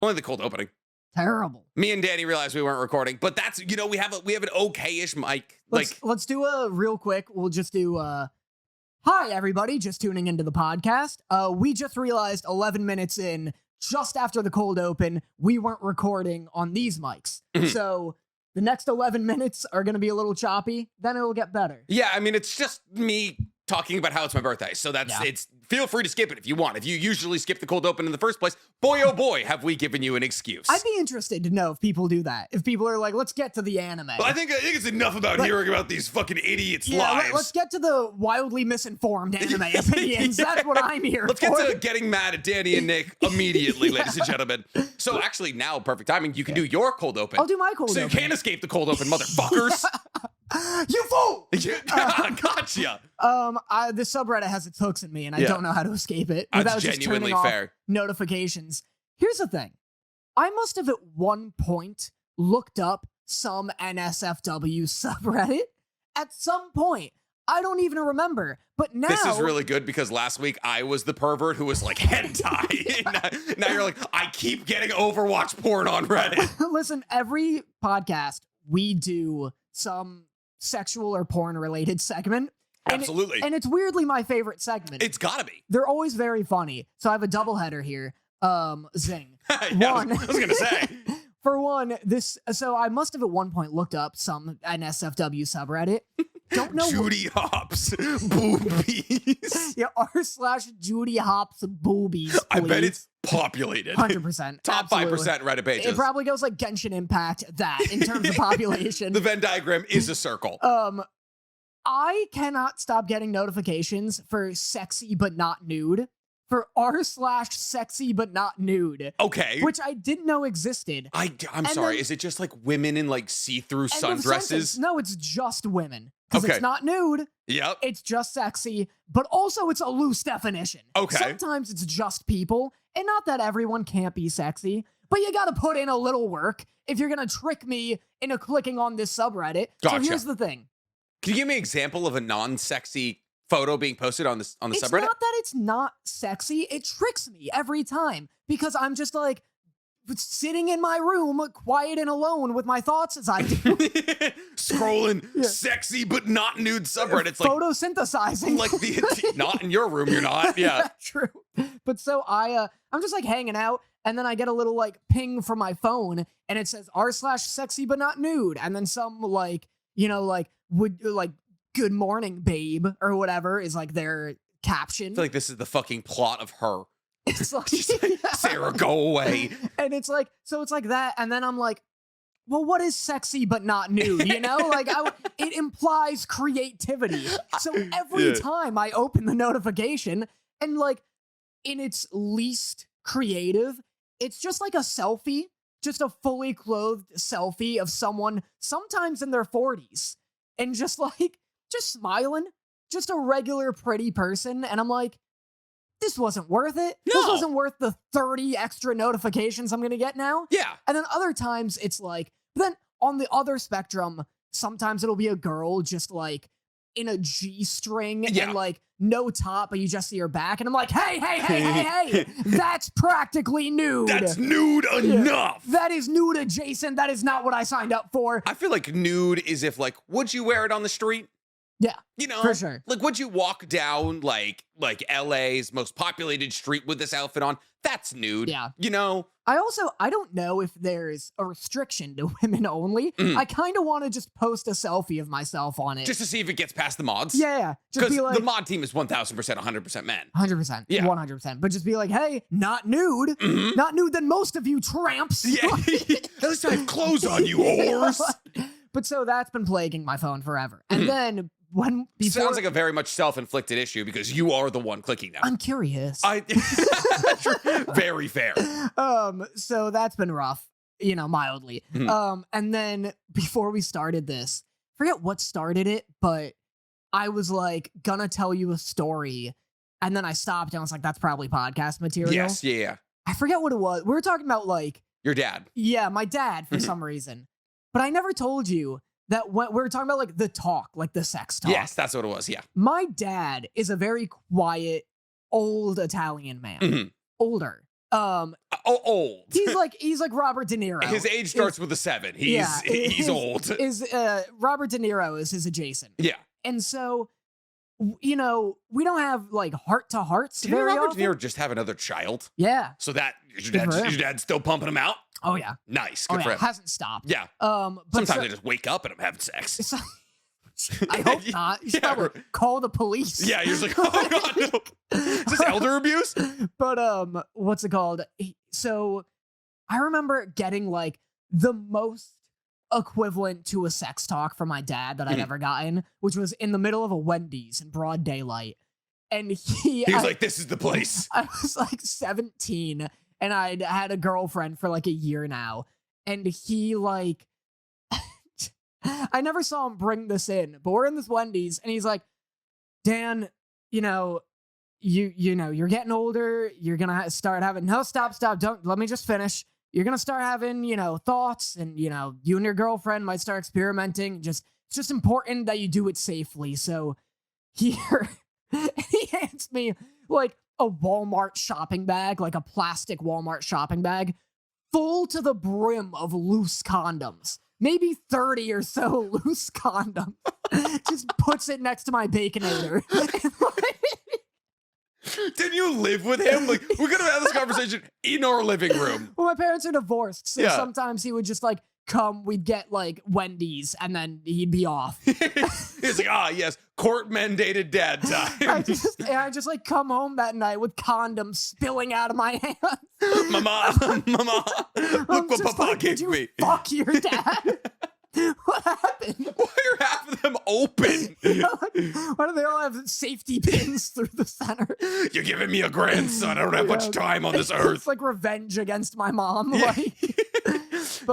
Only the cold opening. Terrible. Me and Danny realized we weren't recording, but that's, you know, we have an okay-ish mic. Let's do a real quick. We'll just do hi everybody, just tuning into the podcast. We just realized 11 minutes in, just after the cold open, we weren't recording on these mics. So the next 11 minutes are going to be a little choppy, then it'll get better. Yeah, I mean, it's just me talking about how it's my birthday. So it's feel free to skip it if you want. If you usually skip the cold open in the first place, boy, oh boy, have we given you an excuse. I'd be interested to know if people do that. If people are like, let's get to the anime. Well, I think it's enough about hearing about these fucking idiots' lives. Let's get to the wildly misinformed anime opinions. That's what I'm here Let's for. get to getting mad at Danny and Nick immediately, ladies and gentlemen. So actually now, perfect timing, you can do your cold open. I'll do my cold open. So you can't escape the cold open, motherfuckers. You fool! Gotcha. This subreddit has its hooks in me, and I don't know how to escape it without just genuinely turning fair. off notifications. Here's the thing. I must have at one point looked up some NSFW subreddit. At some point. I don't even remember. But now... This is really good because last week I was the pervert who was like, hentai. now you're like, I keep getting Overwatch porn on Reddit. Listen, every podcast, we do some sexual or porn-related segment. Absolutely. And it's weirdly my favorite segment. It's gotta be. They're always very funny. So I have a doubleheader here. Zing. Yeah, I was gonna say. For one, so I must have at one point looked up some NSFW subreddit. Don't know. Judy Hopps boobies. Yeah, r/Judy Hopps boobies. Please. I bet it's populated. 100%. Top absolutely. 5% Reddit pages. It probably goes like Genshin Impact, that in terms of population. The Venn diagram is a circle. I cannot stop getting notifications for sexy but not nude. For r/sexy but not nude. Okay. Which I didn't know existed. I'm sorry, is it just like women in like see-through sundresses? No, it's just women. Because Okay. it's not nude. Yep. It's just sexy, but also it's a loose definition. Okay. Sometimes it's just people, and not that everyone can't be sexy, but you gotta put in a little work if you're gonna trick me into clicking on this subreddit. Gotcha. So here's the thing. Can you give me an example of a non-sexy photo being posted on the subreddit? It's not that it's not sexy. It tricks me every time because I'm just like sitting in my room, quiet and alone with my thoughts as I do. Scrolling sexy but not nude subreddits. Like photosynthesizing. Like not in your room, you're not. Yeah. True. But so I'm just like hanging out, and then I get a little like ping from my phone, and it says r/sexy but not nude, and then some like, you know, like would like good morning babe or whatever is like their caption. I feel like this is the fucking plot of Her. It's like, Sarah, go away. And it's like, so it's like that, and then I'm like, well, what is sexy but not nude? You know, like it implies creativity. So every time I open the notification, and like in its least creative, it's just like a selfie, just a fully clothed selfie of someone, sometimes in their 40s, and just smiling, just a regular pretty person. And I'm like, this wasn't worth it. No. This wasn't worth the 30 extra notifications I'm going to get now. Yeah. And then other times it's like, but then on the other spectrum, sometimes it'll be a girl just like in a G-string and like no top, but you just see her back. And I'm like, hey, that's practically nude. That's nude enough. That is nude adjacent. That is not what I signed up for. I feel like nude is if like, would you wear it on the street? Yeah, you know, for sure. Like, would you walk down like LA's most populated street with this outfit on? That's nude. Yeah. You know? I don't know if there's a restriction to women only. I kind of want to just post a selfie of myself on it. Just to see if it gets past the mods? Yeah. Just be like, the mod team is 1,000%, 100% men. 100%. Yeah. 100%. But just be like, hey, not nude. Not nude than most of you tramps. Yeah. At least I have clothes on, you whores. But so that's been plaguing my phone forever. And then sounds like a very much self-inflicted issue because you are the one clicking them. I'm curious. Very fair. So that's been rough, you know, mildly. And then before we started this, forget what started it, but I was like gonna tell you a story, and then I stopped and I was like, that's probably podcast material. Yes, yeah. I forget what it was. We were talking about like your dad. Yeah, my dad for some reason. But I never told you that when we were talking about like the talk, like the sex talk. Yes, that's what it was, yeah. My dad is a very quiet, old Italian man. Older. old. He's like Robert De Niro. His age starts with a 7. He's old. Robert De Niro is his adjacent. Yeah. And so, you know, we don't have like heart to hearts. Did Robert De Niro just have another child? Yeah. So that your dad's still pumping him out? Oh yeah. Nice. Good for him. Hasn't stopped. Yeah. But sometimes they just wake up and I'm having sex. I hope not. You should probably call the police. Yeah, you're just like, oh god, no. Is this elder abuse? But what's it called? So I remember getting like the most equivalent to a sex talk from my dad that I'd ever gotten, which was in the middle of a Wendy's in broad daylight. And he was like, this is the place. I was like 17 and I'd had a girlfriend for like a year now. And he like, I never saw him bring this in, but we're in this Wendy's and he's like, Dan, you know, you're getting older. You're going to start having, no, stop. Don't, let me just finish. You're going to start having, you know, thoughts and, you know, you and your girlfriend might start experimenting. It's just important that you do it safely. So here, he hands me like a Walmart shopping bag, like a plastic Walmart shopping bag full to the brim of loose condoms. Maybe 30 or so loose condoms. Just puts it next to my Baconator. Didn't you live with him? Like, we could have had this conversation in our living room. Well, my parents are divorced, so sometimes he would just like come, we'd get like Wendy's, and then he'd be off. He's like, yes, court mandated dad time. I just like come home that night with condoms spilling out of my hands. Mama, look what Papa gave me. Fuck your dad. What happened? Why are half of them open? Why do they all have safety pins through the center? You're giving me a grandson. I don't have much time on this earth. It's like revenge against my mom. Like,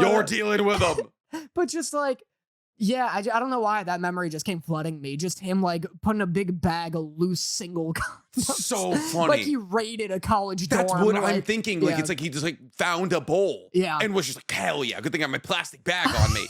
you're dealing with them. But just like, yeah, I don't know why that memory just came flooding me. Just him like putting a big bag of loose single condoms. So funny. Like he raided a college dorm. That's what I'm thinking. Like it's like he just like found a bowl. Yeah. And was just like, hell yeah, good thing I have my plastic bag on me.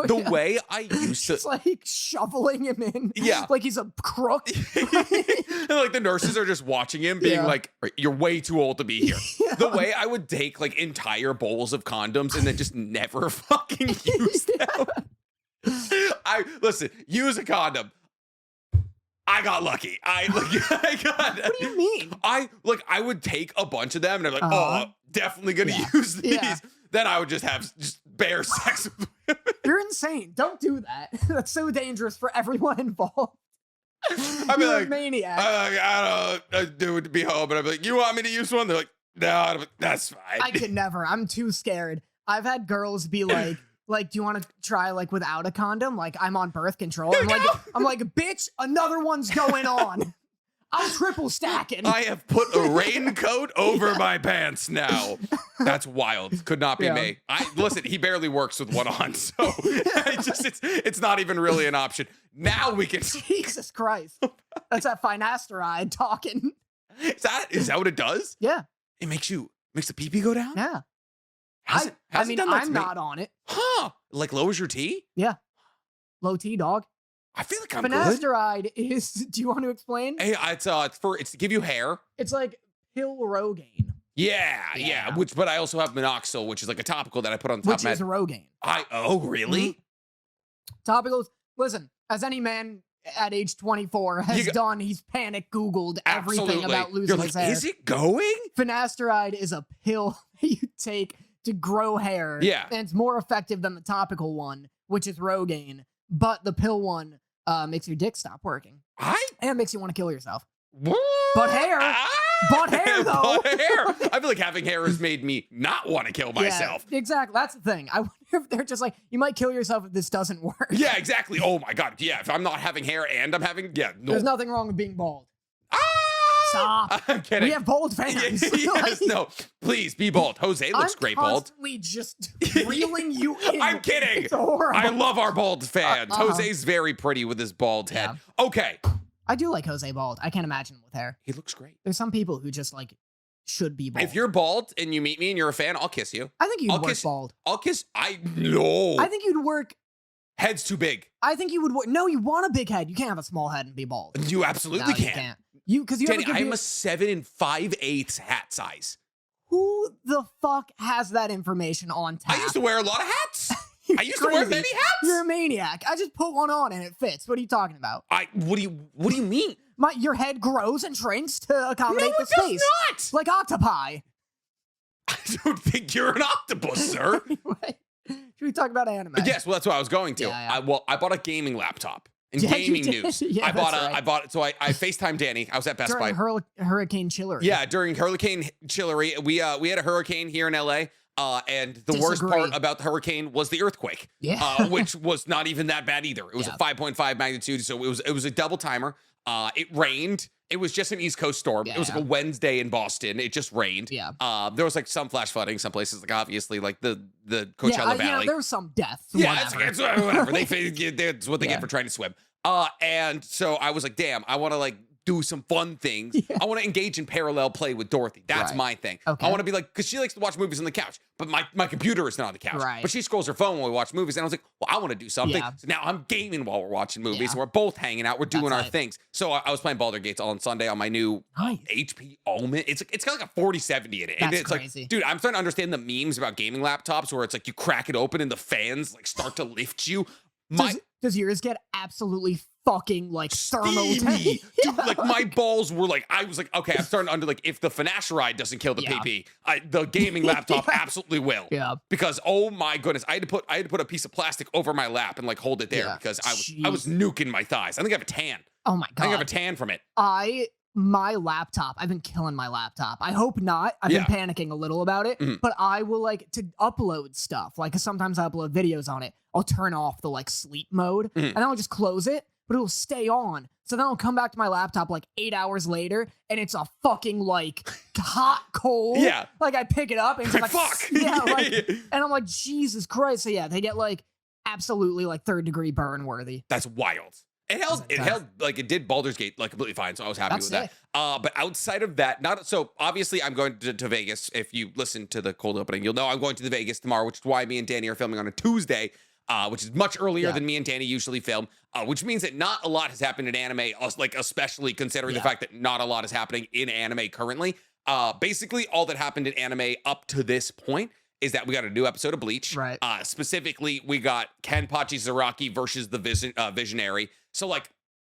The way I used to. Just like shoveling him in. Yeah. Like he's a crook. And like the nurses are just watching him being like, you're way too old to be here. Yeah. The way I would take like entire bowls of condoms and then just never fucking use them. Listen, use a condom. I got lucky. What do you mean? I would take a bunch of them and I'm like, oh, definitely gonna use these. Yeah. Then I would just have bare sex with women. You're insane. Don't do that. That's so dangerous for everyone involved. I'd be like, a maniac. I don't do it to be home, but I'd be like, you want me to use one? They're like, no, that's fine. I could never. I'm too scared. I've had girls be like, do you want to try like without a condom? Like I'm on birth control. I'm like, bitch, another one's going on. I'm triple stacking. I have put a raincoat over my pants now. That's wild. Could not be me. Listen, he barely works with one on, so it's not even really an option. Now we can. Jesus Christ, that's that finasteride talking. Is that what it does? Yeah, it makes the pee go down. Yeah. I'm not on it. Huh? Like lowers your T? Yeah. Low T, dog. I feel like I'm finasteride is. Do you want to explain? Hey, it's to give you hair. It's like pill Rogaine. Yeah. But I also have minoxidil, which is like a topical that I put on top. Which is Rogaine. Really? Mm-hmm. Topicals. Listen, as any man at age 24 has done, he's panic Googled everything about losing his hair. Is it going? Finasteride is a pill you take to grow hair. Yeah. And it's more effective than the topical one, which is Rogaine. But the pill one makes your dick stop working. And it makes you want to kill yourself. What? But hair. But hair, though. But hair. I feel like having hair has made me not want to kill myself. Yeah, exactly. That's the thing. I wonder if they're just like, you might kill yourself if this doesn't work. Yeah, exactly. Oh my God. Yeah, if I'm not having hair and I'm having, no. There's nothing wrong with being bald. Stop. I'm kidding. We have bald fans. Yes, no. Please be bald. Jose looks great bald. I'm constantly just reeling you in. I'm kidding. It's horrible. I love our bald fans. Jose's very pretty with his bald head. Okay. I do like Jose bald. I can't imagine him with hair. He looks great. There's some people who just like should be bald. If you're bald and you meet me and you're a fan, I'll kiss you. I think you'd work bald. I'll kiss. No. I think you'd work. Head's too big. I think you would work. No, you want a big head. You can't have a small head and be bald. You absolutely can't. Because you Danny, I'm a 7 5/8 hat size. Who the fuck has that information on tap? I used to wear a lot of hats. I used to wear many hats. You're a maniac. I just put one on and it fits. What are you talking about? What do you mean? Your head grows and shrinks to accommodate the space. Not. Like octopi. I don't think you're an octopus, sir. Anyway, should we talk about anime? Yes, well, that's what I was going to. Yeah. I bought a gaming laptop. In Yeah, gaming you did. news, Yeah, I bought. So I FaceTimed Danny. I was at Best Buy. During Hurricane Chillery. Yeah, during Hurricane Chillery, we had a hurricane here in LA. And the worst part about the hurricane was the earthquake, which was not even that bad either. It was a 5.5 magnitude, so it was a double timer. It rained. It was just an East Coast storm. It was like a Wednesday in Boston. It just rained. Yeah. There was like some flash flooding, some places, like obviously like the Coachella Valley. There was some death. Yeah, it's whatever. That's what they get for trying to swim. And so I was like, damn, I want to like do some fun things. Yeah. I want to engage in parallel play with Dorothy. That's my thing. Okay. I want to be like, because she likes to watch movies on the couch, but my computer is not on the couch. Right. But she scrolls her phone when we watch movies, and I was like, well, I want to do something. Yeah. So now I'm gaming while we're watching movies, and we're both hanging out. We're doing our things. So I was playing Baldur's Gate on Sunday on my new HP Omen. It's got like a 4070 in it. That's and it's crazy. Like, dude, I'm starting to understand the memes about gaming laptops where it's like you crack it open and the fans like start to lift you. Does yours get absolutely fucking like thermo? Dude, like my balls were like, I was like, okay, I'm starting to under like, if the finasteride doesn't kill the PP, the gaming laptop absolutely will. Yeah. Because oh my goodness, I had to put a piece of plastic over my lap and like hold it there because I was nuking my thighs. I think I have a tan. Oh my god. I think I have a tan from it. My laptop, I've been killing my laptop. I hope not. I've been panicking a little about it, but I will like to upload stuff. Like sometimes I upload videos on it. I'll turn off the like sleep mode and then I'll just close it, but it'll stay on. So then I'll come back to my laptop like 8 hours later and it's a fucking like hot cold. Yeah. Like I pick it up and it's like, fuck. Yeah. Like, and I'm like, Jesus Christ. So yeah, they get like absolutely like 3rd-degree burn worthy. That's wild. It held like it did Baldur's Gate like completely fine, so I was happy with that. But outside of that, obviously I'm going to Vegas. If you listen to the cold opening, you'll know I'm going to the Vegas tomorrow, which is why me and Danny are filming on a Tuesday, which is much earlier than me and Danny usually film. Which means that not a lot has happened in anime, like especially considering the fact that not a lot is happening in anime currently. Basically, all that happened in anime up to this point is that we got a new episode of Bleach. Right. Specifically, we got Kenpachi Zaraki versus the Visionary. So, like,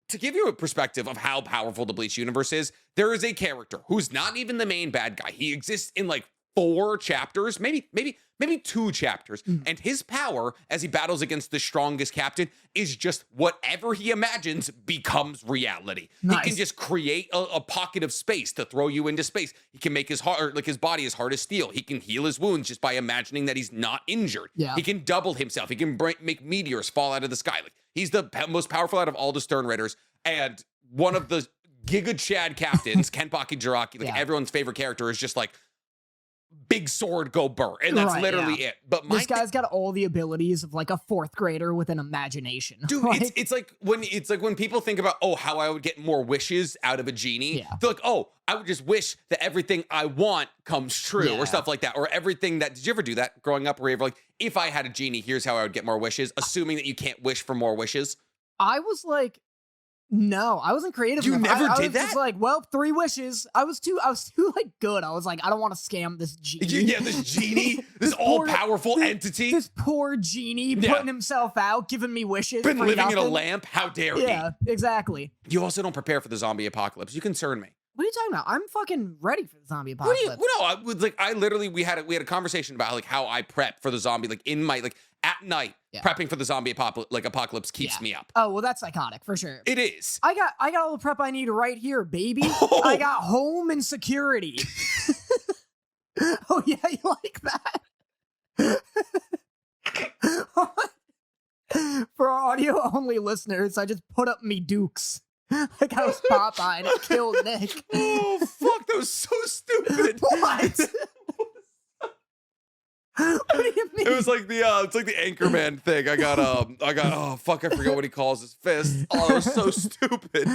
to give you a perspective of how powerful the Bleach universe is, there is a character who's not even the main bad guy. He exists in like 4 chapters, maybe 2 chapters. And his power as he battles against the strongest captain is just whatever he imagines becomes reality. Nice. He can just create a pocket of space to throw you into space. He can make his body as hard as steel. He can heal his wounds just by imagining that he's not injured. Yeah. He can double himself. He can make meteors fall out of the sky. Like, he's the most powerful out of all the Stern Raiders, and one of the Giga Chad captains, Kenpachi Jiraki, like everyone's favorite character, is just like big sword go burr, and that's literally it. But this guy's got all the abilities of like a 4th grader with an imagination. Dude, like, it's like when people think about how I would get more wishes out of a genie. They're like, I would just wish that everything I want comes true or stuff like that, or everything that. Did you ever do that growing up, where you're like, if I had a genie, here's how I would get more wishes, assuming that you can't wish for more wishes? I was like, no, I wasn't creative. You enough. never I did was that? Just like, well, 3 wishes. I was too like good. I was like, I don't want to scam this genie. Yeah, this genie, this all-powerful entity. This poor genie putting himself out, giving me wishes. Been living nothing. in a lamp. How dare he? Yeah, exactly. You also don't prepare for the zombie apocalypse. You concern me. What are you talking about? I'm fucking ready for the zombie apocalypse. I literally we had a conversation about like how I prep for the zombie, like in my at night. Prepping for the zombie apocalypse keeps me up. Oh well, that's psychotic for sure. It is. I got all the prep I need right here, baby. I got home and security. Oh yeah, you like that? For our audio only listeners, I just put up me dukes. Like I was Popeye and it killed Nick. Oh fuck, that was so stupid. What? What do you mean? It was like the Anchorman thing. I got oh fuck, I forget what he calls his fist. Oh, that was so stupid.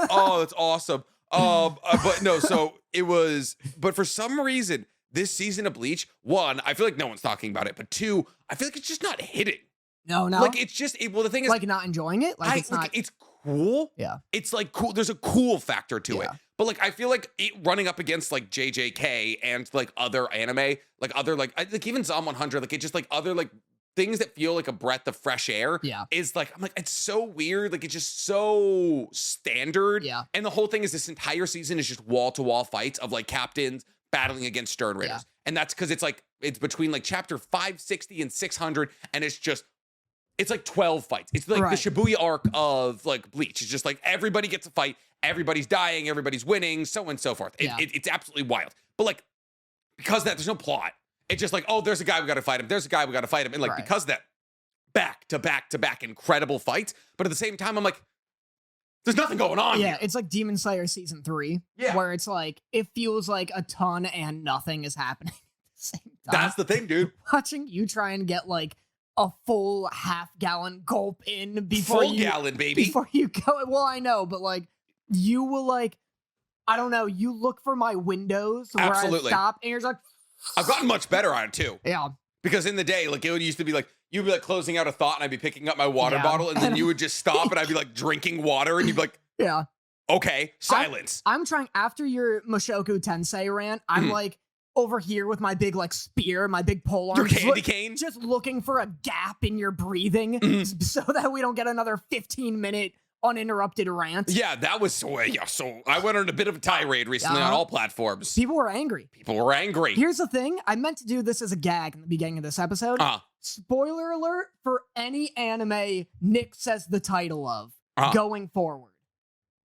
Oh, that's awesome. But no, so it was, but for some reason, this season of Bleach, 1, I feel like no one's talking about it, but 2, I feel like it's just not hitting. No. Like it's just well, the thing is, like not enjoying it. Like it's not. It's cool. Yeah. It's like cool. There's a cool factor to it. Yeah. But like, I feel like it running up against like JJK and like other anime, like other like even Zom 100, like it just like other like things that feel like a breath of fresh air. Yeah. Is like, I'm like, it's so weird. Like it's just so standard. Yeah. And the whole thing is this entire season is just wall to wall fights of like captains battling against Stern Raiders. Yeah. And that's because it's like, it's between like chapter 560 and 600. And it's like 12 fights. It's like the Shibuya arc of like Bleach. It's just like everybody gets a fight, everybody's dying, everybody's winning, so on and so forth. It's absolutely wild. But like, because that there's no plot. It's just like, oh, there's a guy, we gotta fight him. There's a guy, we gotta fight him. And like, because that back to back to back incredible fights. But at the same time, I'm like, there's nothing going on. Yeah, here. it's like Demon Slayer season 3. Yeah. Where it's like, it feels like a ton and nothing is happening at the same time. That's the thing, dude. Watching you try and get like a full half-gallon gulp in before Full gallon, baby. Before you go. Well, I know, but like, you will like, I don't know, you look for my windows where Absolutely. I stop and you're like, I've gotten much better on it too. yeah. Because in the day, like it would used to be like, you'd be like closing out a thought and I'd be picking up my water Yeah. bottle and then you would just stop and I'd be like drinking water and you'd be like, Yeah. okay, silence. I'm trying, after your Mushoku Tensei rant, I'm like over here with my big like spear, my big polearm. Your candy cane? Just looking for a gap in your breathing so that we don't get another 15-minute uninterrupted rant. Yeah, that was so I went on a bit of a tirade recently on all platforms. People were angry. People were angry. Here's the thing. I meant to do this as a gag in the beginning of this episode. Spoiler alert for any anime Nick says the title of going forward.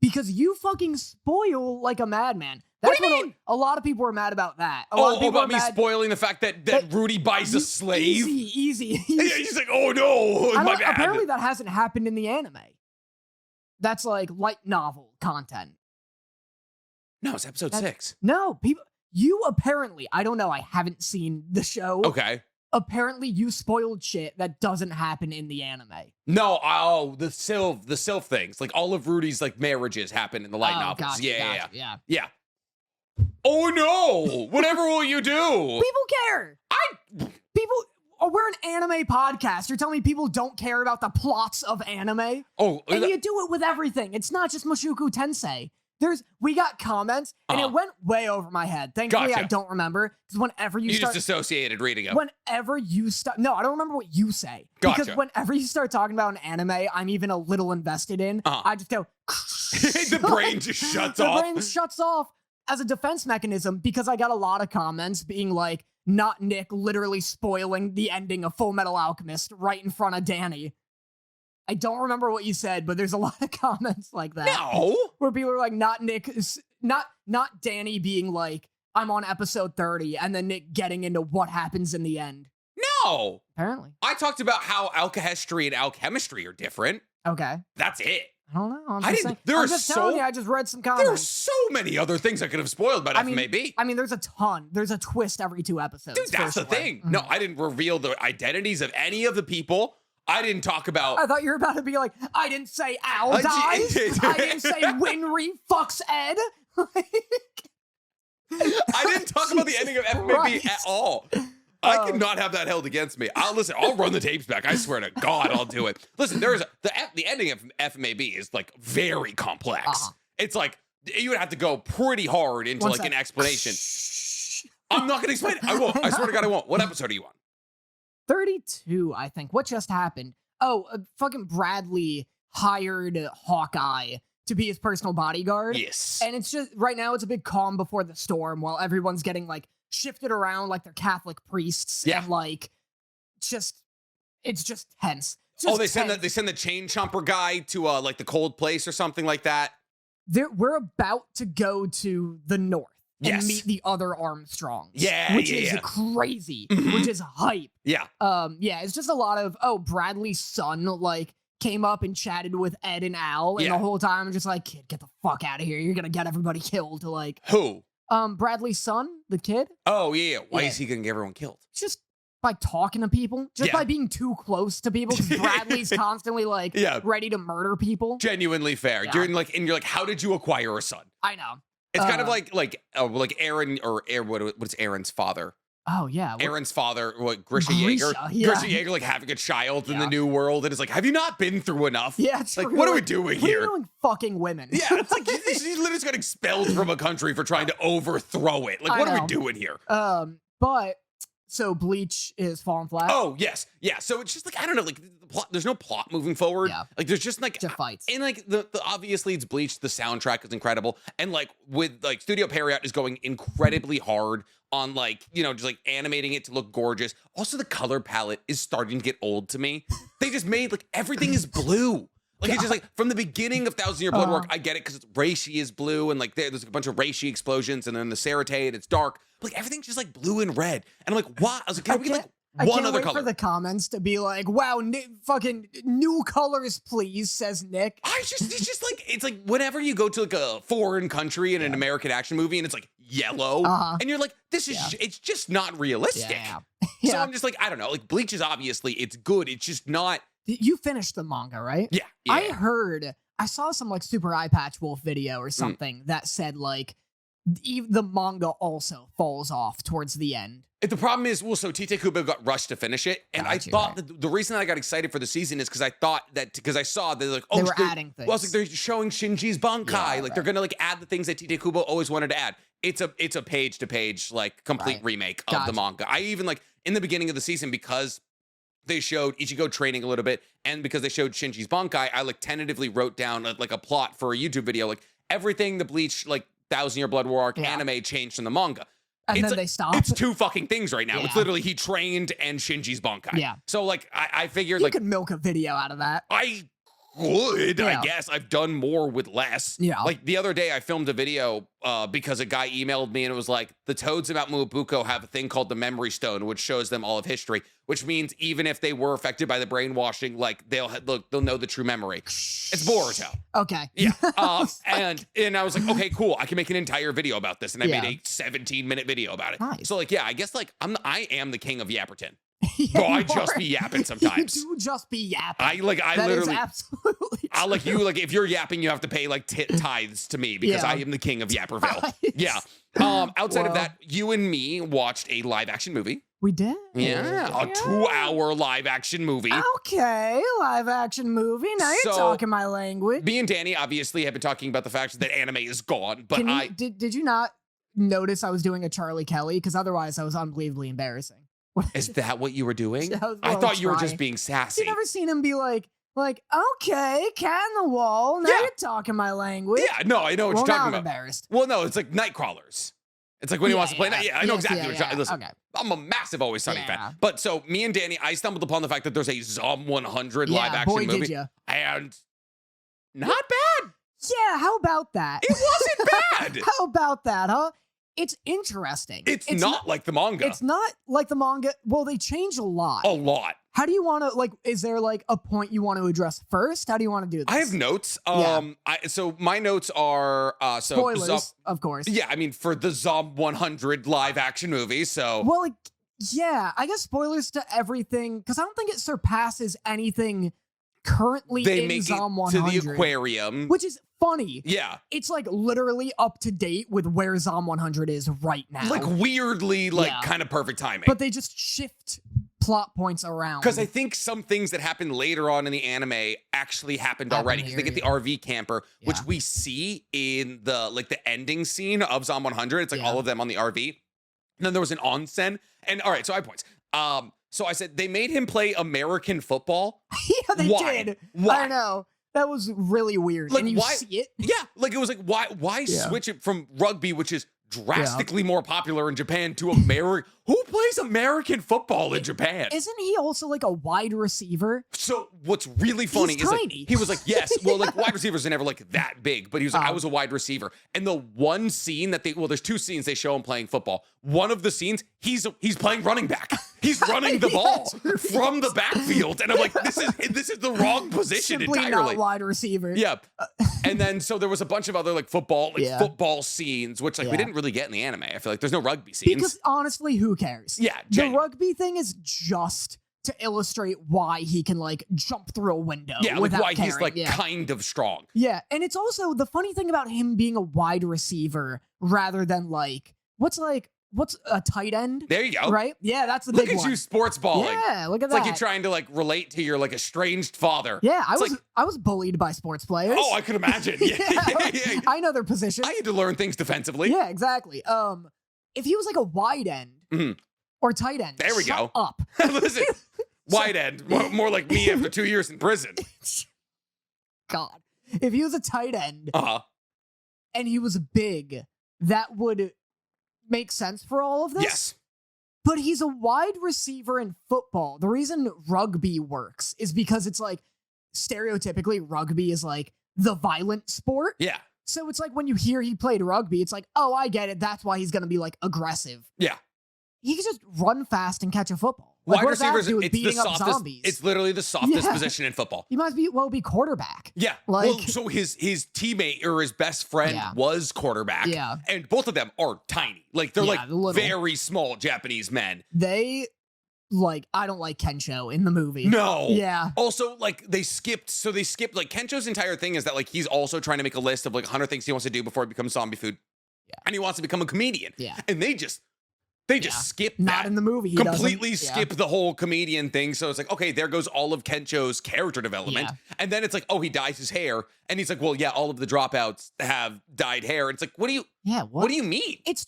Because you fucking spoil like a madman. That's what do you mean? A lot of people were mad about that. A lot of people about me spoiling the fact that Rudy buys a slave? Easy. Yeah, he's like, oh no, my bad. Apparently that hasn't happened in the anime. That's like light novel content. No, it's episode 6. No, people, you apparently, I don't know, I haven't seen the show. Okay. Apparently you spoiled shit that doesn't happen in the anime. No, the Sylph things. Like all of Rudy's like marriages happen in the light novels. Gotcha, Yeah. Oh no! Whatever will you do? People care. We're an anime podcast. You're telling me people don't care about the plots of anime? Oh, and you do it with everything. It's not just Mushoku Tensei. We got comments, and it went way over my head. Thankfully, I don't remember, because whenever you start... just associated reading them. Whenever you start... No, I don't remember what you say. Gotcha. Because whenever you start talking about an anime I'm even a little invested in, I just go... The brain just shuts off. The brain shuts off as a defense mechanism, because I got a lot of comments being like, not Nick literally spoiling the ending of Full Metal Alchemist right in front of Danny. I don't remember what you said, but there's a lot of comments like that. No. Where people are like, not Nick, not Danny being like, I'm on episode 30, and then Nick getting into what happens in the end. No. Apparently. I talked about how alchemy and alchemistry are different. Okay. That's it. I don't know. I'm just telling you, I just read some comments. There are so many other things I could have spoiled about FMAB. I mean, there's a ton. There's a twist every 2 episodes. Dude, that's the thing. No, I didn't reveal the identities of any of the people. I didn't talk about... I thought you were about to be like, I didn't say Al dies. I didn't say Winry fucks Ed. I didn't talk about the ending of FMAB at all. I cannot have that held against me. I'll run the tapes back. I swear to God, I'll do it. Listen, the ending of FMAB is like very complex. It's like you would have to go pretty hard into an explanation. I'm not going to explain it. I won't. I swear to God, I won't. What episode are you on? 32, I think. What just happened? Oh, fucking Bradley hired Hawkeye to be his personal bodyguard. Yes. And it's just, right now, it's a big calm before the storm while everyone's getting, like, shifted around like they're Catholic priests. Yeah. And, like, it's just tense. They send the chain chomper guy to, like, the cold place or something like that? We're about to go to the north. Yes. And meet the other Armstrongs. Yeah, which is crazy. Which is hype. Yeah. It's just a lot of, Bradley's son, like, came up and chatted with Ed and Al, and the whole time I'm just like, kid, get the fuck out of here. You're gonna get everybody killed. Like, who? Bradley's son, the kid. Oh, yeah. Why is he gonna get everyone killed? Just by talking to people. Just by being too close to people. Because Bradley's constantly, like, ready to murder people. Genuinely fair. You're like, how did you acquire a son? I know. It's kind of like Aaron, what's Aaron's father? Oh yeah, Aaron's father, Grisha Yeager. Yeah. Grisha Yeager, like having a child in the new world, and it's like, have you not been through enough? Yeah, it's like, true. what are we doing what here? Are you doing, fucking women? Yeah, it's like he literally just got expelled from a country for trying to overthrow it. Like, what are we doing here? But so Bleach is falling flat. Oh yes, yeah. So it's just like I don't know, like the plot. There's no plot moving forward. Yeah. Like there's just like fights. And like the obviously it's Bleach. The soundtrack is incredible, and like with like Studio Period is going incredibly hard on like just like animating it to look gorgeous. Also, the color palette is starting to get old to me. They just made like everything is blue. Like it's just like from the beginning of Thousand Year Blood Work, I get it because Reishi is blue and like there's a bunch of Reishi explosions, and then the Sarate and it's dark. But like everything's just like blue and red, and I'm like, what? I was like, can we get like one other color? For the comments to be like, wow, fucking new colors, please, says Nick. It's just like it's like whenever you go to like a foreign country in an American action movie and it's like yellow, and you're like, this is it's just not realistic. So I'm just like, I don't know. Like Bleach is obviously it's good. It's just not. You finished the manga, right? Yeah. I saw some like Super Eye Patch Wolf video or something that said like the manga also falls off towards the end. The problem is, so Tite Kubo got rushed to finish it, and I thought that the reason I got excited for the season is because I thought that because I saw they're like, they were adding things. Well, it's like they're showing Shinji's Bankai, like they're gonna like add the things that Tite Kubo always wanted to add. It's a page to page like complete remake of the manga. I even like in the beginning of the season because they showed Ichigo training a little bit, and because they showed Shinji's Bankai, I like tentatively wrote down like a plot for a YouTube video, like everything the Bleach like 1,000 Year Blood War arc anime changed from the manga. And then like, they stopped. It's two fucking things right now. It's literally he trained and Shinji's Bankai. Yeah. So like I figured you could milk a video out of that. I could, I guess. I've done more with less. Yeah. Like the other day I filmed a video because a guy emailed me and it was like, the toads about Muabuko have a thing called the Memory Stone, which shows them all of history, which means even if they were affected by the brainwashing, like they'll know the true memory. It's Boruto. Okay. Yeah. And I was like, okay, cool. I can make an entire video about this. And I made a 17-minute video about it. Nice. So like, yeah, I guess like I am the king of Yapperton. Bro, I just be yapping sometimes. You do just be yapping. I that literally is absolutely I like you like if you're yapping, you have to pay like tithes to me because I am the king of Yapperville. Nice. Yeah. Outside of that, you and me watched a live action movie. We did. Yeah, a 2-hour live action movie. Okay, live action movie. Now you're talking my language. Me and Danny obviously have been talking about the fact that anime is gone, but did you not notice I was doing a Charlie Kelly? Because otherwise I was unbelievably embarrassing. Is that what you were doing? I thought you were just being sassy. You never seen him be like, okay, cat in the wall. Now you're talking my language. Yeah, no, I know what you're talking I'm about. Embarrassed. Well, no, it's like Nightcrawlers. It's like when he wants to play night. Yeah, I know exactly what you're talking. Listen, okay. I'm a massive Always Sunny fan. But so me and Danny, I stumbled upon the fact that there's a Zom 100 live action movie. Did ya. And not bad. Yeah, how about that? It wasn't bad. How about that, huh? It's interesting. It's not like the manga. It's not like the manga. Well, they change a lot. A lot. How do you want to, like, is there, like, a point you want to address first? How do you want to do this? I have notes. So my notes are... Spoilers, of course. Yeah, I mean, for the Zom 100 live action movie, so... Well, like, yeah, I guess spoilers to everything, because I don't think it surpasses anything currently in Zom 100. To the aquarium. Which is funny. Yeah. It's like literally up to date with where Zom 100 is right now. Like weirdly, kind of perfect timing. But they just shift plot points around. Because I think some things that happened later on in the anime actually happened already. Because they get the RV camper, which we see in the the ending scene of Zom 100. It's like all of them on the RV. And then there was an onsen. And all right, so I have points. So I said they made him play American football. Yeah, they did. Why? I don't know. That was really weird. Like, and you why, see it? Yeah, like it was like why switch it from rugby, which is drastically more popular in Japan, to American? Who plays American football in Japan? Isn't he also like a wide receiver? So what's really funny is like he was like, yes, well, like wide receivers are never like that big, but he was like, I was a wide receiver. And the one scene that there's two scenes they show him playing football. One of the scenes, he's playing running back. He's running the ball from the backfield, and I'm like, this is the wrong position Simply entirely. Not wide receiver. Yeah, and then so there was a bunch of other like football scenes, which we didn't really get in the anime. I feel like there's no rugby scenes because honestly, who cares? Yeah, the rugby thing is just to illustrate why he can like jump through a window. Yeah, without why caring. He's like kind of strong. Yeah, and it's also the funny thing about him being a wide receiver rather than like what's what's a tight end? There you go. Right? Yeah, that's the Look big at one. you sports balling. Yeah, look at It's that. like you're trying to like relate to your like estranged father. Yeah, It's I was bullied by sports players. Oh, I could imagine. Yeah, yeah. I know their position. I had to learn things defensively. Yeah, exactly. If he was like a wide end or tight end, There we shut go. up. Listen, wide end, more like me after 2 years in prison. God, if he was a tight end Uh-huh. and he was big, that would make sense for all of this. Yes. But he's a wide receiver in football. The reason rugby works is because it's like stereotypically rugby is like the violent sport. Yeah. So it's like when you hear he played rugby, it's like, oh, I get it. That's why he's going to be like aggressive. Yeah. He can just run fast and catch a football. Like, Wide what does that receivers, do with it's the beating up softest. zombies? It's literally the softest Yeah. position in football. He might be quarterback. Yeah. Like- well, so his teammate or his best friend Yeah. was quarterback. Yeah. And both of them are tiny. Like they're Yeah, like little. very small Japanese men. They I don't like Kensho in the movie. No. Yeah. Also, like they skipped like Kencho's entire thing is that like he's also trying to make a list of like 100 things he wants to do before he becomes zombie food. Yeah. And he wants to become a comedian. Yeah. And they just skip Not that. in the movie. He Completely doesn't. skip the whole comedian thing. So it's like, okay, there goes all of Kencho's character development. Yeah. And then it's like, oh, he dyes his hair. And he's like, well, yeah, all of the dropouts have dyed hair. It's like, what do you mean? It's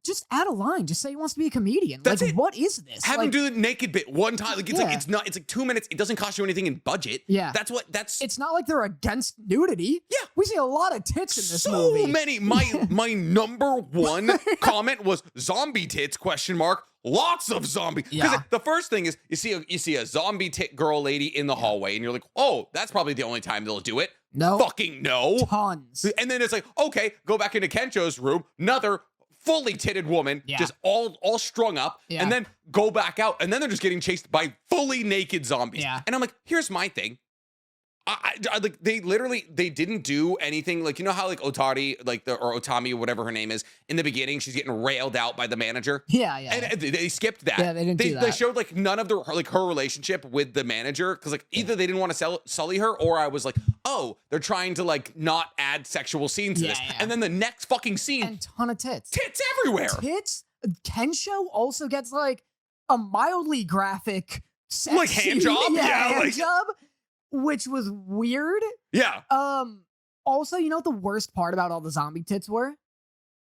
just add a line. Just say he wants to be a comedian. That's like, it. what is this? Have him do the naked bit one time. Like it's Yeah. like it's like 2 minutes. It doesn't cost you anything in budget. Yeah. That's It's not like they're against nudity. Yeah. We see a lot of tits in this so movie. many. My number one comment was zombie tits ? Lots of zombie. Because Yeah. the first thing is you see a zombie tit girl lady in the hallway, and you're like, oh, that's probably the only time they'll do it. No. Fucking no. Tons. And then it's like, okay, go back into Kencho's room, another fully titted woman, Yeah. just all strung up, Yeah. and then go back out, and then they're just getting chased by fully naked zombies. Yeah. And I'm like, here's my thing. I like they didn't do anything like, you know how like Otari or Otami or whatever her name is in the beginning, she's getting railed out by the manager. Yeah. And they skipped that. Yeah, they didn't do that. They showed like none of her relationship with the manager because like either they didn't want to sully her, or I was like, oh, they're trying to like not add sexual scenes to Yeah, this. yeah. And then the next fucking scene, And ton of tits. tits everywhere. Tits. Kensho also gets like a mildly graphic sex Like hand scene. job? Yeah, Yeah, hand like- job, which was weird. Yeah. Also, you know what the worst part about all the zombie tits were?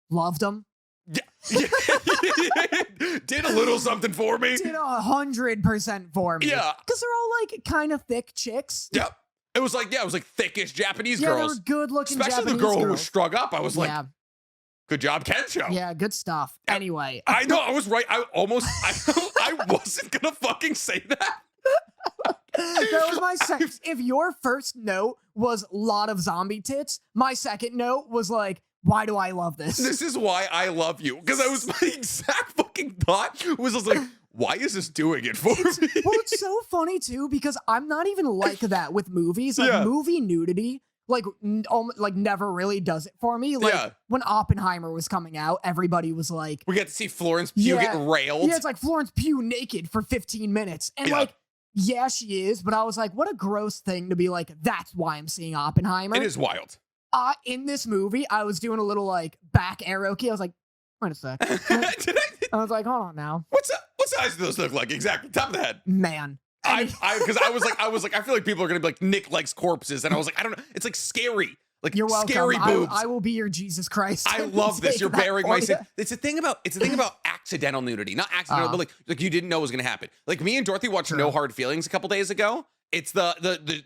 Loved them. Yeah. Did a little something for me. Did 100% for me. Yeah. Because they're all like kind of thick chicks. Yep. It was like thickish Japanese Yeah, girls. they were good looking Especially Japanese the girl who was girls. strung up. I was like, Yeah, good job, Kensho. yeah, good stuff. Anyway. I know, I was right. I wasn't gonna fucking say that. That was my second. If your first note was lot of zombie tits, my second note was like, why do I love this? This is why I love you. Because I was my exact fucking thought was I was like, why is this doing it for me? Well, it's so funny too because I'm not even like that with movies. Like Yeah. movie nudity, like never really does it for me. Like Yeah. when Oppenheimer was coming out, everybody was like, We get to see Florence Pugh Yeah. get railed. yeah, it's like Florence Pugh naked for 15 minutes, and Yeah. like. Yeah, she is, but I was like, what a gross thing to be like, that's why I'm seeing Oppenheimer. It is wild. In this movie, I was doing a little like back arrow key. I was like, wait a sec. Did I was like, hold on now. what size do those look like? Exactly. Top of the head. Man. Because I was like, I feel like people are gonna be like, Nick likes corpses. And I was like, I don't know. It's like scary. Like You're welcome. scary boobs. I will be your Jesus Christ. I love this. Take You're that bearing for my you. sin. It's a thing about accidental nudity, not accidental, but like you didn't know it was gonna happen. Like me and Dorothy watched True. No Hard Feelings a couple days ago. It's the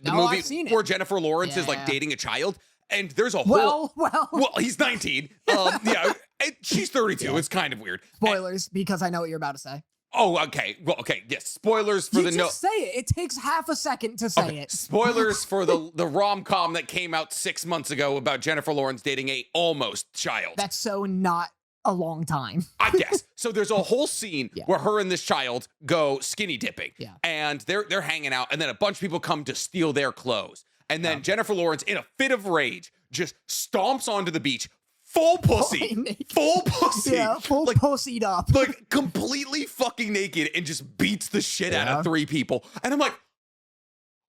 No, movie I've seen it. where Jennifer Lawrence is like Yeah. dating a child, and there's a whole. Well. He's 19. Yeah, she's 32. Yeah. It's kind of weird. Spoilers, because I know what you're about to say. Oh, okay. Well, okay. Yes. Spoilers for You the just say it. It takes half a second to say it. Spoilers for the rom-com that came out 6 months ago about Jennifer Lawrence dating a almost child. That's so not a long time. I guess. So there's a whole scene Yeah. where her and this child go skinny dipping. Yeah. And they're hanging out, and then a bunch of people come to steal their clothes. And then Jennifer Lawrence, in a fit of rage, just stomps onto the beach, full pussy. naked. Full pussy. Yeah, full like, pussied up. like completely fucking naked, and just beats the shit out Yeah. of 3 people. And I'm like,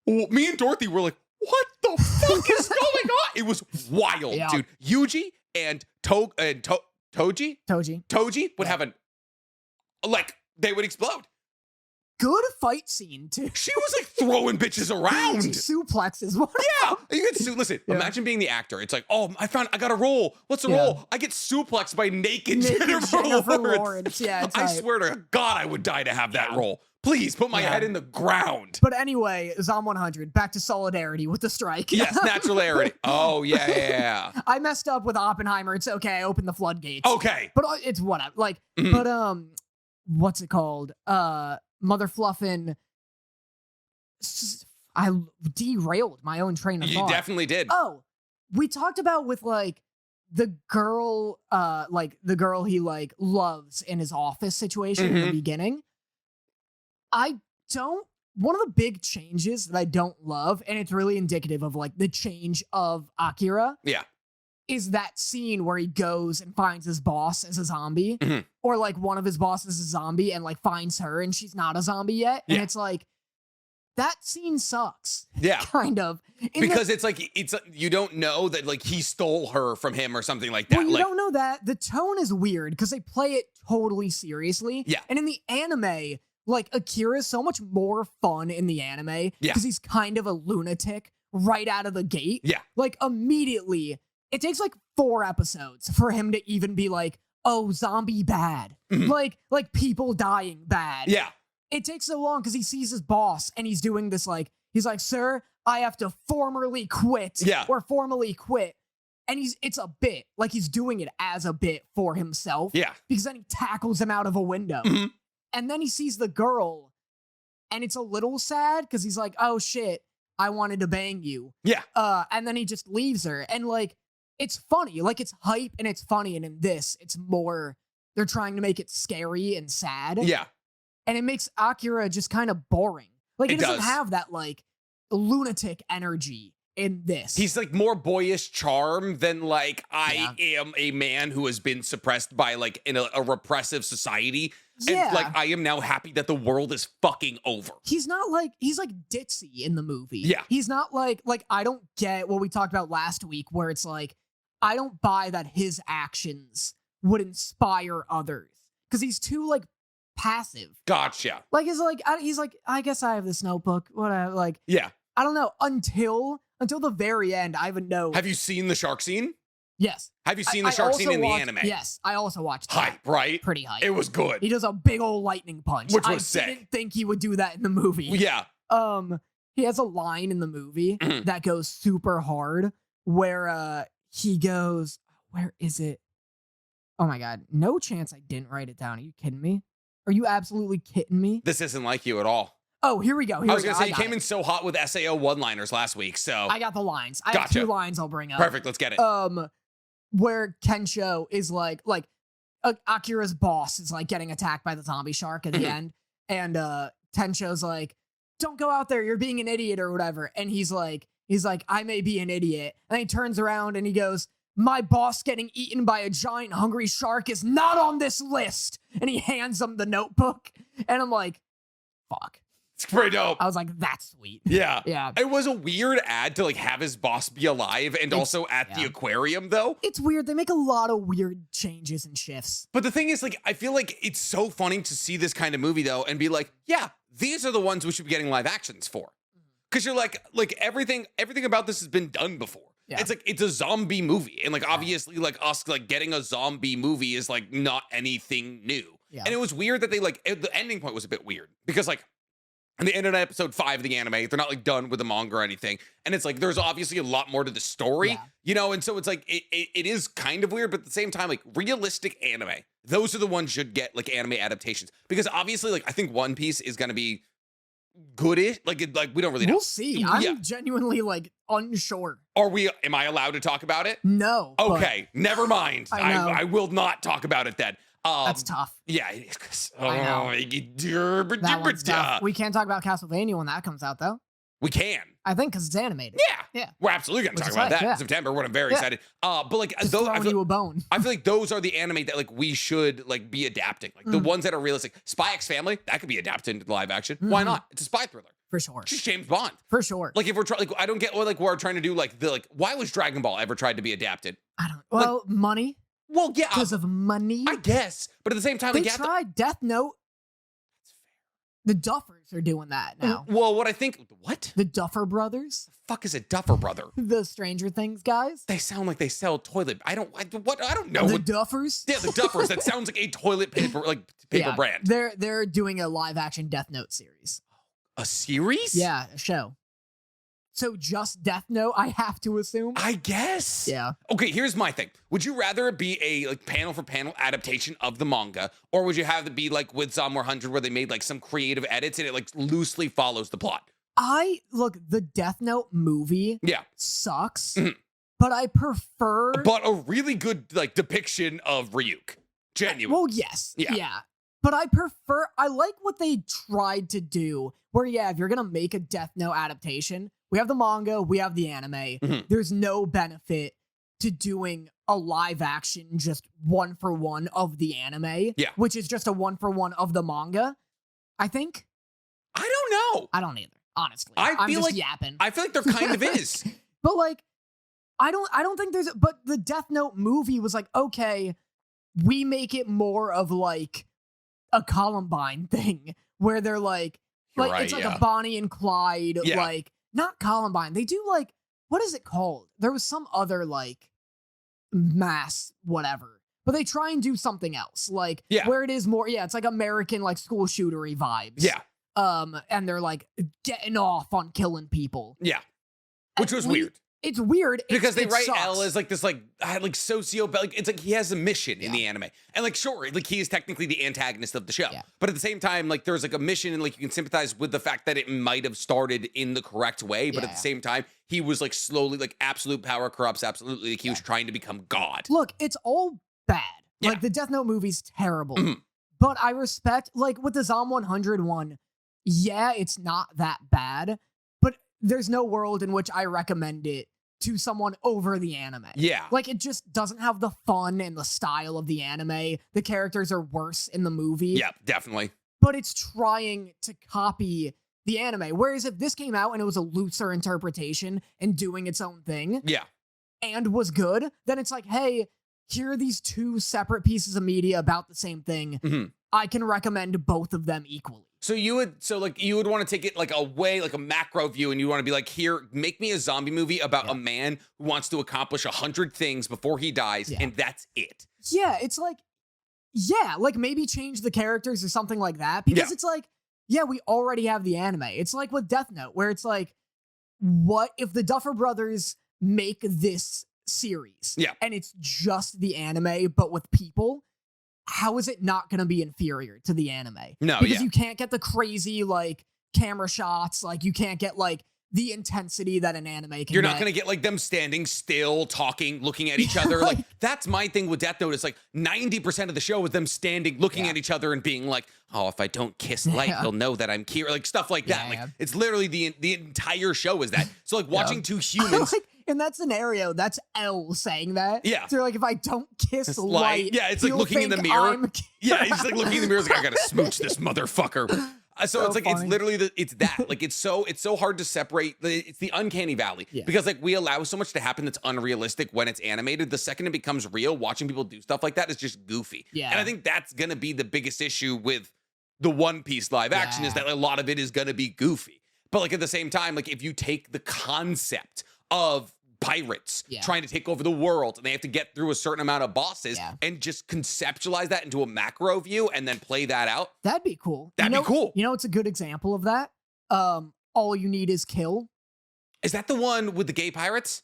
me and Dorothy were like, what the fuck is going on? It was wild, Yeah. dude. Yuji and Toji would have they would explode. Good fight scene too. She was like throwing bitches around. She suplexes one. Yeah, listen. Yeah. Imagine being the actor. It's like, oh, I got a role. What's the role? I get suplexed by naked Jennifer Lawrence. Yeah, I swear to God, I would die to have that role. Please put my head in the ground. But anyway, Zom 100. Back to solidarity with the strike. Yes, naturality. Oh yeah. I messed up with Oppenheimer. It's okay. I opened the floodgates. Okay, but it's whatever. Like, but what's it called? Mother fluffin'. I derailed my own train of thought. You definitely did. Oh, we talked about with like the girl he like loves in his office situation in the beginning. One of the big changes that I don't love, and it's really indicative of like the change of Akira. Yeah. Is that scene where he goes and finds his boss as a zombie, or like one of his bosses is a zombie and like finds her and she's not a zombie yet. And it's like, that scene sucks. Yeah. Kind of. Because it's like, you don't know that like he stole her from him or something like that. Well, you don't know that. The tone is weird because they play it totally seriously. Yeah. And in the anime, like Akira is so much more fun in the anime because he's kind of a lunatic right out of the gate. Yeah. Like immediately. It takes like 4 episodes for him to even be like, oh, zombie bad. Like people dying bad. Yeah. It takes so long because he sees his boss and he's doing this like, he's like, sir, I have to formally quit. Yeah. Or formally quit. And it's a bit. Like he's doing it as a bit for himself. Yeah. Because then he tackles him out of a window. And then he sees the girl and it's a little sad because he's like, oh shit, I wanted to bang you. Yeah. And then he just leaves her. And like, it's funny, like it's hype and it's funny, and in this, it's more, they're trying to make it scary and sad. Yeah. And it makes Akira just kind of boring. Like, he doesn't have that, like, lunatic energy in this. He's like more boyish charm than like, I am a man who has been suppressed by like in a repressive society. Yeah. And like, I am now happy that the world is fucking over. He's not like, he's like ditzy in the movie. Yeah. He's not like I don't get what we talked about last week where it's like, I don't buy that his actions would inspire others because he's too like passive. Gotcha. Like he's like, I guess I have this notebook. Whatever. Like, yeah. I don't know. Until the very end, I have a note. Have you seen the shark scene? Yes. Have you seen the shark scene in the anime? Yes, I also watched hype, right? Pretty hype. It was good. He does a big old lightning punch, which was sick. I didn't think he would do that in the movie. Yeah. He has a line in the movie that goes super hard where he goes, where is it? Oh my God. No chance I didn't write it down. Are you kidding me? Are you absolutely kidding me? This isn't like you at all. Oh, here we go. I was going to say, you came in so hot with SAO one-liners last week, so. I got the lines. I have 2 lines I'll bring up. Perfect, let's get it. Where Kensho is like Akira's boss is like getting attacked by the zombie shark at the end. And Tensho's like, don't go out there. You're being an idiot or whatever. And he's like, I may be an idiot. And then he turns around and he goes, my boss getting eaten by a giant hungry shark is not on this list. And he hands him the notebook. And I'm like, fuck. It's pretty dope. I was like, that's sweet. Yeah. Yeah. It was a weird ad to like have his boss be alive and also at the aquarium though. It's weird. They make a lot of weird changes and shifts. But the thing is, like, I feel like it's so funny to see this kind of movie though and be like, yeah, these are the ones we should be getting live actions for. Because you're like everything about this has been done before. Yeah. It's like, it's a zombie movie. And like, obviously like us, like getting a zombie movie is like not anything new. Yeah. And it was weird that they like, the ending point was a bit weird because like, and they ended at episode 5 of the anime. They're not like done with the manga or anything. And it's like, there's obviously a lot more to the story, you know? And so it's like, it is kind of weird, but at the same time, like realistic anime, those are the ones should get like anime adaptations because obviously like, I think One Piece is going to be goodish. Like we don't really know. We'll see. I'm genuinely like unsure. Am I allowed to talk about it? No. Okay. Never mind. I will not talk about it then. That's tough. Yeah, it is. I know. That one's tough. We can't talk about Castlevania when that comes out, though. We can. I think because it's animated. Yeah. We're absolutely going to talk about that in September. I'm very excited. But like, those, I feel, you a bone. I feel like those are the anime that like we should like be adapting. Like the ones that are realistic. Spy X Family, that could be adapted into live action. Why not? It's a spy thriller. For sure. It's just James Bond. For sure. Like if we're trying, like I don't get what like we're trying to do. Like why was Dragon Ball ever tried to be adapted? I don't. Well, money. Well, yeah, because of money. I guess, but at the same time, They like, tried Death Note. The Duffers are doing that now. Well, what I think, what? The Duffer Brothers, The fuck is a Duffer brother? the Stranger Things guys. They sound like they sell toilet. I don't know. The Duffers. Yeah, the Duffers. That sounds like a toilet paper, paper brand. They're doing a live action Death Note series. A series? Yeah, a show. So just Death Note, I have to assume. I guess. Yeah. Okay, here's my thing. Would you rather it be a like panel for panel adaptation of the manga, or would you have it be like with Zom 100 where they made like some creative edits and it like loosely follows the plot? The Death Note movie Yeah. sucks, Mhm. but I prefer. But a really good like depiction of Ryuk. Genuine. Well, yes. Yeah. Yeah. But I like what they tried to do, where, yeah, if you're going to make a Death Note adaptation, we have the manga, we have the anime. Mhm. There's no benefit to doing a live action just 1-for-1 of the anime, Yeah. which is just a 1-for-1 of the manga, I think. I don't know. I don't either, honestly. I I'm feel just like- yapping. I feel like there kind of is. But like, I don't think but the Death Note movie was like, okay, we make it more of like a Columbine thing where they're like You're it's right, like yeah. a Bonnie and Clyde, Yeah. like not Columbine. They do like, what is it called? There was some other like mass whatever, but they try and do something else, like Yeah. where it is more, yeah, it's like American like school shootery vibes. Yeah. And they're like getting off on killing people. Yeah. Which was weird. It's weird Because they it write sucks. L as like this like socio, like it's like he has a mission in the anime, and like sure, like he is technically the antagonist of the show, Yeah. but at the same time, like there's like a mission, and like you can sympathize with the fact that it might have started in the correct way, but at Yeah. the same time, he was like slowly like absolute power corrupts absolutely, like he was trying to become God. Look, it's all bad. Yeah. Like the Death Note movie's terrible. Mhm. But I respect, like with the Zom 100 one, yeah, it's not that bad, but there's no world in which I recommend it to someone over the anime. Yeah, Like it just doesn't have the fun and the style of the anime. The characters are worse in the movie. yeah, definitely. But it's trying to copy the anime. Whereas if this came out and it was a looser interpretation and doing its own thing Yeah, and was good, then it's like, hey, here are these two separate pieces of media about the same thing. Mhm. I can recommend both of them equally. So you would want to take it like away, like a macro view, and you want to be like, here, make me a zombie movie about a man who wants to accomplish 100 things before he dies, and that's it. Yeah, it's like, yeah, like maybe change the characters or something like that. Because Yeah. it's like, yeah, we already have the anime. It's like with Death Note, where it's like, what if the Duffer Brothers make this series? Yeah. And it's just the anime, but with people. How is it not going to be inferior to the anime? No, because yeah. you can't get the crazy like camera shots, like you can't get like the intensity that an anime can. You're not going to get like them standing still, talking, looking at each other. Like that's my thing with Death Note. It's like 90% of the show is them standing, looking at each other and being like, oh, if I don't kiss Light, he'll know that I'm Kira. Like stuff like that. Yeah. Like it's literally the entire show is that. So like watching two humans. like, in that scenario, that's L saying that. Yeah. So you're like, if I don't kiss Light, yeah, it's like he'll looking in the think mirror. I'm Yeah, he's like looking in the mirror. He's like, I gotta smooch this motherfucker. So So it's like funny. it's literally it's that like it's so hard to separate. It's the uncanny valley because like we allow so much to happen that's unrealistic when it's animated. The second it becomes real, watching people do stuff like that is just goofy. Yeah. And I think that's gonna be the biggest issue with the One Piece live action is that a lot of it is gonna be goofy. But like at the same time, like if you take the concept of pirates trying to take over the world and they have to get through a certain amount of bosses and just conceptualize that into a macro view and then play that out. That'd be cool. That'd be cool. You know, it's a good example of that. All You Need Is Kill. Is that the one with the gay pirates?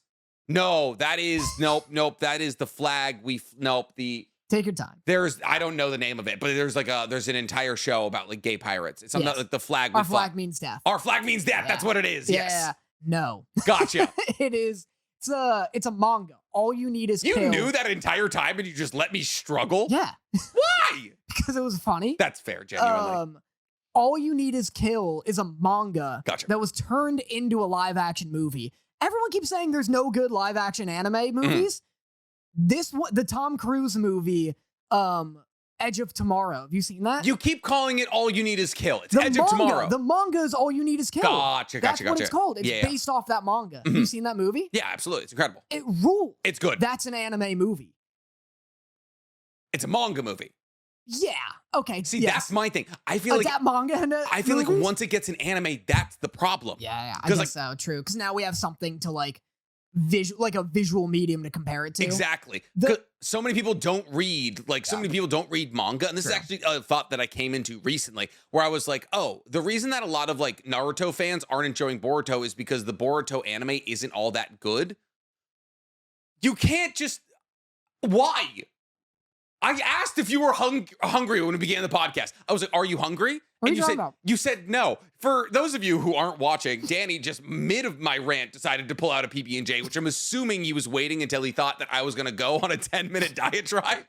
No, that is nope. That is the flag. Take your time. I don't know the name of it, but there's an entire show about like gay pirates. It's something like the flag. Our flag means death. Our flag means death. That's what it is. Yeah. Yes. No. Gotcha. It is. It's a manga. All You Need Is Kill. You knew that entire time and you just let me struggle? Yeah. Why? Because it was funny. That's fair, genuinely. All You Need Is Kill is a manga Gotcha. that was turned into a live action movie. Everyone keeps saying there's no good live action anime Mm-hmm. movies. This one, the Tom Cruise movie, Edge of Tomorrow. Have you seen that? You keep calling it All You Need Is Kill. It's the Edge manga, of Tomorrow. The manga is All You Need Is Kill. Gotcha. That's what it's called. It's based off that manga. Have you seen that movie? Yeah, absolutely. It's incredible. It rules. It's good. That's an anime movie. It's a manga movie. Yeah. Okay. See, yes. that's my thing. I feel like that manga. I feel like once it gets an anime, that's the problem. Yeah. I guess so. True. Because now we have something to like a visual medium to compare it to. Exactly. So many people don't read, so many people don't read manga. And this is actually a thought that I came into recently where I was like, oh, the reason that a lot of like Naruto fans aren't enjoying Boruto is because the Boruto anime isn't all that good. You can't just, why? I asked if you were hungry when we began the podcast. I was like, are you hungry? What are you talking about? You said no. For those of you who aren't watching, Danny just mid of my rant decided to pull out a PB&J, which I'm assuming he was waiting until he thought that I was going to go on a 10-minute diatribe.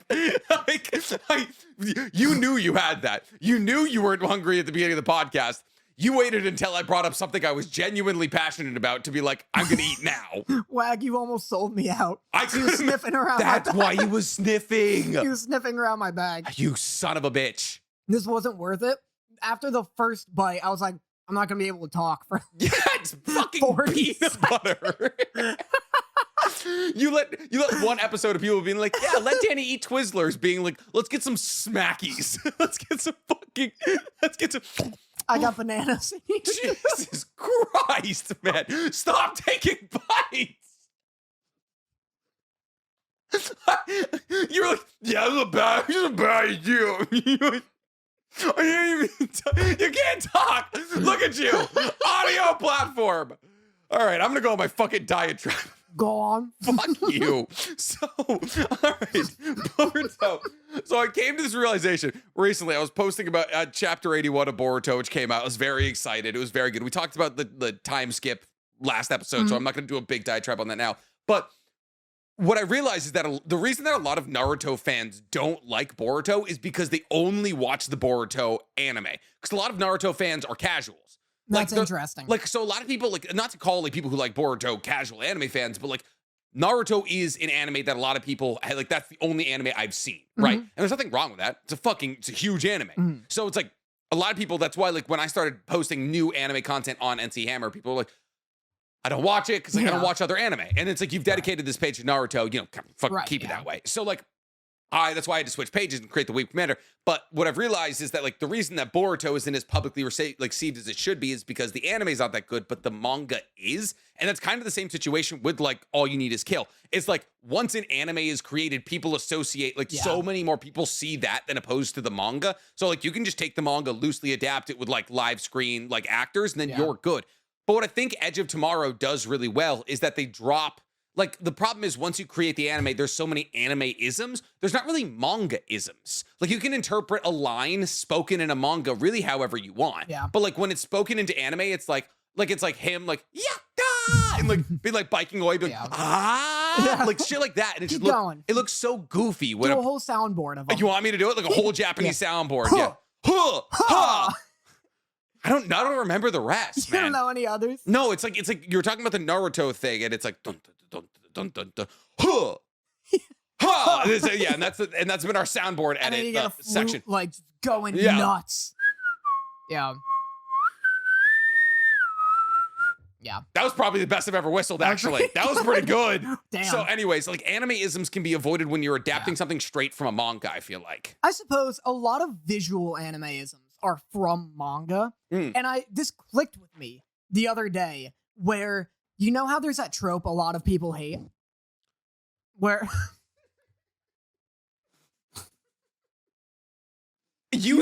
You knew you had that. You knew you weren't hungry at the beginning of the podcast. You waited until I brought up something I was genuinely passionate about to be like, I'm going to eat now. Wag, you almost sold me out. He was sniffing around That's why he was sniffing. He was sniffing around my bag. You son of a bitch. This wasn't worth it. After the first bite, I was like, I'm not going to be able to talk for it's fucking peanut butter. You let one episode of people being like, yeah, let Danny eat Twizzlers, being like, let's get some smackies. let's get some. I got bananas. Jesus Christ, man. Stop taking bites. You're like, yeah, this is a bad idea. You can't talk. Look at you. Audio platform. All right, I'm going to go on my fucking diatribe. Go on. Fuck you. So, all right. Boruto. So I came to this realization recently. I was posting about chapter 81 of Boruto, which came out. I was very excited. It was very good. We talked about the time skip last episode, so I'm not going to do a big diatribe on that now. But what I realized is that the reason that a lot of Naruto fans don't like Boruto is because they only watch the Boruto anime. Because a lot of Naruto fans are casuals. That's interesting. So a lot of people, not to call people who like Boruto casual anime fans, but Naruto is an anime that a lot of people, that's the only anime I've seen, right? And there's nothing wrong with that. It's a huge anime. So it's like, a lot of people, that's why when I started posting new anime content on NC Hammer, people were like, I don't watch it because I don't watch other anime. And it's like, you've dedicated this page to Naruto, keep it that way. So that's why I had to switch pages and create the Weeb Commander. But what I've realized is that the reason that Boruto isn't as publicly received as it should be is because the anime is not that good, but the manga is. And that's kind of the same situation with All You Need Is Kill. It's once an anime is created, people associate so many more people see that than opposed to the manga. So you can just take the manga, loosely adapt it with live screen actors, and then you're good. But what I think Edge of Tomorrow does really well is that they drop. The problem is once you create the anime, there's so many anime-isms. There's not really manga-isms. You can interpret a line spoken in a manga really however you want. Yeah. But when it's spoken into anime, it's it's him yeah, and being biking away, being shit like that. And it just it looks so goofy. Do a whole soundboard of them. You want me to do it? A whole Japanese soundboard. Yeah. Huh, huh. I don't remember the rest, man. You don't know any others? No, it's you were talking about the Naruto thing, and it's dun dun dun dun dun dun, huh, huh. And that's been our soundboard and edit then you get a flute, section, going nuts. Yeah. Yeah. That was probably the best I've ever whistled. Actually, that was pretty good. Damn. So, anyways, anime-isms can be avoided when you're adapting something straight from a manga. I feel like. I suppose a lot of visual anime-isms are from manga. And this clicked with me the other day where, you know how there's that trope a lot of people hate? Where... You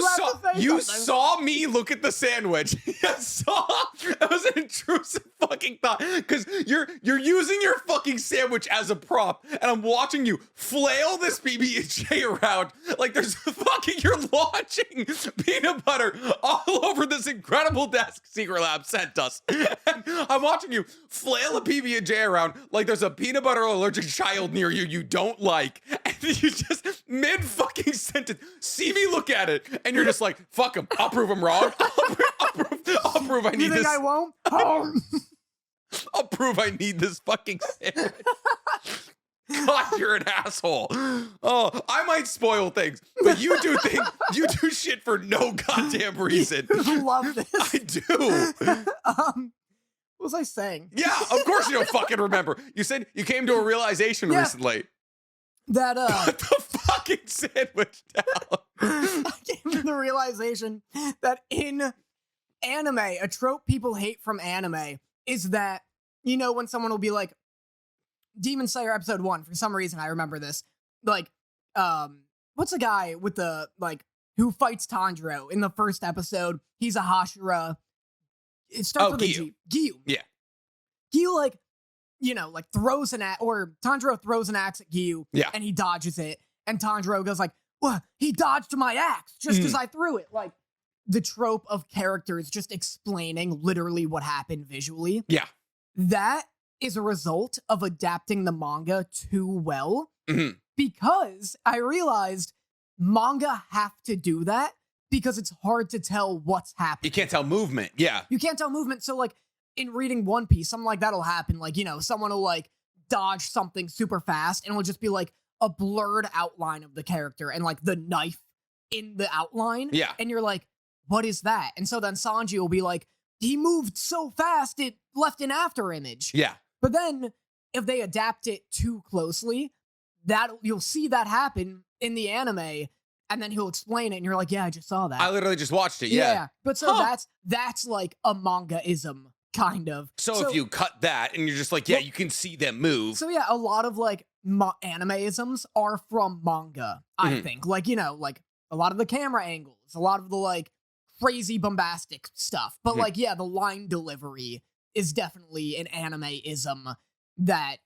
saw me look at the sandwich. That was an intrusive fucking thought because you're using your fucking sandwich as a prop, and I'm watching you flail this BB&J around you're launching peanut butter all over this incredible desk Secret Lab sent us. And I'm watching you flail a PB&J around like there's a peanut butter allergic child near you don't like, and you just mid fucking sentence see me look at it. And you're just fuck him. I'll prove him wrong. I'll prove I need this. You think I won't? I'll prove I need this fucking sandwich. God, you're an asshole. Oh, I might spoil things, but you do shit for no goddamn reason. You love this. I do. What was I saying? Yeah, of course you don't fucking remember. You said you came to a realization recently. That What the fuck? fucking sandwich down. I came to the realization that in anime, a trope people hate from anime is that, you know, when someone will be like, Demon Slayer episode 1, for some reason I remember this, like, what's the guy with the, like, who fights Tanjiro in the first episode? He's a Hashira. It starts with a G. Gyu. Yeah. Gyu, like, you know, like throws an axe, or Tanjiro throws an axe at Gyu, Yeah. and he dodges it, and Tanjiro goes like, "What? He dodged my axe just because I threw it." Like, the trope of characters just explaining literally what happened visually. Yeah. That is a result of adapting the manga too well, because I realized manga have to do that because it's hard to tell what's happening. You can't tell movement. Yeah. You can't tell movement. So, like, in reading One Piece, something like that'll happen. Like, you know, someone will, like, dodge something super fast, and it'll just be, like, a blurred outline of the character and, like, the knife in the outline. Yeah. And you're like, what is that? And so then Sanji will be like, he moved so fast, it left an after image. Yeah. But then, if they adapt it too closely, that you'll see that happen in the anime, and then he'll explain it, and you're like, yeah, I just saw that. I literally just watched it. Yeah. But so that's like a manga-ism, kind of. So if you cut that and you're just like, yeah, you can see them move. So yeah, a lot of like anime-isms are from manga, I think. Like, you know, like a lot of the camera angles, a lot of the like crazy bombastic stuff. But like, yeah, the line delivery is definitely an anime-ism that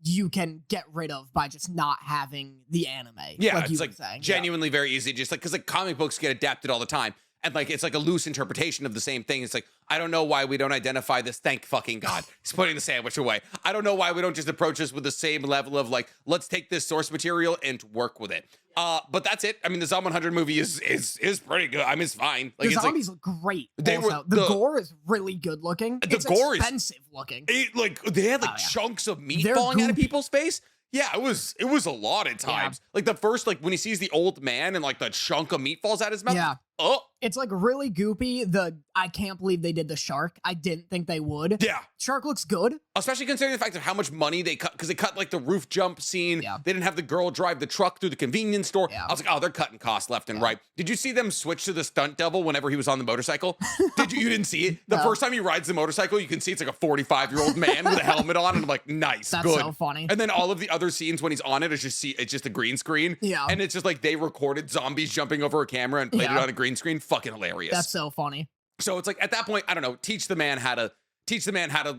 you can get rid of by just not having the anime. Yeah, like it's like genuinely very easy. Just like, because like comic books get adapted all the time. And like, it's like a loose interpretation of the same thing. It's like, I don't know why we don't identify this. Thank fucking God. He's putting the sandwich away. I don't know why we don't just approach this with the same level of like, let's take this source material and work with it. But that's it. I mean, the Zom 100 movie is pretty good. I mean, it's fine. Like, the it's zombies look great. Also. The gore is really good looking. It's gore expensive looking. Like, they had like chunks of meat falling out of people's face. Yeah, it was a lot at times. Like the first, like when he sees the old man and like the chunk of meat falls out his mouth. Yeah. Oh. It's like really goopy. I can't believe they did the shark. I didn't think they would. Yeah. Shark looks good. Especially considering the fact of how much money they cut, because they cut like the roof jump scene. Yeah. They didn't have the girl drive the truck through the convenience store. Yeah. I was like, oh, they're cutting costs left and right. Did you see them switch to the stunt double whenever he was on the motorcycle? You didn't see it? The first time he rides the motorcycle, you can see it's like a 45-year-old man with a helmet on, and I'm like, nice, That's good. so funny. And then all of the other scenes when he's on it, it's just a green screen. Yeah. And it's just like they recorded zombies jumping over a camera and played it on a green screen. Fucking hilarious. That's so funny. So it's like at that point, I don't know, teach the man how to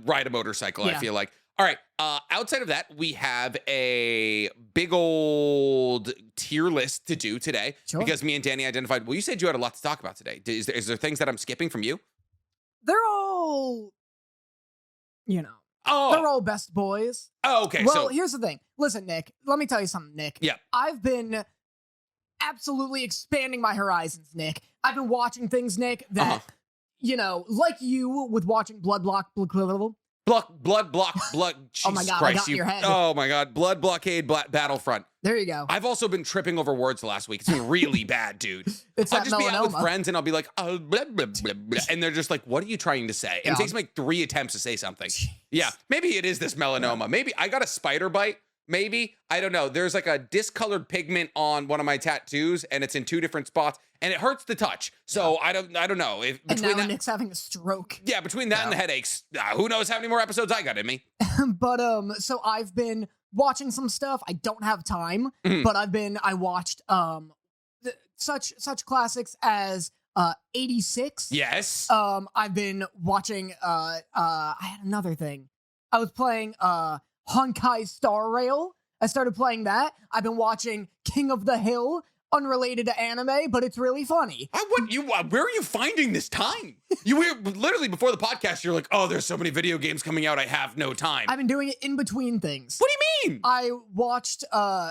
ride a motorcycle, I feel like. All right, outside of that, we have a big old tier list to do today because me and Danny identified, well, you said you had a lot to talk about today. Is there things that I'm skipping from you? They're all, you know, they're all best boys. Oh, okay. Well, here's the thing. Listen, Nick, let me tell you something, Nick. Yeah. I've been absolutely expanding my horizons, Nick. I've been watching things, Nick, that, you know, like you with watching Blood Jesus oh my God, Christ, I got in your head. Oh my God, Blood Blockade Battlefront. There you go. I've also been tripping over words the last week. It's been really bad, dude. I'll just be out with friends and I'll be like, oh, blah, blah, blah, blah. And they're just like, what are you trying to say? And it takes me like 3 attempts to say something. Yeah, maybe it is this melanoma. Maybe I got a spider bite. Maybe, I don't know. There's like a discolored pigment on one of my tattoos and it's in 2 different spots and it hurts to touch. So I don't know. If between now Nick's having a stroke. Yeah, between that and the headaches, who knows how many more episodes I got in me. But so I've been watching some stuff. I don't have time, but I watched such classics as 86. Yes. I've been watching I had another thing. I was playing Honkai Star Rail. I started playing that. I've been watching King of the Hill, unrelated to anime, but it's really funny. Where are you finding this time? You were literally before the podcast, you're like, oh, there's so many video games coming out, I have no time. I've been doing it in between things. What do you mean? I watched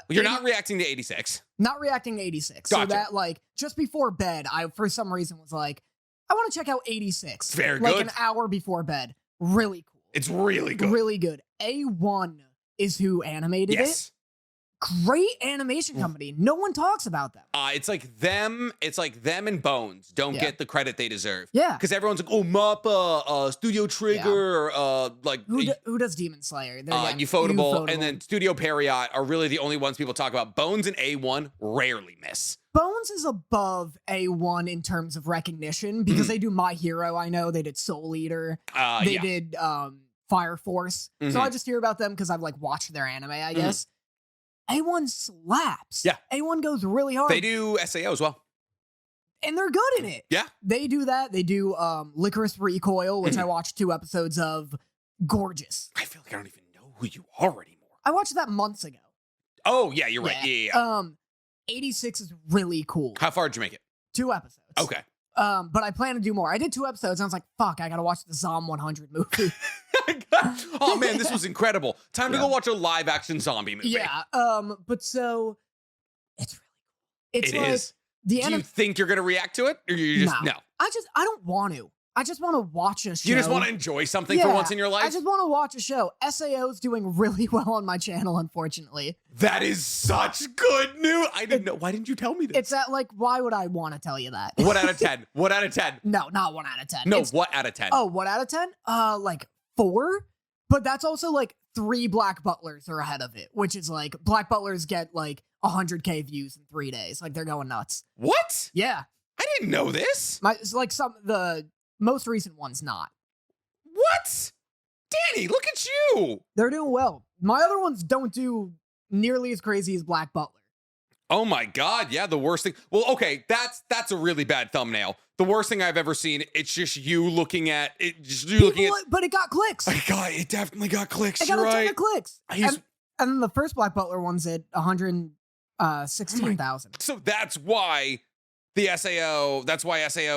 you're not reacting to 86. Not reacting to 86. Gotcha. So that like just before bed, I for some reason was like, I want to check out 86. Very like good. An hour before bed. Really cool. It's really good. Really good. A1 is who animated it. great animation company. No one talks about them. It's like them and Bones don't get the credit they deserve. Yeah. Because everyone's like, oh, Mappa, Studio Trigger, like Who does Demon Slayer? Ufotable, and then Studio Period are really the only ones people talk about. Bones and A1 rarely miss. Bones is above A1 in terms of recognition because they do My Hero. I know they did Soul Eater. They did Fire Force. So I just hear about them because I've like watched their anime, I guess. A1 slaps. Yeah. A1 goes really hard. They do SAO as well. And they're good in it. Yeah. They do that. They do Licorice Recoil, which I watched 2 episodes of. Gorgeous. I feel like I don't even know who you are anymore. I watched that months ago. Oh, yeah, you're right. Yeah. 86 is really cool. How far did you make it? 2 episodes. Okay. But I plan to do more. I did 2 episodes and I was like, fuck, I gotta watch the Zom 100 movie. Oh man, this was incredible. Time to go watch a live action zombie movie. Yeah. But so it's really cool. It's It is. The Do you think you're gonna react to it? Or you just no. I don't want to. I just want to watch a show. You just want to enjoy something for once in your life? I just want to watch a show. SAO's doing really well on my channel, unfortunately. That is such good news. I didn't know. Why didn't you tell me this? It's that, like, why would I want to tell you that? What out of 10? What out of 10? No, not 1 out of 10. No, what out of 10? Oh, what out of 10? Like 4? But that's also like 3 Black Butlers are ahead of it, which is like Black Butlers get like 100K views in 3 days. Like they're going nuts. What? Yeah. I didn't know this. It's like the most recent one's not. What? Danny, look at you. They're doing well. My other ones don't do nearly as crazy as Black Butler. Oh my God. Yeah, the worst thing. Well, okay, that's a really bad thumbnail. The worst thing I've ever seen, it's just you looking at it. Just you looking at. But it got clicks. It definitely got clicks. It got a ton of clicks. He's, and then the first Black Butler one's at 116,000. So that's why SAO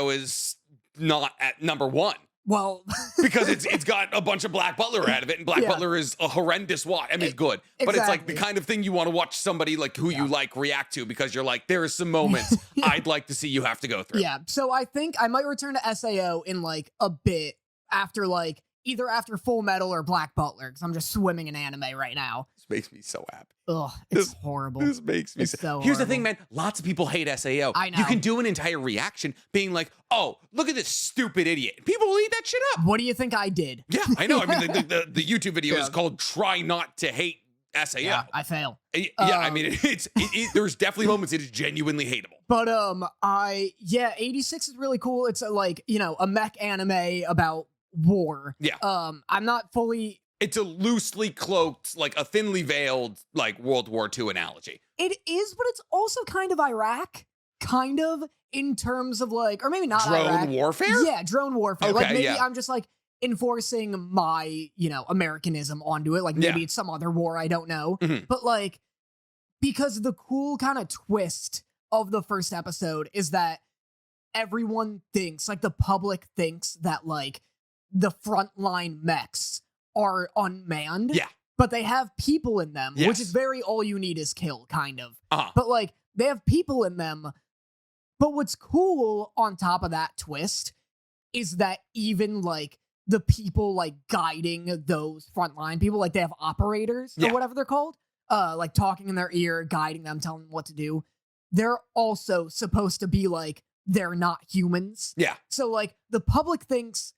is not at number 1. Well, because it's got a bunch of Black Butler out of it, and Black Butler is a horrendous watch. I mean, it's good, but it's like the kind of thing you want to watch somebody like who you like react to, because you're like, there are some moments I'd like to see you have to go through. Yeah, so I think I might return to SAO in like a bit after like either after Full Metal or Black Butler, because I'm just swimming in anime right now. This makes me so happy. Ugh, it's horrible. This makes me so Here's the horrible. thing, man. Lots of people hate SAO. I know. You can do an entire reaction being like, oh, look at this stupid idiot. People will eat that shit up. What do you think I did? Yeah, I know. I mean, the YouTube video is called Try Not to Hate SAO. Yeah, I fail. Yeah, I mean, there's definitely moments it is genuinely hateable. But 86 is really cool. It's a mech anime about war. Yeah. I'm not fully. It's a loosely cloaked, like a thinly veiled, like World War II analogy. It is, but it's also kind of Iraq, kind of in terms of like, or maybe not drone Iraq. warfare. Yeah, drone warfare. Okay, like maybe I'm just like enforcing my, Americanism onto it. Like maybe it's some other war, I don't know. Mhm. But like, because the cool kind of twist of the first episode is that everyone thinks, like the public thinks that like the frontline mechs are unmanned. Yeah. But they have people in them, Yes. which is very all you need is kill, kind of. Uh-huh. But like, they have people in them. But what's cool on top of that twist is that even like the people like guiding those frontline people, like they have operators or whatever they're called, like talking in their ear, guiding them, telling them what to do. They're also supposed to be like, they're not humans. Yeah. So like the public thinks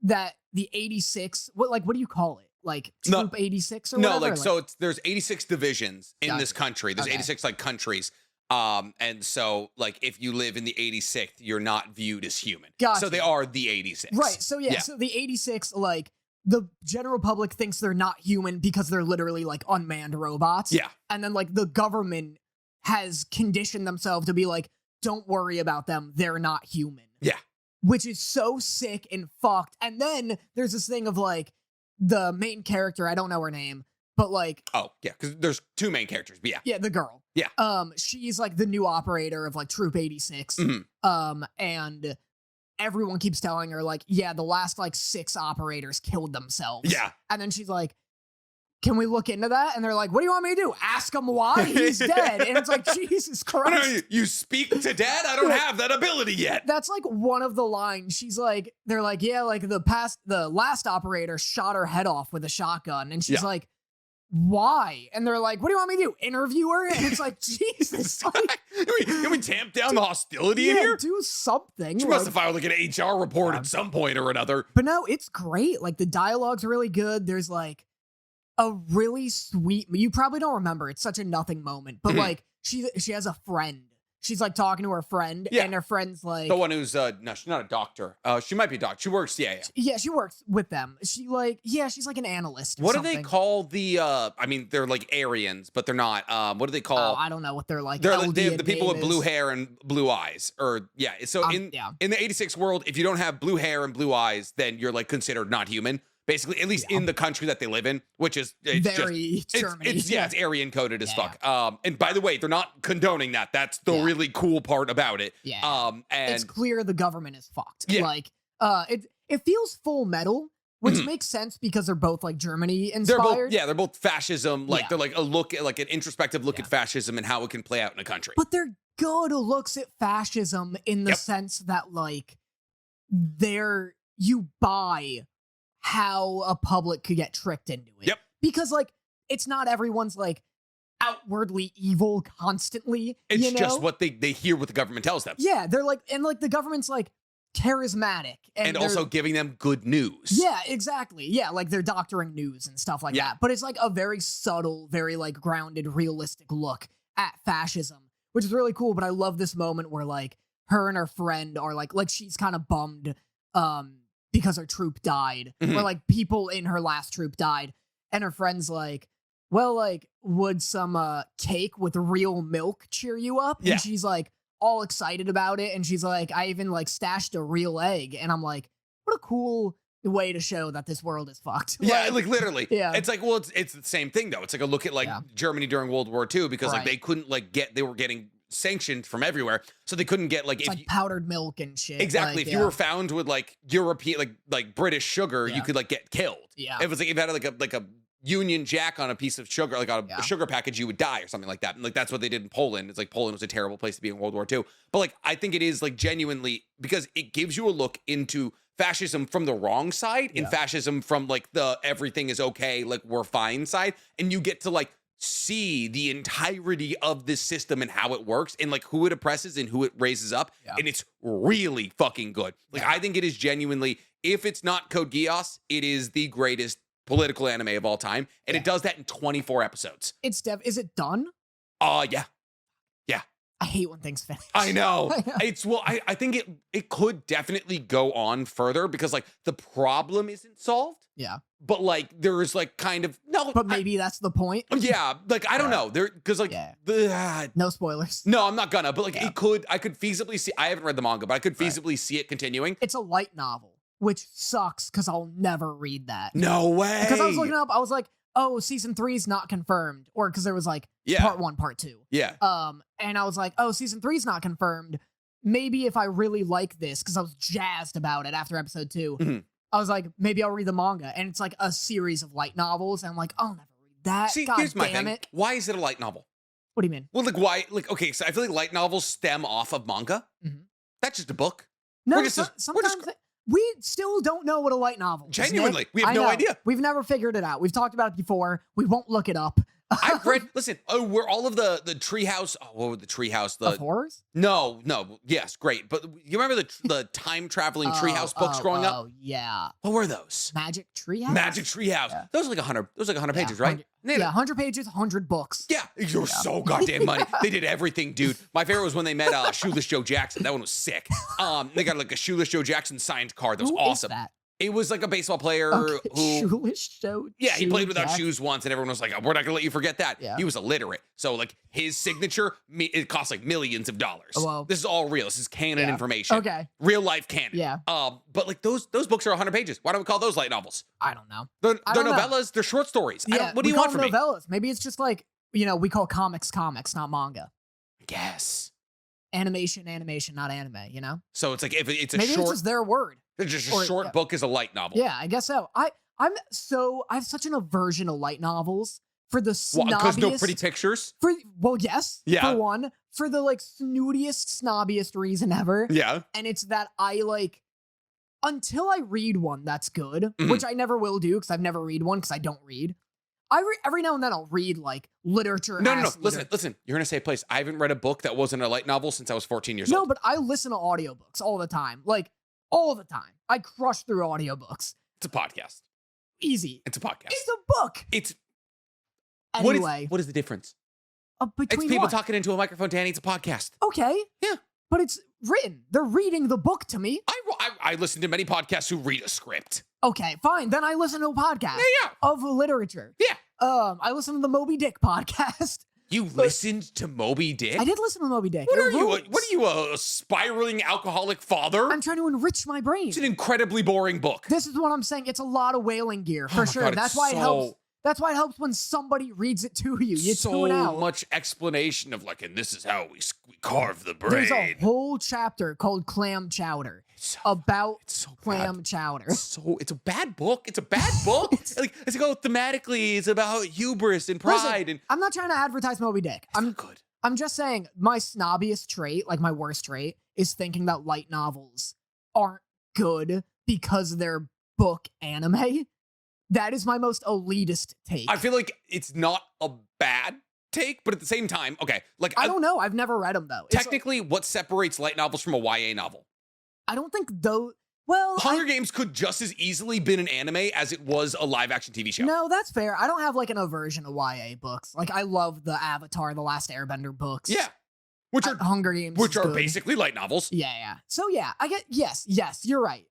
that the 86, what do you call it? Like Troop 86 or whatever? No, so there's 86 divisions in this country. There's Okay. 86 like countries. And so like if you live in the 86th, you're not viewed as human. Gotcha. So they are the 86. Right. So so the 86, like the general public thinks they're not human because they're literally like unmanned robots. Yeah. And then like the government has conditioned themselves to be like, don't worry about them. They're not human. Yeah. Which is so sick and fucked. And then there's this thing of like the main character, I don't know her name, but like, Oh, yeah, because there's 2 main characters, but yeah, the girl. Yeah. She's like the new operator of like Troop 86. Mhm. And everyone keeps telling her like, yeah, the last like 6 operators killed themselves. Yeah. And then she's like, can we look into that? And they're like, what do you want me to do? Ask him why he's dead. And it's like, Jesus Oh, no, Christ. you speak to dad? I don't have that ability yet. That's like one of the lines. She's like, they're like, yeah, like the last operator shot her head off with a shotgun. And she's Yeah. like, why? And they're like, what do you want me to do? Interview her? And it's like, Jesus. Like, Can we tamp down the hostility in yeah, here? do something. She must have filed like an HR report at some point or another. But no, it's great. Like the dialogue's really good. There's like a really sweet, you probably don't remember. It's such a nothing moment, but like she has a friend. She's like talking to her friend, and her friend's like the one who's no, she's not a doctor. She might be a doctor. She works, yeah, she works with them. She like she's like an analyst. Or what something. do they call the? I mean, they're like Aryans, but they're not. What do they call? Oh, I don't know what they're like. They're the people with blue hair and blue eyes, or So in the 86 world, if you don't have blue hair and blue eyes, then you're like considered not human. Basically, at least in the country that they live in, which is very Germany. It's Aryan coded as fuck. And by the way, they're not condoning that. That's the really cool part about it. Yeah. And it's clear the government is fucked. Yeah. Like, it feels Full Metal, which makes sense because they're both like Germany inspired. They're both fascism. Like they're like an introspective look at fascism and how it can play out in a country. But they're good looks at fascism in the sense that like you buy how a public could get tricked into it. Yep. Because like it's not everyone's like outwardly evil constantly. It's just what they hear what the government tells them. Yeah, they're like, and like the government's like charismatic and also giving them good news. Yeah, exactly. Yeah, like they're doctoring news and stuff like that. But it's like a very subtle, very like grounded, realistic look at fascism, which is really cool. But I love this moment where like her and her friend are like she's kind of bummed because her troop died, or like people in her last troop died, and her friend's like, well, like, would some cake with real milk cheer you up? Yeah. And she's like all excited about it, and she's like, I even like stashed a real egg, and I'm like, what a cool way to show that this world is fucked. Yeah, like literally. Yeah. It's like, well, it's the same thing though. It's like a look at like Germany during World War II, because like they couldn't like they were getting sanctioned from everywhere, so they couldn't get like it's like powdered milk and shit. Exactly. Like, if you were found with like European like British sugar, you could like get killed. Yeah. If it was like if you had like a Union Jack on a piece of sugar, like on a sugar package, you would die or something like that. And like that's what they did in Poland. It's like Poland was a terrible place to be in World War II. But like I think it is like genuinely, because it gives you a look into fascism from the wrong side, and fascism from like the everything is okay, like we're fine side, and you get to like see the entirety of this system and how it works and like who it oppresses and who it raises up. And it's really fucking good. Like I think it is genuinely, if it's not Code Geass, it is the greatest political anime of all time. And it does that in 24 episodes. Is it done? Yeah. I hate when things finish. I know. I think it could definitely go on further, because like the problem isn't solved. Yeah. But like there's like kind of But maybe that's the point. Yeah, like I don't know. There, because like no spoilers. No, I'm not gonna. But like I could feasibly see. I haven't read the manga, but I could feasibly see it continuing. It's a light novel, which sucks because I'll never read that. No way. Because I was looking up, I was like, oh, season 3 is not confirmed, or because there was like part 1, part 2. Yeah. And I was like, oh, season 3 is not confirmed. Maybe if I really like this, because I was jazzed about it after episode 2. I was like, maybe I'll read the manga. And it's like a series of light novels. And I'm like, I'll never read that. See, God here's my damn thing. it. Why is it a light novel? What do you mean? Well, like why? Like, okay, so I feel like light novels stem off of manga. That's just a book. No, sometimes we still don't know what a light novel is. Genuinely, we have no idea. We've never figured it out. We've talked about it before. We won't look it up. I've read, listen, we're all of the treehouse. Oh, what was the treehouse? Of horrors? No. Yes, great. But you remember the time traveling treehouse books growing up? Oh, yeah. What were those? Magic Treehouse? Magic Treehouse. Yeah. Those were like 100. Those were like 100 pages, right? 100 pages, 100 books. Yeah, you're so goddamn money. They did everything, dude. My favorite was when they met Shoeless Joe Jackson. That one was sick. They got like a Shoeless Joe Jackson signed card. That was awesome. Is that? It was like a baseball player who Shoeless Joe. Yeah, he played without shoes once, and everyone was like, "We're not gonna let you forget that." Yeah. He was illiterate, so like his signature, it cost like millions of dollars. Well, this is all real. This is canon information. Okay, real life canon. Yeah. But like those books are 100 pages. Why don't we call those light novels? I don't know. They're novellas. They're short stories. Yeah. What do you want from novellas? Maybe it's just like, we call comics, not manga. Yes. Animation, not anime. So it's like if it's a maybe short, it's just their word. It's just a short book is a light novel. Yeah, I guess so. I have such an aversion to light novels for the snobbiest. Because no pretty pictures? Yes. Yeah. For one. For the like snootiest, snobbiest reason ever. Yeah. And it's that I like, until I read one that's good, which I never will do because I've never read one because I don't read. every now and then I'll read like literature. No. Listen. You're in a safe place. I haven't read a book that wasn't a light novel since I was 14 years old. No, but I listen to audiobooks all the time. Like all the time. I crush through audiobooks. It's a podcast. Easy. It's a podcast. It's a book. It's anyway. What is the difference? Between It's people what? talking into a microphone, Danny. It's a podcast. Okay. Yeah. But it's written. They're reading the book to me. I listen to many podcasts who read a script. Okay, fine. Then I listen to a podcast Yeah. of literature. Yeah. I listen to the Moby Dick podcast. You listened to Moby Dick? I did listen to Moby Dick. What It are you? rules. What are you, a spiraling alcoholic father? I'm trying to enrich my brain. It's an incredibly boring book. This is what I'm saying. It's a lot of whaling gear for my sure. God, That's it's why it so- helps. That's why it helps when somebody reads it to you. You tune out. So much explanation of like, and this is how we carve the brain. There's a whole chapter called Clam Chowder about clam chowder. It's a bad book. It's a bad book. it's like thematically, it's about hubris and pride. Listen, I'm not trying to advertise Moby Dick. I'm good. I'm just saying my snobbiest trait, like my worst trait, is thinking that light novels aren't good because they're book anime. That is my most elitist take. I feel like it's not a bad take, but at the same time, okay, like I don't know. I've never read them though. It's technically, what separates light novels from a YA novel? I don't think though. Well, Hunger Games could just as easily been an anime as it was a live action TV show. No, that's fair. I don't have like an aversion to YA books. Like I love the Avatar, The Last Airbender books. Yeah, which are Hunger Games, which is are good. basically light novels. Yeah. So yeah, I get yes, you're right.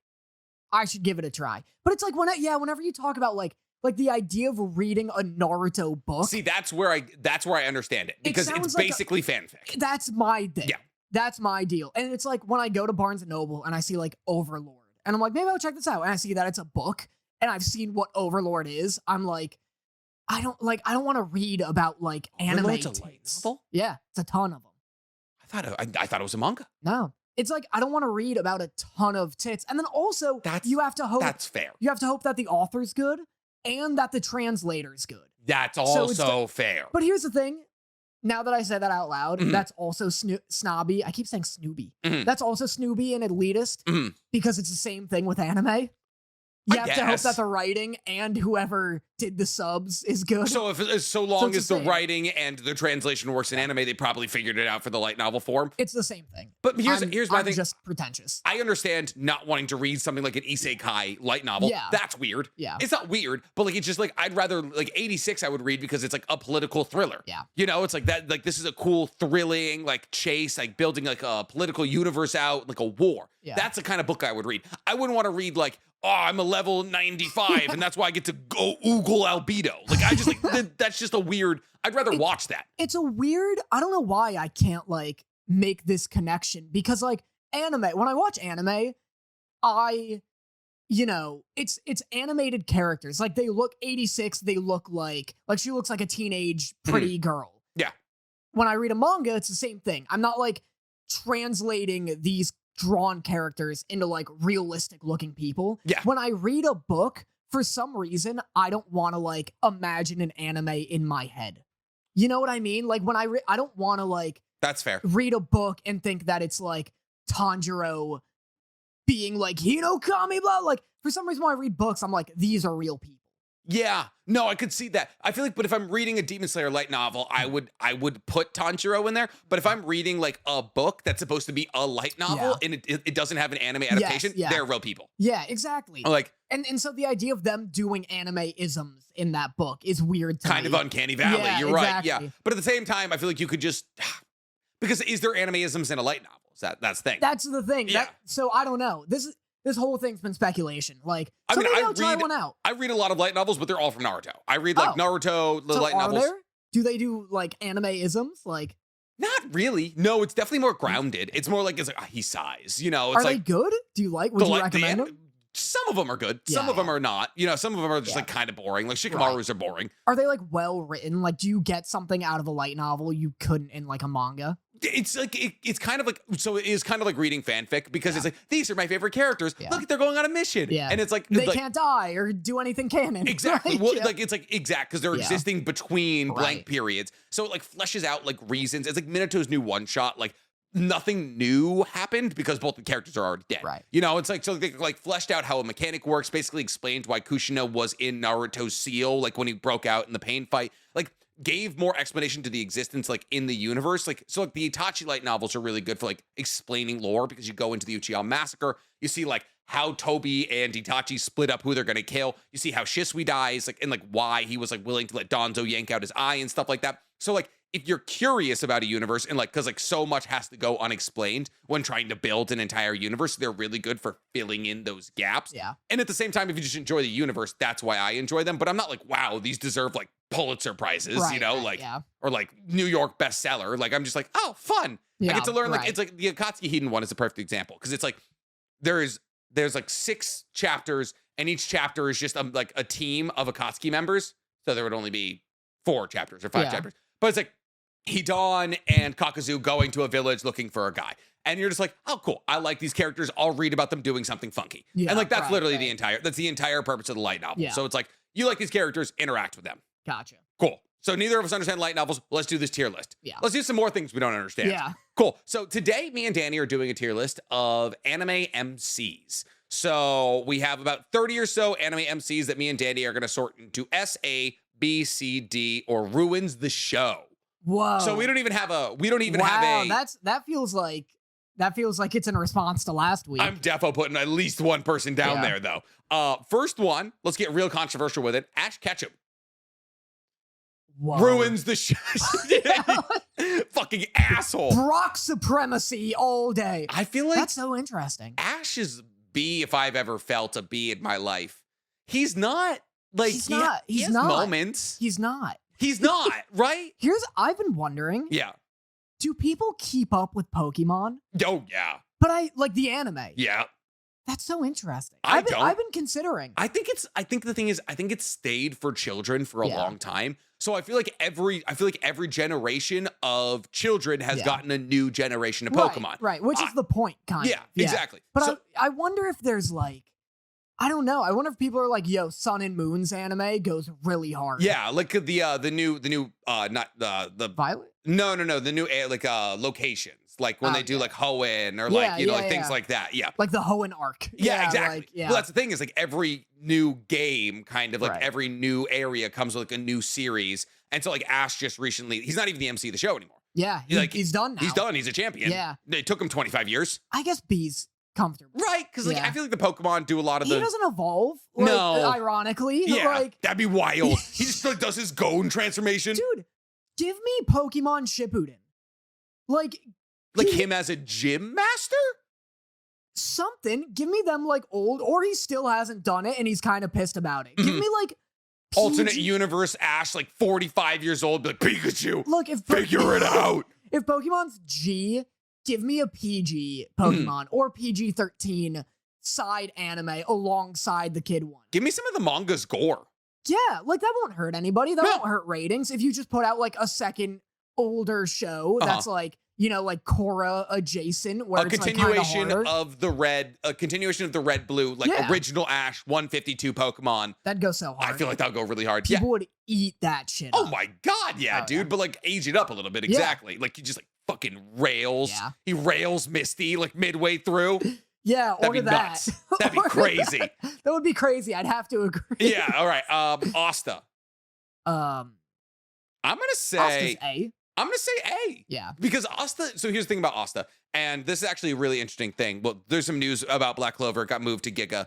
I should give it a try. But it's like whenever you talk about like the idea of reading a Naruto book. See, that's where I understand it because it's sounds like basically fanfic. That's my thing. Yeah. That's my deal. And it's like when I go to Barnes & Noble and I see like Overlord and I'm like, maybe I'll check this out. And I see that it's a book and I've seen what Overlord is. I'm like, I don't want to read about like anime. Overlord's a light tits. novel? Yeah, it's a ton of them. I thought it was a manga. No. It's like I don't want to read about a ton of tits. And then also you have to hope That's fair. You have to hope that the author's good and that the translator's good. That's So also fair. But here's the thing. Now that I said that out loud, Mhm. that's also snobby. I keep saying snooby. Mhm. That's also snooby and elitist Mhm. because it's the same thing with anime. You I have to hope guess. that the writing and whoever did the subs is good. So so long it's as the the same. writing and the translation works in anime, they probably figured it out for the light novel form. It's the same thing. But here's my I'm thing. just pretentious. I understand not wanting to read something like an isekai light novel. Yeah. That's weird. Yeah. It's not weird, but like it's just like I'd rather like 86 I would read because it's like a political thriller. Yeah. You know, it's like that like this is a cool thrilling like chase, like building like a political universe out, like a war. Yeah. That's the kind of book I would read. I wouldn't want to read like, oh, I'm a level 95 and that's why I get to go oogle albedo. Like I just like that's just a weird I'd rather watch that. It's a weird, I don't know why I can't like make this connection because like anime, when I watch anime, it's animated characters. Like they look 86, they look like she looks like a teenage pretty girl. Yeah. When I read a manga, it's the same thing. I'm not like translating these drawn characters into like realistic looking people. Yeah. When I read a book, for some reason, I don't want to like imagine an anime in my head. You know what I mean? Like when I don't want to like That's fair. read a book and think that it's like Tanjiro being like Hinokami, blah. Like for some reason when I read books, I'm like, these are real people. Yeah, no, I could see that. I feel like, but if I'm reading a Demon Slayer light novel, I would put Tanjiro in there. But if I'm reading like a book that's supposed to be a light novel and it doesn't have an anime adaptation, yeah. they're real people. Yeah, exactly. Like And so the idea of them doing anime-isms in that book is weird to kind me. of uncanny valley. Yeah, You're right. exactly. Yeah, but at the same time, I feel like you could just because is there animeisms in a light novel? That's the thing. That's the thing. Yeah. So I don't know. This whole thing's been speculation. Like, I so mean, maybe I I'll try read- one out. I read a lot of light novels, but they're all from Naruto. I read like Oh. Naruto, the So light are novels. there? Do they do like anime-isms? Like, Not really. No, it's definitely more grounded. It's more like he sighs. You know, it's are like they good? Do you like? Would the you light- recommend the- them? Some of them are good. Some Yeah, of them are not. You know, some of them are just Yeah. like kind of boring. Like Shikamaru's are boring. Are they like well written? Like, do you get something out of a light novel you couldn't in like a manga? It's like it's kind of like so it is kind of like reading fanfic because it's like these are my favorite characters. Yeah. Look, they're going on a mission. Yeah. And it's like They like, can't die or do anything canon. exactly. Like, Well, yeah. like it's like exact because they're Yeah. existing between blank Right. periods. So it like fleshes out like reasons. It's like Minato's new one shot. Like nothing new happened because both the characters are already dead. Right. You know, it's like, so they like fleshed out how a mechanic works, basically explained why Kushina was in Naruto's seal, like when he broke out in the pain fight, like gave more explanation to the existence like in the universe. Like, so like the Itachi light novels are really good for like explaining lore because you go into the Uchiha massacre, you see like how Toby and Itachi split up who they're going to kill. You see how Shisui dies, like, and like why he was like willing to let Danzo yank out his eye and stuff like that. So like, if you're curious about a universe and like, cause like so much has to go unexplained when trying to build an entire universe, they're really good for filling in those gaps. Yeah. And at the same time, if you just enjoy the universe, that's why I enjoy them. But I'm not like, wow, these deserve like Pulitzer prizes, Right, you know, right, like, yeah. or like New York bestseller. Like, I'm just like, oh, fun. I Yeah, get to learn like, right. it's like the Akatsuki Hiden one is a perfect example. Cause it's like, there's like 6 chapters and each chapter is just like a team of Akatsuki members. So there would only be 4 chapters or 5 chapters. But it's like Hidan and Kakazu going to a village looking for a guy. And you're just like, oh, cool. I like these characters. I'll read about them doing something funky. Yeah, and like, that's right, literally right. that's the entire purpose of the light novel. Yeah. So it's like, you like these characters, interact with them. Gotcha. Cool. So neither of us understand light novels. Let's do this tier list. Yeah. Let's do some more things we don't understand. Yeah. Cool. So today, me and Danny are doing a tier list of anime MCs. So we have about 30 or so anime MCs that me and Danny are going to sort into S, A, B, C, D, or ruins the show. Whoa. So we don't even have a, that feels like it's in response to last week. I'm defo putting at least one person down there though. First one, let's get real controversial with it. Ash Ketchum. Whoa. Ruins the show. Fucking asshole. Brock supremacy all day. I feel like That's so interesting. Ash is B if I've ever felt a B in my life. He's not like He's he not. has moments. He's not. He's not, right? I've been wondering, Yeah. do people keep up with Pokemon? Oh yeah. But I like the anime. Yeah. That's so interesting. I I've been considering. I think the thing is, I think it's stayed for children for a long time. So I feel like every generation of children has gotten a new generation of Pokemon. Right, which is the point, kind of. Yeah, exactly. But So- I wonder if there's like, I don't know. I wonder if people are like, yo, Sun and Moon's anime goes really hard. Yeah, like the new not the Violet? No, the new like locations. Like when they do like Hoenn or like, you know, like things like that. Yeah. Like the Hoenn arc. Yeah, exactly. Like, yeah. Well, that's the thing is like every new game kind of like Right. every new area comes with like a new series. And so like Ash just recently, he's not even the MC of the show anymore. Yeah, he's done now. He's done. He's a champion. Yeah. It took him 25 years. I guess B's comfortable. Right. Because like Yeah. I feel like the Pokemon do a lot of He the. doesn't evolve. Like, No. Ironically. Yeah. Like, That'd be wild. He just like does his Gon transformation. dude, give me Pokemon Shippuden. Like Him as a gym master? something. Give me them like old, or he still hasn't done it and he's kind of pissed about it. Give Mhm. me like Alternate PG universe Ash, like 45 years old, be like, Pikachu, Look, if figure it out. If Pokemon's G, give me a PG Pokemon or PG-13 side anime alongside the kid one. Give me some of the manga's gore. Yeah, like that won't hurt anybody. That No. won't hurt ratings. If you just put out like a second older show that's like, you know, like Korra adjacent, where A it's continuation like of the red blue, like Yeah. original Ash 152 Pokemon. that'd go so hard. I feel like that'll go really hard. people Yeah. would eat that shit. Oh up. my god, yeah, Oh, dude. yeah. But like age it up a little bit. Yeah. Exactly. Like he just like fucking rails. Yeah. He rails Misty like midway through. Yeah, That'd order be that. nuts. That'd be Order crazy. That. That would be crazy. I'd have to agree. Yeah, all right. Asta. Um, I'm gonna say Asta's A. A. Yeah. Because Asta, so here's the thing about Asta, and this is actually a really interesting thing. Well, there's some news about Black Clover. It got moved to Giga,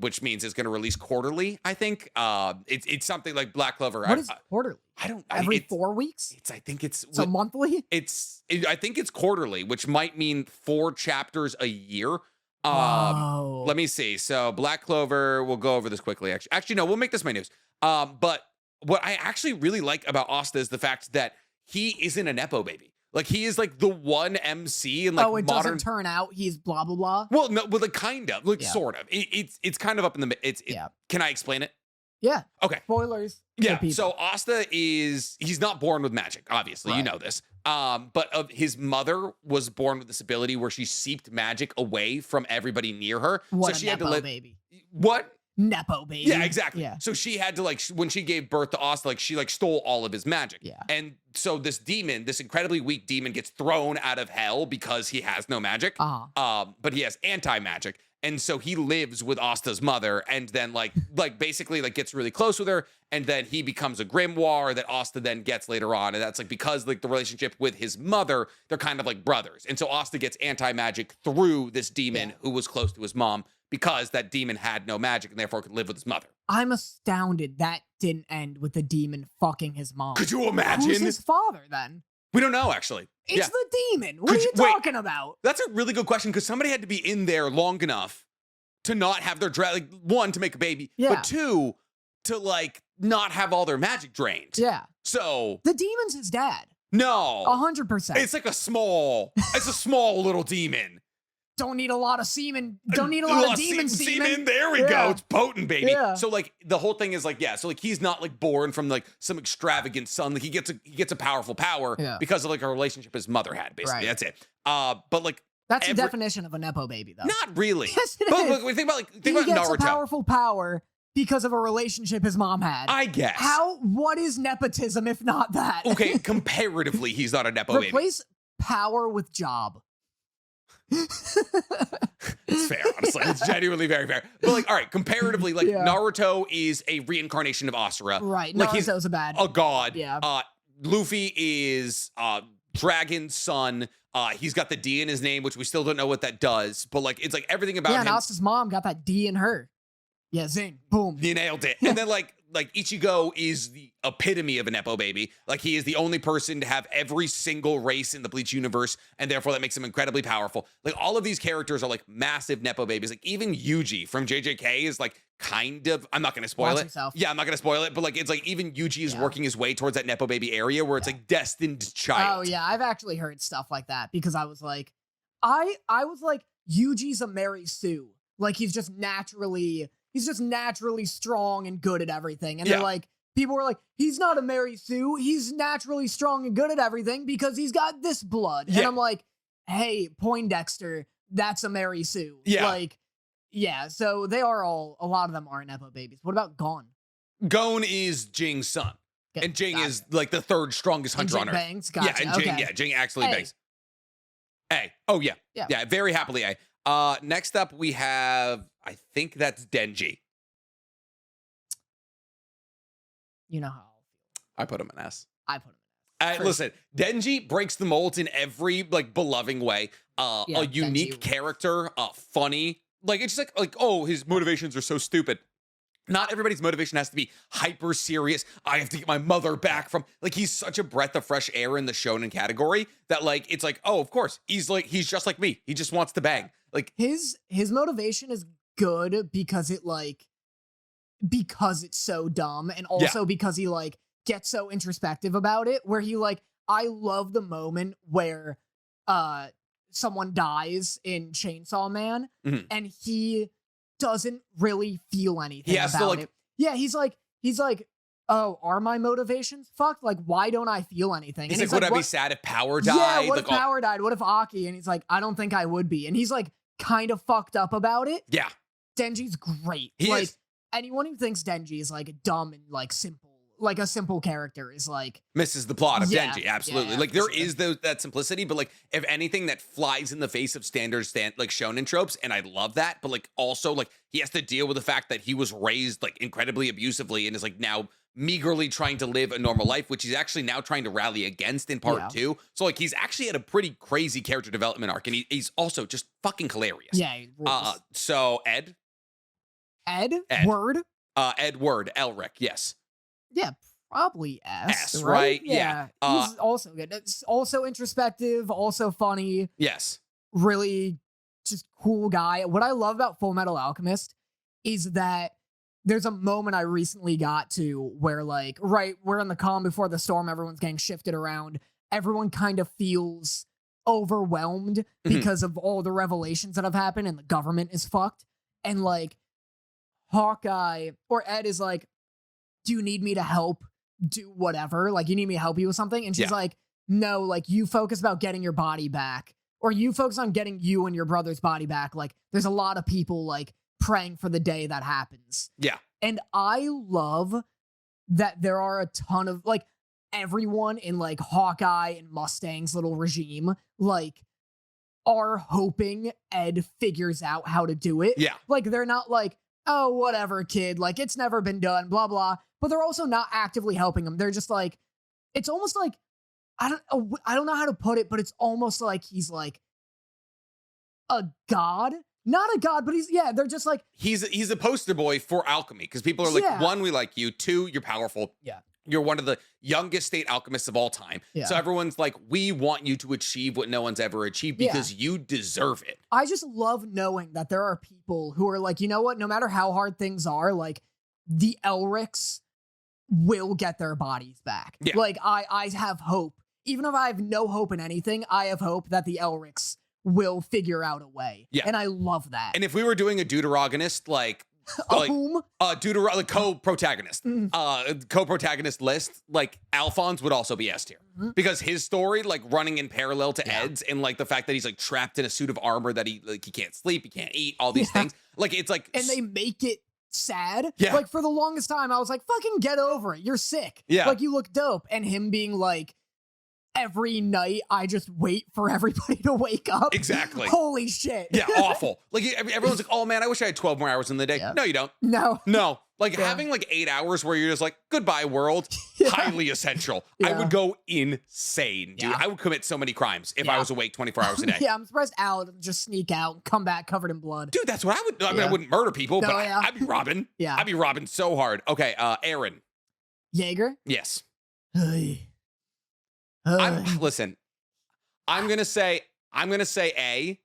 which means it's going to release quarterly, I think. It's something like Black Clover. What is quarterly? I don't Every it's, 4 weeks? I think it's So monthly? I think it's quarterly, which might mean 4 chapters a year. Whoa. Let me see. So Black Clover, we'll go over this quickly. Actually, no, we'll make this my news. But what I actually really like about Asta is the fact that he isn't a Nepo baby. Like he is like the one MC in like it modern. doesn't turn out he's blah blah blah. Well, no, well, like kind of, like Yeah. sort of. It's kind of up in the. Yeah. Can I explain it? Yeah. Okay. Spoilers. Yeah. to people. So Asta he's not born with magic, obviously. You Right. know this. But his mother was born with this ability where she seeped magic away from everybody near her. what so a she had to Nepo live. baby. What? Nepo baby. Yeah, exactly. Yeah. So she had to like when she gave birth to Asta, like she like stole all of his magic. Yeah. And so this demon, this incredibly weak demon, gets thrown out of hell because he has no magic. But he has anti-magic. And so he lives with Asta's mother, and then like basically like gets really close with her, and then he becomes a grimoire that Asta then gets later on. And that's like because like the relationship with his mother, they're kind of like brothers. And so Asta gets anti-magic through this demon who was close to his mom, because that demon had no magic and therefore could live with his mother. I'm astounded that didn't end with the demon fucking his mom. Could you imagine? Who's his father then? We don't know, actually. It's the demon. What are you talking about? That's a really good question, because somebody had to be in there long enough to not have their like, one, to make a baby, but two, to like not have all their magic drained. Yeah. So the demon's his dad. No. 100%. It's like a small little demon. Don't need a lot of semen. Don't need a lot of demon semen. There we go. It's potent, baby. Yeah. So like the whole thing is like, so like he's not like born from like some extravagant son. Like he gets a powerful power because of like a relationship his mother had, basically. Right. That's it. But like that's the definition of a Nepo baby, though. Not really. Yes, it but is. Look, think about he Naruto. Gets a powerful power because of a relationship his mom had. I guess. What is nepotism if not that? Okay, comparatively, he's not a Nepo baby. Replace power with job. It's fair, honestly. It's genuinely very fair. But like, all right, comparatively, like Naruto is a reincarnation of Asura. Right. Like Naruto's a god. Yeah. Luffy is Dragon's son. He's got the D in his name, which we still don't know what that does. But like, it's like everything about him. Yeah, and Asta's mom got that D in her. Yeah, zing, boom. You nailed it. And then like Ichigo is the epitome of a Nepo baby. Like he is the only person to have every single race in the Bleach universe, and therefore that makes him incredibly powerful. Like all of these characters are like massive Nepo babies. Like even Yuji from JJK is like kind of, I'm not going to spoil it. Yeah, I'm not going to spoil it, but like it's like even Yuji is working his way towards that Nepo baby area where it's like destined child. Oh yeah, I've actually heard stuff like that because I was like, I was like, Yuji's a Mary Sue. Like he's just naturally strong and good at everything. And they're like, people were like, he's not a Mary Sue. He's naturally strong and good at everything because he's got this blood. And I'm like, hey, Poindexter, that's a Mary Sue. Yeah. Like, yeah. So they are a lot of them are Nepo babies. What about Gon? Gon is Jing's son. And Jing is like the third strongest hunter on Earth. Bangs? Gotcha. Yeah, and Jing actually bangs. A. Oh, yeah. Yeah, very happily A. Next up, we have, I think that's Denji. You know how I put him in S. I put him in S. Listen, Denji breaks the mold in every like beloving way. A unique character, funny. Like it's just like oh, his motivations are so stupid. Not everybody's motivation has to be hyper serious. I have to get my mother back from like he's such a breath of fresh air in the shonen category that like it's like oh, of course he's just like me. He just wants to bang. Like his motivation is good because it's so dumb and also because he like gets so introspective about it where he like I love the moment where someone dies in Chainsaw Man and he doesn't really feel anything about it. Yeah, he's like oh, are my motivations fucked? Like, why don't I feel anything? He's like, would I be sad if Power died? Yeah, what if Power died? What if Aki? And he's like, I don't think I would be. And he's like kind of fucked up about it. Yeah. Denji's great. He is. Anyone who thinks Denji is like dumb and like simple, like a simple character is like misses the plot of Denji. Absolutely. Yeah, like there is that simplicity, but like if anything that flies in the face of standard like shonen tropes, and I love that, but like also like he has to deal with the fact that he was raised like incredibly abusively and is like now meagerly trying to live a normal life, which he's actually now trying to rally against in part 2. So like he's actually had a pretty crazy character development arc, and he's also just fucking hilarious. Yeah. So Ed Word. Ed Word Elric. Yes. Yeah, probably S. Right? Yeah. He's also good. It's also introspective, also funny. Yes. Really just cool guy. What I love about Full Metal Alchemist is that there's a moment I recently got to where like, we're in the calm before the storm, everyone's getting shifted around. Everyone kind of feels overwhelmed because of all the revelations that have happened and the government is fucked. And like Hawkeye or Ed is like, do you need me to help do whatever? Like, you need me to help you with something? And she's like, no, like, you focus about getting your body back, or you focus on getting you and your brother's body back. Like, there's a lot of people, like, praying for the day that happens. Yeah. And I love that there are a ton of, like, everyone in, like, Hawkeye and Mustang's little regime, like, are hoping Ed figures out how to do it. Yeah. Like, they're not like, oh, whatever, kid, like, it's never been done, blah, blah. But they're also not actively helping him. They're just like, it's almost like, I don't know how to put it, but it's almost like he's like a god. Not a god, but they're just like... He's a poster boy for alchemy, because people are like, one, we like you. Two, you're powerful. Yeah. You're one of the youngest state alchemists of all time. Yeah. So everyone's like, we want you to achieve what no one's ever achieved because you deserve it. I just love knowing that there are people who are like, you know what? No matter how hard things are, like, the Elrics will get their bodies back. Yeah. Like, I have hope. Even if I have no hope in anything, I have hope that the Elrics will figure out a way. Yeah. And I love that. And if we were doing a deuteragonist, like co-protagonist, co-protagonist list, like Alphonse would also be S tier, because his story, like, running in parallel to Ed's, and like the fact that he's like trapped in a suit of armor that he can't sleep, he can't eat, all these things, like, it's like, and they make it sad. Yeah. Like, for the longest time, I was like, fucking get over it. You're sick. Yeah. Like, you look dope. And him being like, every night I just wait for everybody to wake up. Exactly. Holy shit. Yeah, awful. Like, everyone's like, oh man, I wish I had 12 more hours in the day. Yeah. No, you don't. No. Like, having like 8 hours where you're just like, goodbye world, highly essential. I would go insane, dude. I would commit so many crimes if I was awake 24 hours a day. Yeah, I'm surprised Al didn't just sneak out and come back covered in blood. Dude, that's what I would do. I mean, I wouldn't murder people, but No, I'd be robbing. Yeah. I'd be robbing so hard. Okay, Aaron. Jaeger? Yes. Hey. Listen, I'm gonna say A,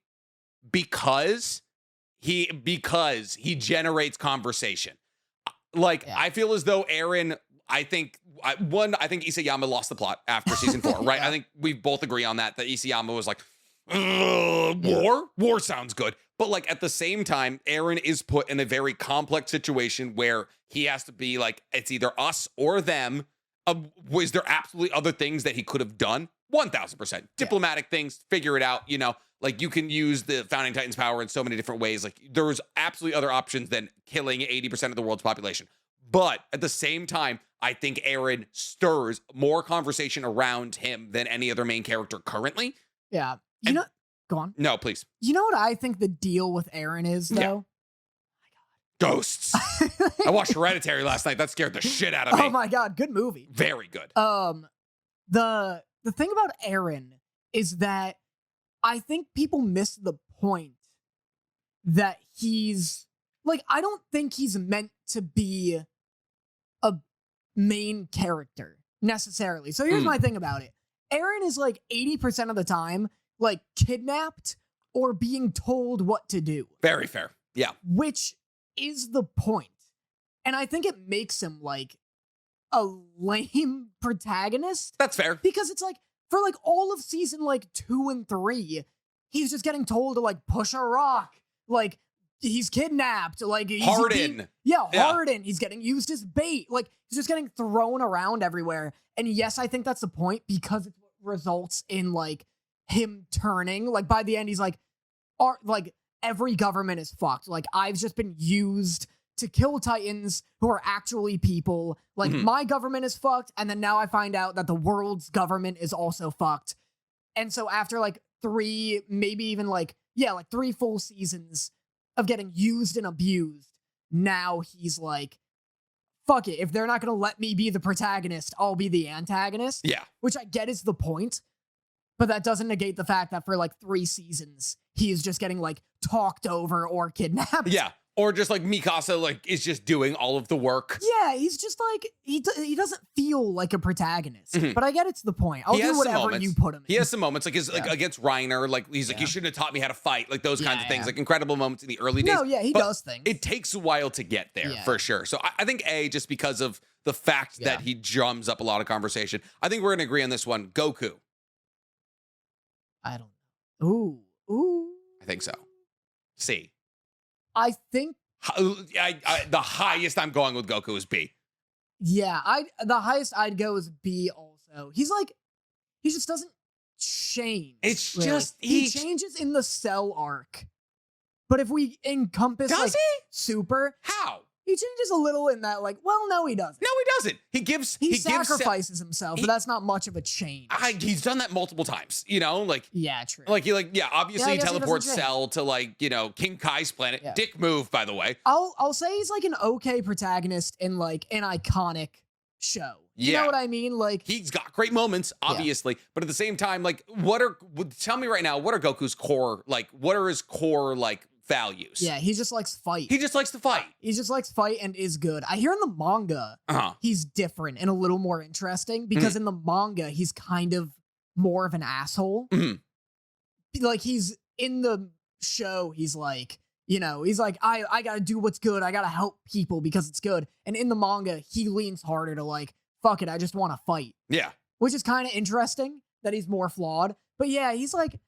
because he generates conversation. Like, I feel as though Aaron, I think Isayama lost the plot after season 4, right? I think we both agree on that Isayama was like, war sounds good. But like, at the same time, Aaron is put in a very complex situation where he has to be like, it's either us or them. Was there absolutely other things that he could have done? 1000%. Diplomatic things, figure it out, like, you can use the Founding Titans power in so many different ways. Like, there's absolutely other options than killing 80% of the world's population. But at the same time, I think Aaron stirs more conversation around him than any other main character currently. Yeah. Go on. No, please. You know what I think the deal with Aaron is, though? Ghosts. I watched Hereditary last night. That scared the shit out of me. Oh my God. Good movie. Very good. The thing about Aaron is that I think people miss the point that he's like, I don't think he's meant to be a main character necessarily. So here's my thing about it. Aaron is like 80% of the time like kidnapped or being told what to do. Very fair. Yeah. Which is the point. And I think it makes him like a lame protagonist. That's fair. Because it's like, for like all of season like 2 and 3, he's just getting told to like push a rock. Like, he's kidnapped. Like, Harden. Harden. He's getting used as bait. Like, he's just getting thrown around everywhere. And yes, I think that's the point, because it results in like him turning. Like, by the end, he's like, every government is fucked. Like, I've just been used to kill Titans who are actually people. Like, my government is fucked, and then now I find out that the world's government is also fucked. And so after like 3, maybe even like 3 full seasons of getting used and abused, now he's like, fuck it. If they're not gonna let me be the protagonist, I'll be the antagonist. Yeah. Which I get is the point, but that doesn't negate the fact that for like 3 seasons, he is just getting like talked over or kidnapped. Yeah. Or just like Mikasa, like, is just doing all of the work. Yeah, he's just like, he doesn't feel like a protagonist. But I get it's the point. I'll do whatever you put him in. He has some moments, like like against Reiner, like he's like, you shouldn't have taught me how to fight, like those kinds of things, like incredible moments in the early days. No, yeah, he does things. It takes a while to get there, for sure. So I think A, just because of the fact that he drums up a lot of conversation. I think we're gonna agree on this one. Goku. I don't know. Ooh. I think so. C. I think the highest I'm going with Goku is B. Yeah, the highest I'd go is B also. He's like, he just doesn't change. It's really. just he changes in the Cell arc. But if we encompass Does like he? super, How? he changes a little in that like, well, no, he doesn't. No, he doesn't. He Sacrifices himself, but that's not much of a change. He's done that multiple times, you know, like yeah, true. Obviously I he guess he teleports doesn't change. Cell to like, you know, King Kai's planet. Yeah. Dick move, by the way. I'll say he's like an okay protagonist in like an iconic show. You know what I mean? Like he's got great moments, obviously, but at the same time, like, tell me right now, what are Goku's core, like, what are his core, like, values? Yeah, he just likes fight. He just likes to fight. He just likes fight and is good. I hear in the manga, he's different and a little more interesting because in the manga, he's kind of more of an asshole. Like he's in the show, he's like, you know, he's like, I gotta do what's good. I gotta help people because it's good. And in the manga, he leans harder to like, fuck it, I just want to fight. Yeah. Which is kind of interesting that he's more flawed. But yeah, he's like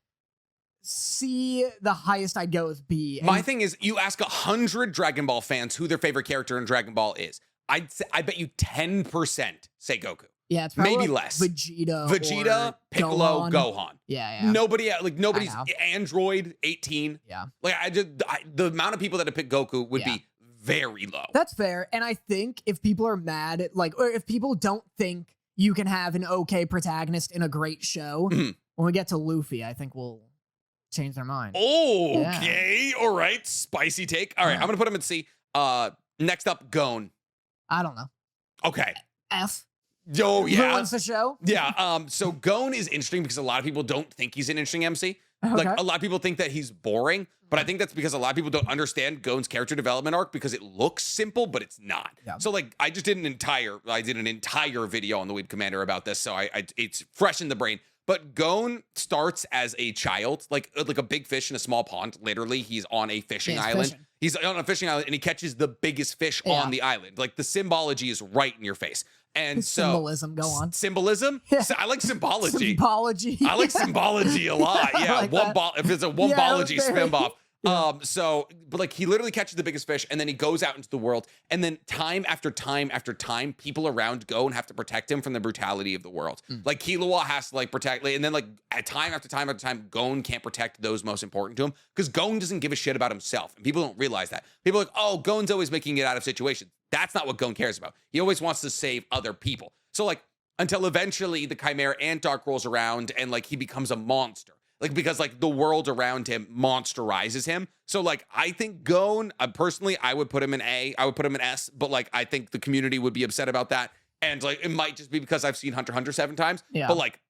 C, the highest I'd go is B. And my thing is, you ask 100 Dragon Ball fans who their favorite character in Dragon Ball is. I bet you 10% say Goku. yeah, it's probably maybe like less. Vegeta, or Piccolo, Gohan. Yeah. Nobody's know. Android 18. Yeah. Like the amount of people that have picked Goku would be very low. That's fair. And I think if people are mad at like, or if people don't think you can have an okay protagonist in a great show, when we get to Luffy, I think we'll change their mind. Okay. All right. Spicy take. All right. I'm going to put him in C. Next up, Gon. I don't know. Okay. F. Oh, yeah. Ruins the show. Yeah. So Gon is interesting because a lot of people don't think he's an interesting MC. Okay. Like a lot of people think that he's boring, but I think that's because a lot of people don't understand Gon's character development arc because it looks simple, but it's not. Yeah. So like I did an entire video on the Weeb Commander about this, so it's fresh in the brain. But Gon starts as a child, like a big fish in a small pond. Literally, he's on a fishing island. Fishing. He's on a fishing island and he catches the biggest fish on the island. Like the symbology is right in your face. And so symbolism, go on. Symbolism? Yeah. I like symbology. Symbology. I like symbology a lot. Yeah, like if it's a one-bology very- spin off. Yeah. But like he literally catches the biggest fish and then he goes out into the world and then time after time after time, people around go and have to protect him from the brutality of the world. Like Killua has to like protect, and then like at time after time after time, Gon can't protect those most important to him because Gon doesn't give a shit about himself. And people don't realize that. People are like, oh, Gon's always making it out of situations. That's not what Gon cares about. He always wants to save other people. So like until eventually the Chimera Ant arc rolls around and like he becomes a monster. Like, because like the world around him monsterizes him. So like, I think Gon, personally, I would put him in A. I would put him in S, but like, I think the community would be upset about that. And like, it might just be because I've seen Hunter x Hunter 7 times. Yeah. But like,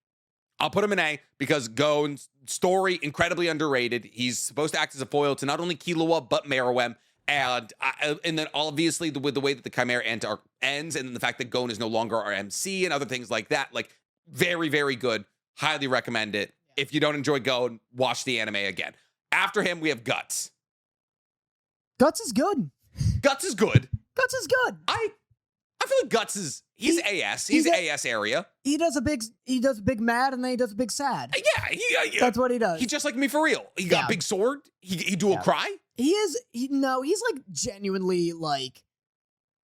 I'll put him in A because Gon's story, incredibly underrated. He's supposed to act as a foil to not only Killua, but Meruem. And then obviously with the way that the Chimera Ant arc ends and then the fact that Gon is no longer our MC and other things like that, like very, very good. Highly recommend it. If you don't enjoy Gon, watch the anime again. After him, we have Guts. Guts is good. Guts is good. Guts is good. I feel like Guts is he's AS. He's AS area. He does a big mad and then he does a big sad. Yeah. That's what he does. He's just like me for real. He got a big sword. He dual cry. He's like genuinely like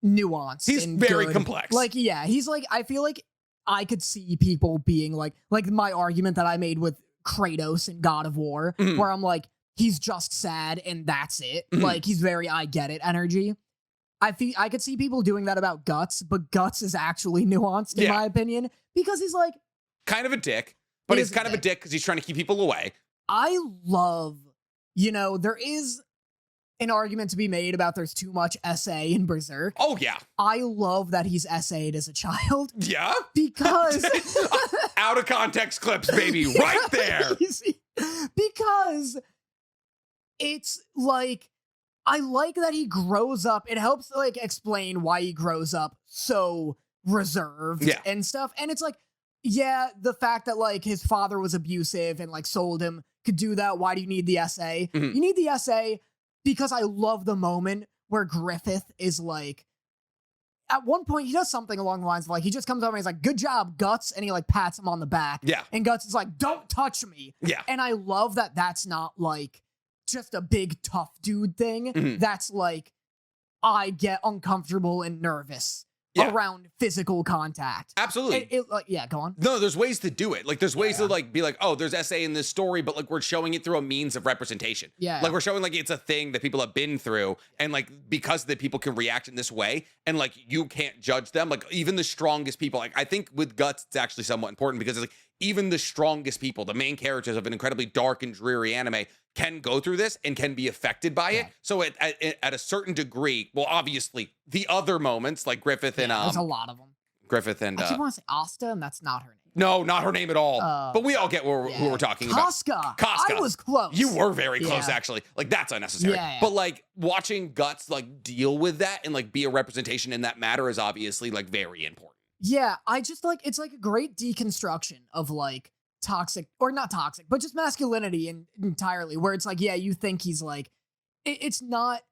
nuanced. He's and very good. complex. Like, yeah, he's like, I feel like I could see people being like my argument that I made with Kratos in God of War, where I'm like, he's just sad and that's it. Like, he's very I get it energy. I could see people doing that about Guts, but Guts is actually nuanced in my opinion because he's like kind of a dick, but he's kind of a dick because he's trying to keep people away. I love, there is an argument to be made about there's too much SA in Berserk. Oh, yeah. I love that he's SA'd as a child. Yeah? Because... Out of context clips, baby. Right there. Because it's like... I like that he grows up. It helps like explain why he grows up so reserved and stuff. And it's like, yeah, the fact that like his father was abusive and like sold him could do that. Why do you need the SA? You need the SA because I love the moment where Griffith is like, at one point he does something along the lines of like, he just comes over and he's like, good job, Guts. And he like pats him on the back. Yeah. And Guts is like, don't touch me. Yeah. And I love that that's not like just a big tough dude thing. That's like, I get uncomfortable and nervous around physical contact. Absolutely. Yeah, go on. No, there's ways to do it. Like, there's ways to like be like, oh, there's SA in this story, but like we're showing it through a means of representation. Yeah. Like we're showing like it's a thing that people have been through, and like because the people can react in this way, and like you can't judge them. Like even the strongest people. Like I think with Guts, it's actually somewhat important because it's like even the strongest people, the main characters of an incredibly dark and dreary anime, can go through this and can be affected by it. So at a certain degree, well, obviously the other moments like Griffith and there's a lot of them. Griffith and I keep want to say Asta, and that's not her name. no, not her name at all. But we all get who we're talking about. Casca. Casca. I was close. You were very close, actually. Like that's unnecessary. But like watching Guts like deal with that and like be a representation in that matter is obviously like very important. Yeah, I just like it's like a great deconstruction of like toxic or not toxic, but just masculinity entirely. Where it's like, yeah, you think he's like, it's not.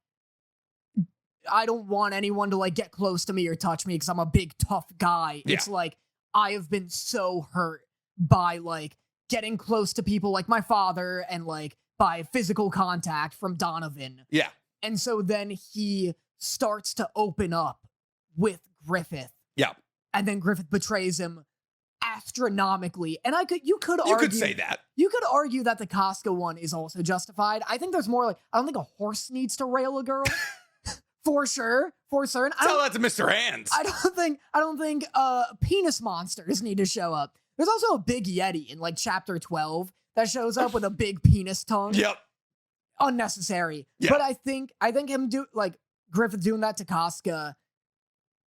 I don't want anyone to like get close to me or touch me because I'm a big tough guy. Yeah. It's like I have been so hurt by like getting close to people like my father and like by physical contact from Donovan. Yeah. And so then he starts to open up with Griffith. Yeah. And then Griffith betrays him astronomically. And you could You argue, could say that. You could argue that the Casca one is also justified. I think there's more like, I don't think a horse needs to rail a girl. For sure. And Tell that to Mr. Hands. I don't think penis monsters need to show up. There's also a big Yeti in like chapter 12 that shows up with a big penis tongue. Yep. Unnecessary. Yeah. But I think him Griffith doing that to Casca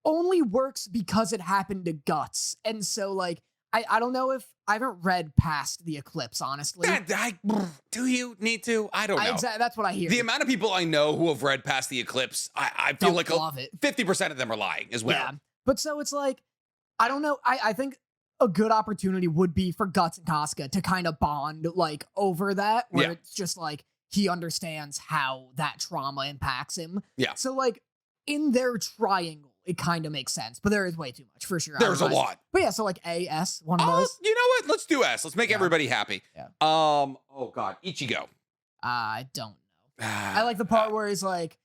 only works because it happened to Guts. And so like I don't know if I haven't read past the eclipse, honestly. Do you need to? I don't know. That's what I hear. The amount of people I know who have read past the eclipse, I feel like love it. 50% of them are lying as well. Yeah. But so it's like, I don't know. I think a good opportunity would be for Guts and Casca to kind of bond like over that, where it's just like he understands how that trauma impacts him. Yeah. So like in their triangle, it kind of makes sense, but there is way too much for sure. There's a lot. But yeah, so like AS, one of those. You know what? Let's do S. Let's make everybody happy. Yeah. Oh God, Ichigo. I don't know. I like the part where he's like,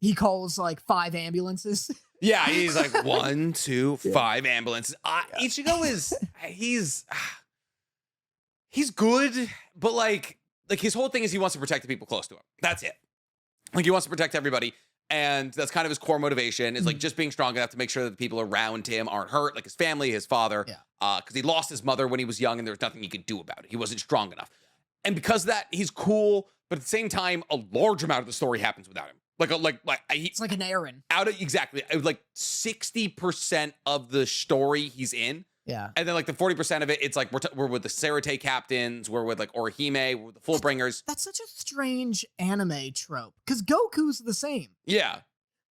he calls like 5 ambulances. Yeah, he's like 1, 2, 5 ambulances. Ichigo is he's good, but like his whole thing is he wants to protect the people close to him. That's it. Like he wants to protect everybody. And that's kind of his core motivation is like just being strong enough to make sure that the people around him aren't hurt, like his family, his father, because he lost his mother when he was young and there was nothing he could do about it. He wasn't strong enough. And because of that, he's cool, but at the same time, a large amount of the story happens without him. It's like an Aaron. Exactly. Like 60% of the story he's in. Yeah. And then like the 40% of it, it's like we're with the Serite captains, we're with like Orihime, we're with the Fullbringers. That's such a strange anime trope because Goku's the same. Yeah.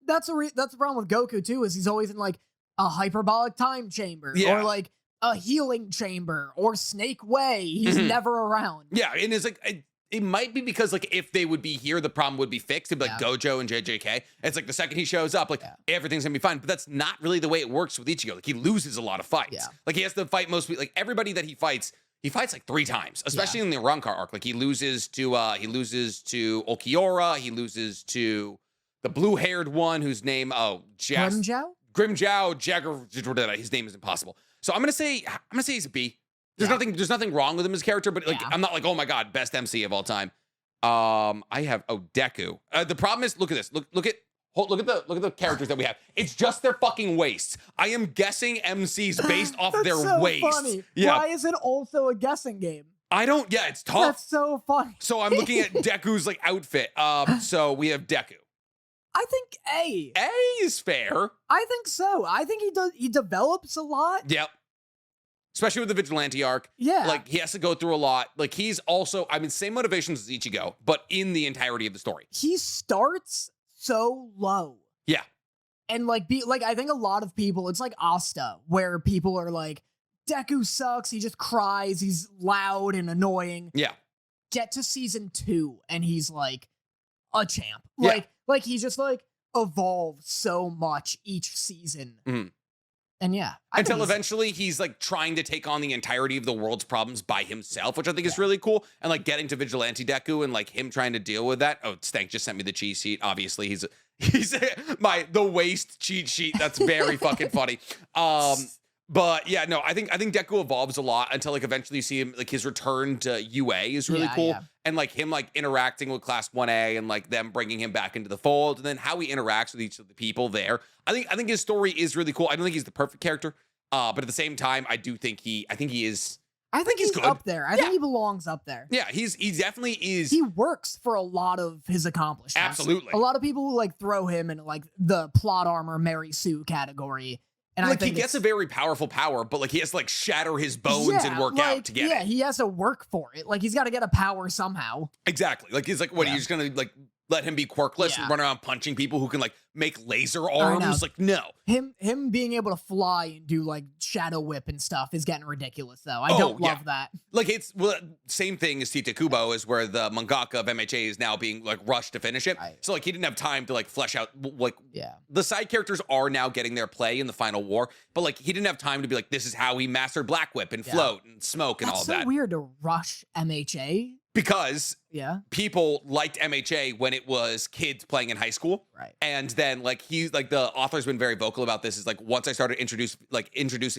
That's the problem with Goku too, is he's always in like a hyperbolic time chamber or like a healing chamber or Snake Way. He's never around. Yeah. And it's like, it might be because like if they would be here, the problem would be fixed. It'd be like Gojo and JJK. It's like the second he shows up, like everything's gonna be fine. But that's not really the way it works with Ichigo. Like he loses a lot of fights. Yeah. Like he has to fight like everybody that he fights like 3 times, especially in the Rancor arc. Like he loses to Okiora. He loses to the blue-haired one whose name Grimjow Jagger. His name is impossible. So I'm gonna say he's a B. There's nothing wrong with him as a character, but like I'm not like, oh my god, best MC of all time. I have Deku. The problem is, look at this. Look at the characters that we have. It's just their fucking waists. I am guessing MCs based off their waists. Funny. Yeah. Why is it also a guessing game? Yeah, it's tough. That's so funny. So I'm looking at Deku's like outfit. So we have Deku. I think A. A is fair. I think so. I think he develops a lot. Yep. Especially with the Vigilante arc. Yeah. Like, he has to go through a lot. Like, he's also, same motivations as Ichigo, but in the entirety of the story. He starts so low. Yeah. And, I think a lot of people, it's like Asta, where people are like, Deku sucks, he just cries, he's loud and annoying. Yeah. Get to season 2, and he's, like, a champ. Yeah. Like, he just, evolves so much each season. Mm-hmm. And yeah. Until eventually he's like trying to take on the entirety of the world's problems by himself, which I think is really cool. And like getting to Vigilante Deku and like him trying to deal with that. Oh, Stank just sent me the cheese sheet. Obviously, He's the waist cheat sheet. That's very fucking funny. But yeah, no, I think Deku evolves a lot until like eventually you see him like his return to UA is really cool. Yeah. And like him like interacting with class 1A and like them bringing him back into the fold, and then how he interacts with each of the people there. I think his story is really cool. I don't think he's the perfect character, but at the same time, I think he is. I think he's good. up there. I think he belongs up there. Yeah, he definitely is. He works for a lot of his accomplishments. Absolutely. A lot of people who like throw him in like the plot armor Mary Sue category. And like I think he gets a very powerful power, but like he has to like shatter his bones and work out to get it. Yeah, he has to work for it. Like he's got to get a power somehow. Exactly. Like he's like, what, are you just gonna like let him be quirkless and run around punching people who can like make laser arms? Like, no. Him being able to fly and do like shadow whip and stuff is getting ridiculous though. I don't love that. Like it's same thing as Tita Kubo is where the mangaka of MHA is now being like rushed to finish it. Right. So like he didn't have time to like flesh out like the side characters are now getting their play in the final war, but like he didn't have time to be like, this is how he mastered Black Whip and float and smoke and all of that. It's so weird to rush MHA. Because people liked MHA when it was kids playing in high school. Right. And then like the author's been very vocal about this is like once I started introducing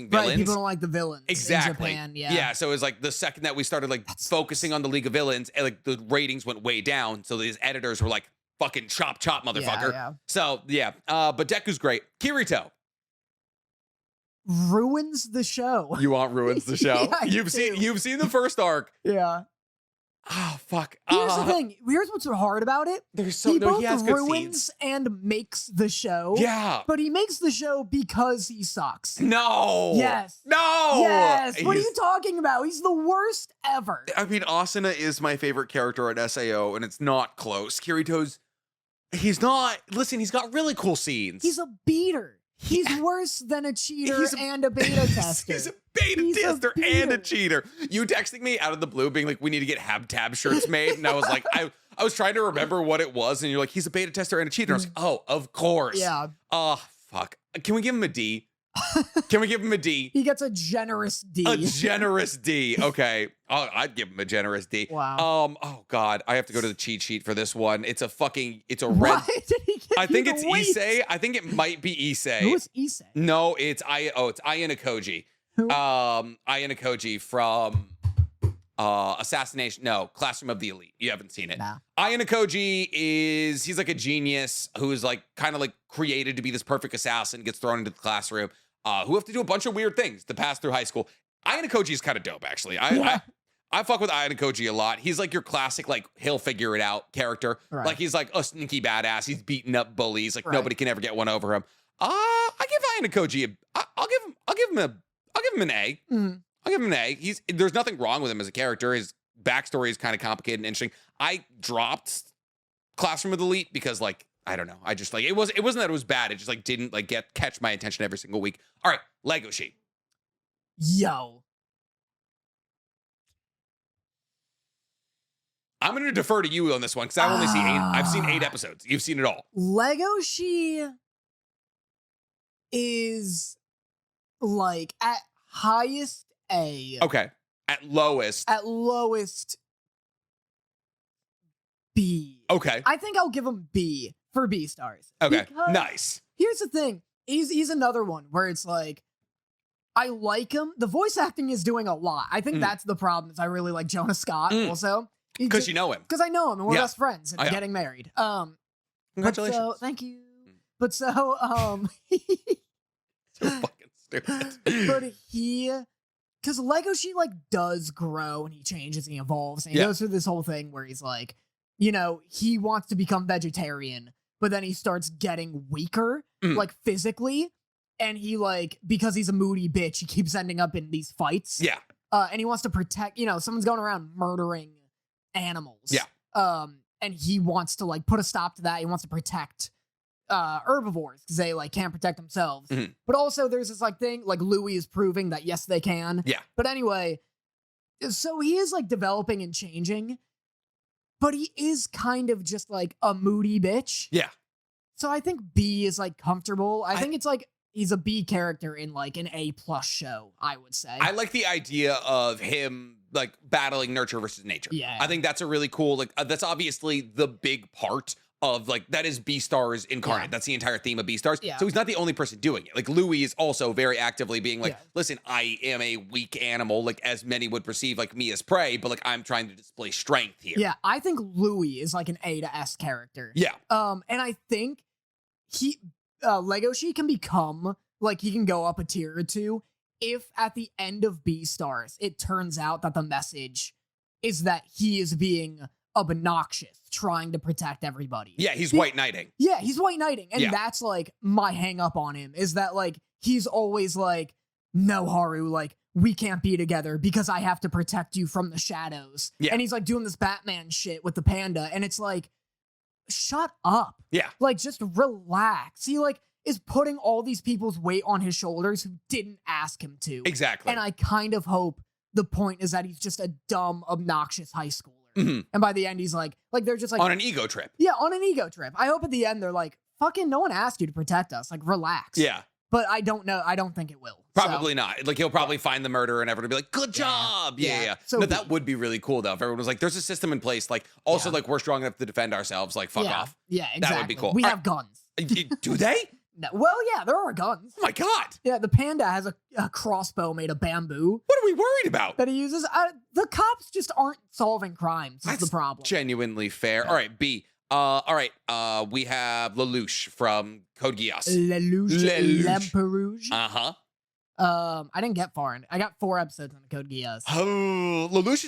villains. Right, people don't like the villains. Exactly. In Japan, yeah. So it was like the second that we started like focusing on the League of Villains, and like the ratings went way down. So these editors were like, fucking chop, motherfucker. Yeah. So but Deku's great. Kirito ruins the show. You want ruins the show? You've seen the first arc. Yeah. Oh fuck! Here's the thing. Here's what's hard about it. He both ruins and makes the show. Yeah, but he makes the show because he sucks. No. Yes. No. Yes. What are you talking about? He's the worst ever. I mean, Asuna is my favorite character at SAO, and it's not close. Kirito's. He's not. Listen, he's got really cool scenes. He's a beater. He's worse than a cheater and a beta tester. He's a beta tester and a cheater. You texting me out of the blue being like, we need to get Tab shirts made. And I was like, I was trying to remember what it was. And you're like, he's a beta tester and a cheater. I was like, oh, of course. Yeah. Oh, fuck. Can we give him a D? Can we give him a D? He gets a generous D. A generous D. Okay. I'd give him a generous D. Wow. Oh God. I have to go to the cheat sheet for this one. It's a red. Why did he get I think it's Issei. I think it might be Issei. Who is Issei? No, it's Ayana Koji. Who? Ayana Koji from Assassination. No, Classroom of the Elite. You haven't seen it. Nah. Ayana Koji he's like a genius who is like kind of like created to be this perfect assassin, gets thrown into the classroom, who have to do a bunch of weird things to pass through high school. Ayana Koji is kind of dope, actually. I fuck with Ayana Koji a lot. He's like your classic, like, he'll figure it out character. Right. Like, he's like a sneaky badass. He's beating up bullies. Like, nobody can ever get one over him. I give Ayana Koji I'll give him an A. Mm. I'll give him an A. There's nothing wrong with him as a character. His backstory is kind of complicated and interesting. I dropped Classroom of the Elite because, like, I don't know. I just like it wasn't that it was bad. It just like didn't like catch my attention every single week. All right, Lego Sheet. Yo. I'm going to defer to you on this one because I've only seen 8. I've seen 8 episodes. You've seen it all. Legoshi is like at highest A. Okay. At lowest B. Okay. I think I'll give him B for B stars. Okay. Nice. Here's the thing. He's another one where it's like, I like him. The voice acting is doing a lot. I think that's the problem. Is I really like Jonah Scott also. Because you know him. Because I know him and we're best friends and getting married. Congratulations. So, thank you. But so, so fucking stupid. But because Legoshi like does grow and he changes and he evolves and he goes through this whole thing where he's like, you know, he wants to become vegetarian, but then he starts getting weaker, like physically. And he like, because he's a moody bitch, he keeps ending up in these fights. Yeah. And he wants to protect, you know, someone's going around murdering animals. Yeah. And he wants to like put a stop to that. He wants to protect herbivores because they like can't protect themselves. Mm-hmm. But also there's this like thing, like Louis is proving that yes, they can. Yeah. But anyway, so he is like developing and changing, but he is kind of just like a moody bitch. Yeah. So I think B is like comfortable. I think it's like he's a B character in like an A+ show, I would say. I like the idea of him like battling nurture versus nature. Yeah. I think that's a really cool, like that's obviously the big part of like that is Beastars incarnate. Yeah. That's the entire theme of Beastars. Yeah. So he's not the only person doing it. Like Louis is also very actively being like, Yeah. listen, I am a weak animal, like as many would perceive like me as prey, but like I'm trying to display strength here. Yeah, I think Louis is like an A to S character. Yeah. And I think Legoshi can become like he can go up a tier or two if at the end of Beastars it turns out that the message is that he is being obnoxious, trying to protect everybody. Yeah, he's white knighting. Yeah, he's white knighting. And Yeah. that's like my hang up on him is that like he's always like, no, Haru, like we can't be together because I have to protect you from the shadows. Yeah. And he's like doing this Batman shit with the panda. And it's like, shut up. Yeah. Like just relax. He like is putting all these people's weight on his shoulders who didn't ask him to. Exactly. And I kind of hope the point is that he's just a dumb, obnoxious high schooler. Mhm. And by the end, he's like they're just like on an ego trip. yeah, on an ego trip. I hope at the end they're like, fucking no one asked you to protect us. Like, relax. Yeah. But I don't know. I don't think it will. Probably not. Like he'll probably find the murderer and everyone will be like, good Yeah. job. Yeah. Yeah. So no, that would be really cool though. If everyone was like, there's a system in place. Like also Yeah. like we're strong enough to defend ourselves. Like fuck yeah. off. Yeah, exactly. That would be cool. We All have guns. Do they? No. Well, yeah, there are guns. Oh my God. Yeah, the panda has a crossbow made of bamboo What are we worried about? that he uses. The cops just aren't solving crimes. That's the problem. Genuinely fair. Yeah. All right, B. All right. We have Lelouch from Code Geass. Lelouch. Lamperouge. Uh-huh. I didn't get far in. I got 4 episodes on Code Geass. Oh, Lelouch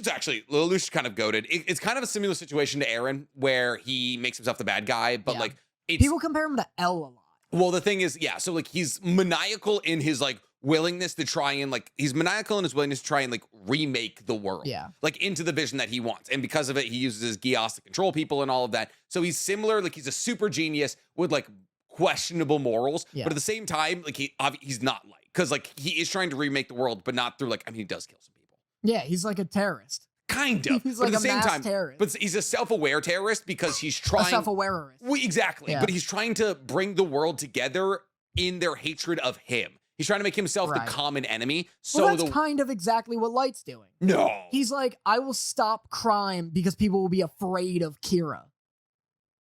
is kind of goated. It's kind of a similar situation to Aaron where he makes himself the bad guy, but Yeah. like it's People compare him to L a lot. well, the thing is, yeah, so like he's maniacal in his like willingness to try and like he's maniacal in his willingness to try and like remake the world. Yeah. Like into the vision that he wants. And because of it, he uses his Geass to control people and all of that. So he's similar, like he's a super genius with like questionable morals, Yeah. but at the same time, like he's not like because like he is trying to remake the world, but not through like I mean he does kill some people. Yeah, he's like a terrorist. Kind of. He's but like at the a same mass time, terrorist. but he's a self-aware terrorist because he's A trying self-awareist. Exactly. Yeah. But he's trying to bring the world together in their hatred of him. He's trying to make himself Right. the common enemy. Well, So that's kind of exactly what Light's doing. no. He's like, I will stop crime because people will be afraid of Kira.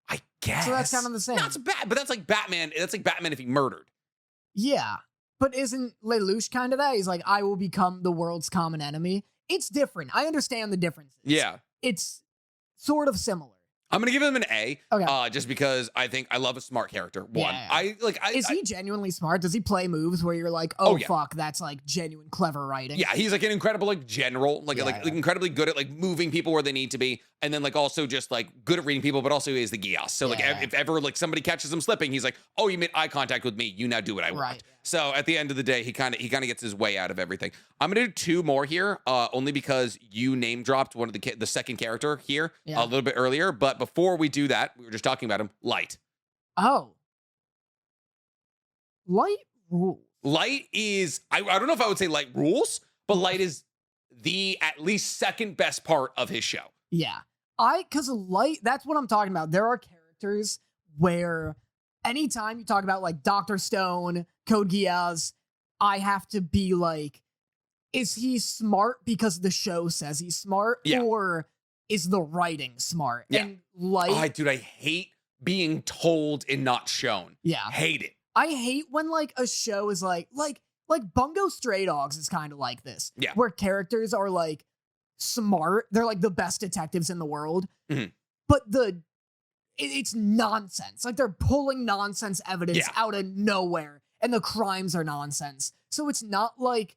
I guess. So that's kind of the same. That's bad, but that's like Batman. That's like Batman if he murdered. Yeah. But isn't Lelouch kind of that? He's like, I will become the world's common enemy. It's different. I understand the differences. Yeah. It's sort of similar. I'm gonna give him an A, Okay. just because I think I love a smart character. One, Yeah. Is he genuinely smart? Does he play moves where you're like, oh, yeah. fuck, that's like genuine clever writing? yeah, he's like an incredible like general, like Yeah, like yeah. incredibly good at like moving people where they need to be, and then like also just like good at reading people, but also he is the Geass. So like Yeah. if ever like somebody catches him slipping, he's like, oh, you made eye contact with me, you now do what I want. Right. So at the end of the day, he kind of gets his way out of everything. I'm gonna do 2 more here, only because you name dropped one of the second character here Yeah. a little bit earlier. But before we do that, we were just talking about him. Light. Oh. Light rules. Light is I don't know if I would say Light rules, but Light is the at least second best part of his show. Yeah. Because Light, that's what I'm talking about. There are characters where anytime you talk about like Dr. Stone, Code Geass, I have to be like, is he smart because the show says he's smart? Yeah. Or is the writing smart? Yeah. And Light, Dude, I hate being told and not shown. yeah. Hate it. I hate when like a show is like Bungo Stray Dogs is kind of like this. Yeah. Where characters are like smart. They're like the best detectives in the world. Mhm. But it's nonsense. Like they're pulling nonsense evidence Yeah. out of nowhere and the crimes are nonsense. So it's not like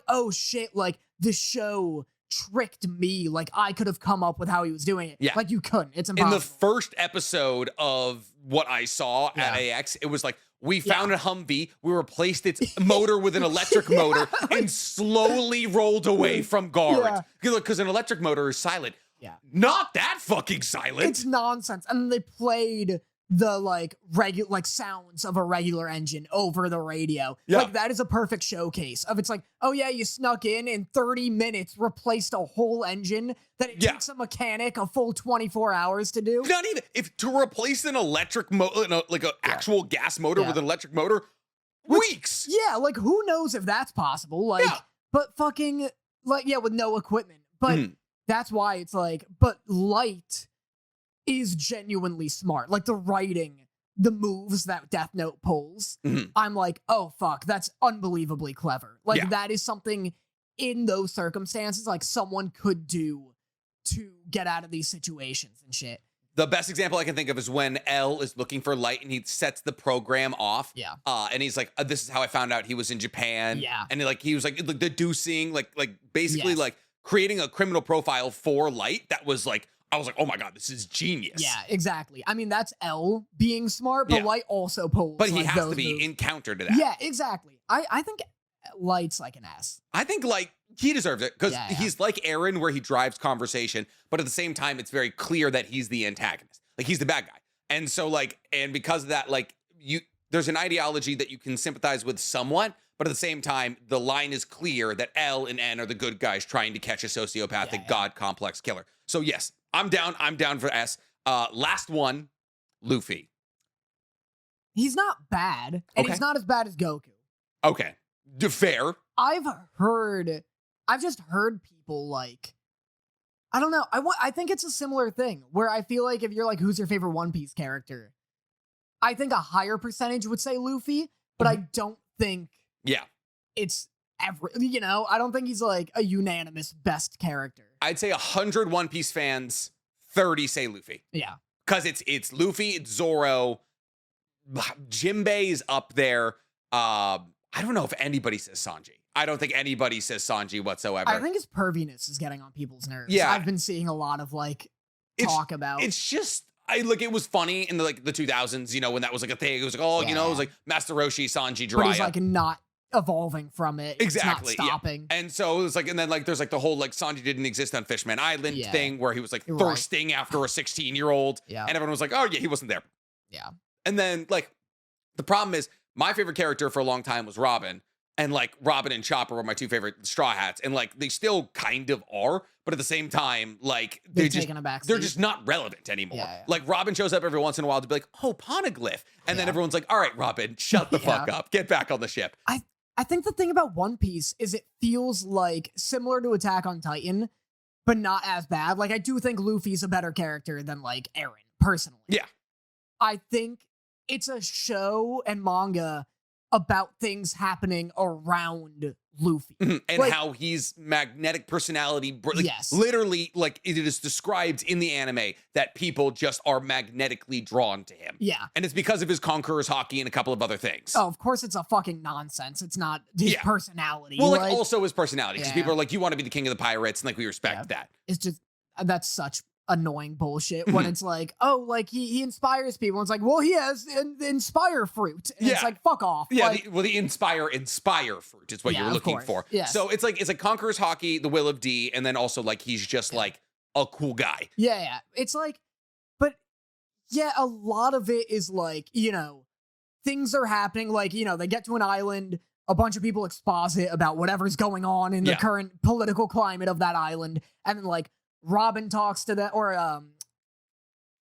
oh shit, like the show tricked me. Like I could have come up with how he was doing it. Yeah. Like you couldn't. It's In impossible. the first episode of what I saw at Yeah. AX, it was like we found a Humvee, we replaced its motor with an electric motor, and slowly rolled away from guards. Because an electric motor is silent. Yeah. Not that fucking silent. It's nonsense. And they played the like sounds of a regular engine over the radio. Yeah. Like that is a perfect showcase of it's like, oh yeah, you snuck in 30 minutes, replaced a whole engine that it Yeah. takes a mechanic a full 24 hours to do. Not even if to replace an electric motor, like an actual gas motor Yeah. with an electric motor, weeks. Yeah, like who knows if that's possible? Like, Yeah. but fucking like, yeah, with no equipment. But Mhm. that's why it's like, but Light is genuinely smart. Like the writing, the moves that Death Note pulls, I'm like, oh fuck, that's unbelievably clever. Like that is something in those circumstances like someone could do to get out of these situations and shit. The best example I can think of is when L is looking for light and he sets the program off. Yeah. And he's like, this is how I found out he was in Japan. Yeah. And he was like deducing, like basically like creating a criminal profile for light that was like, I was like, oh my God, this is genius. Yeah, exactly. I mean, that's L being smart, but Light also pulls. But he like, has to be moves. in counter to that. Yeah, exactly. I think Light's like an S. I think like he deserves it because he's like Aaron where he drives conversation, but at the same time, it's very clear that he's the antagonist. Like he's the bad guy. And so like, and because of that, like there's an ideology that you can sympathize with somewhat, but at the same time, the line is clear that L and N are the good guys trying to catch a sociopathic god complex killer. So yes, I'm down for S. Last one, Luffy. He's not bad, and he's not as bad as Goku. Okay. Fair. I've just heard people like, I don't know. I think it's a similar thing where I feel like if you're like, who's your favorite One Piece character? I think a higher percentage would say Luffy, but I don't think it's I don't think he's like a unanimous best character. I'd say 100 One Piece fans, 30 say Luffy. Yeah. Because it's Luffy, it's Zoro, Jinbei is up there. I don't know if anybody says Sanji. I don't think anybody says Sanji whatsoever. I think his perviness is getting on people's nerves. Yeah. I've been seeing a lot of like talk about. It's just it was funny in the 2000s, when that was like a thing. It was like, it was like Master Roshi, Sanji, Jiraiya. But he's like not evolving from it. Exactly. It's not stopping. Yeah. And so it was like, and then like there's like the whole like Sanji didn't exist on Fishman Island thing where he was like thirsting after a 16-year-old. Yeah. And everyone was like, oh yeah, he wasn't there. Yeah. And then like the problem is my favorite character for a long time was Robin. And like Robin and Chopper were my two favorite Straw Hats. And like they still kind of are, but at the same time, like they're just not relevant anymore. Yeah. Like Robin shows up every once in a while to be like, oh, Poneglyph. And then everyone's like, all right, Robin, shut the fuck up. Get back on the ship. I think the thing about One Piece is it feels like similar to Attack on Titan, but not as bad. Like I do think Luffy's a better character than like Eren, personally. Yeah. I think it's a show and manga about things happening around Luffy. And like, how he's magnetic personality. Like, yes. Literally, like it is described in the anime that people just are magnetically drawn to him. Yeah. And it's because of his Conqueror's Hockey and a couple of other things. Oh, of course it's a fucking nonsense. It's not his personality. Well, like also his personality. Because people are like, you want to be the king of the pirates. And like, we respect that. It's just, that's such annoying bullshit when it's like, oh, like he inspires people. And it's like, well, he has inspire fruit. And it's like, fuck off. Yeah, like, the inspire fruit is what you were looking for. Yes. So it's like Conqueror's Hockey, the Will of D, and then also like he's just like a cool guy. Yeah. It's like, but yeah, a lot of it is like, things are happening. Like, they get to an island, a bunch of people exposit about whatever's going on in the current political climate of that island. And then like Robin talks to them, or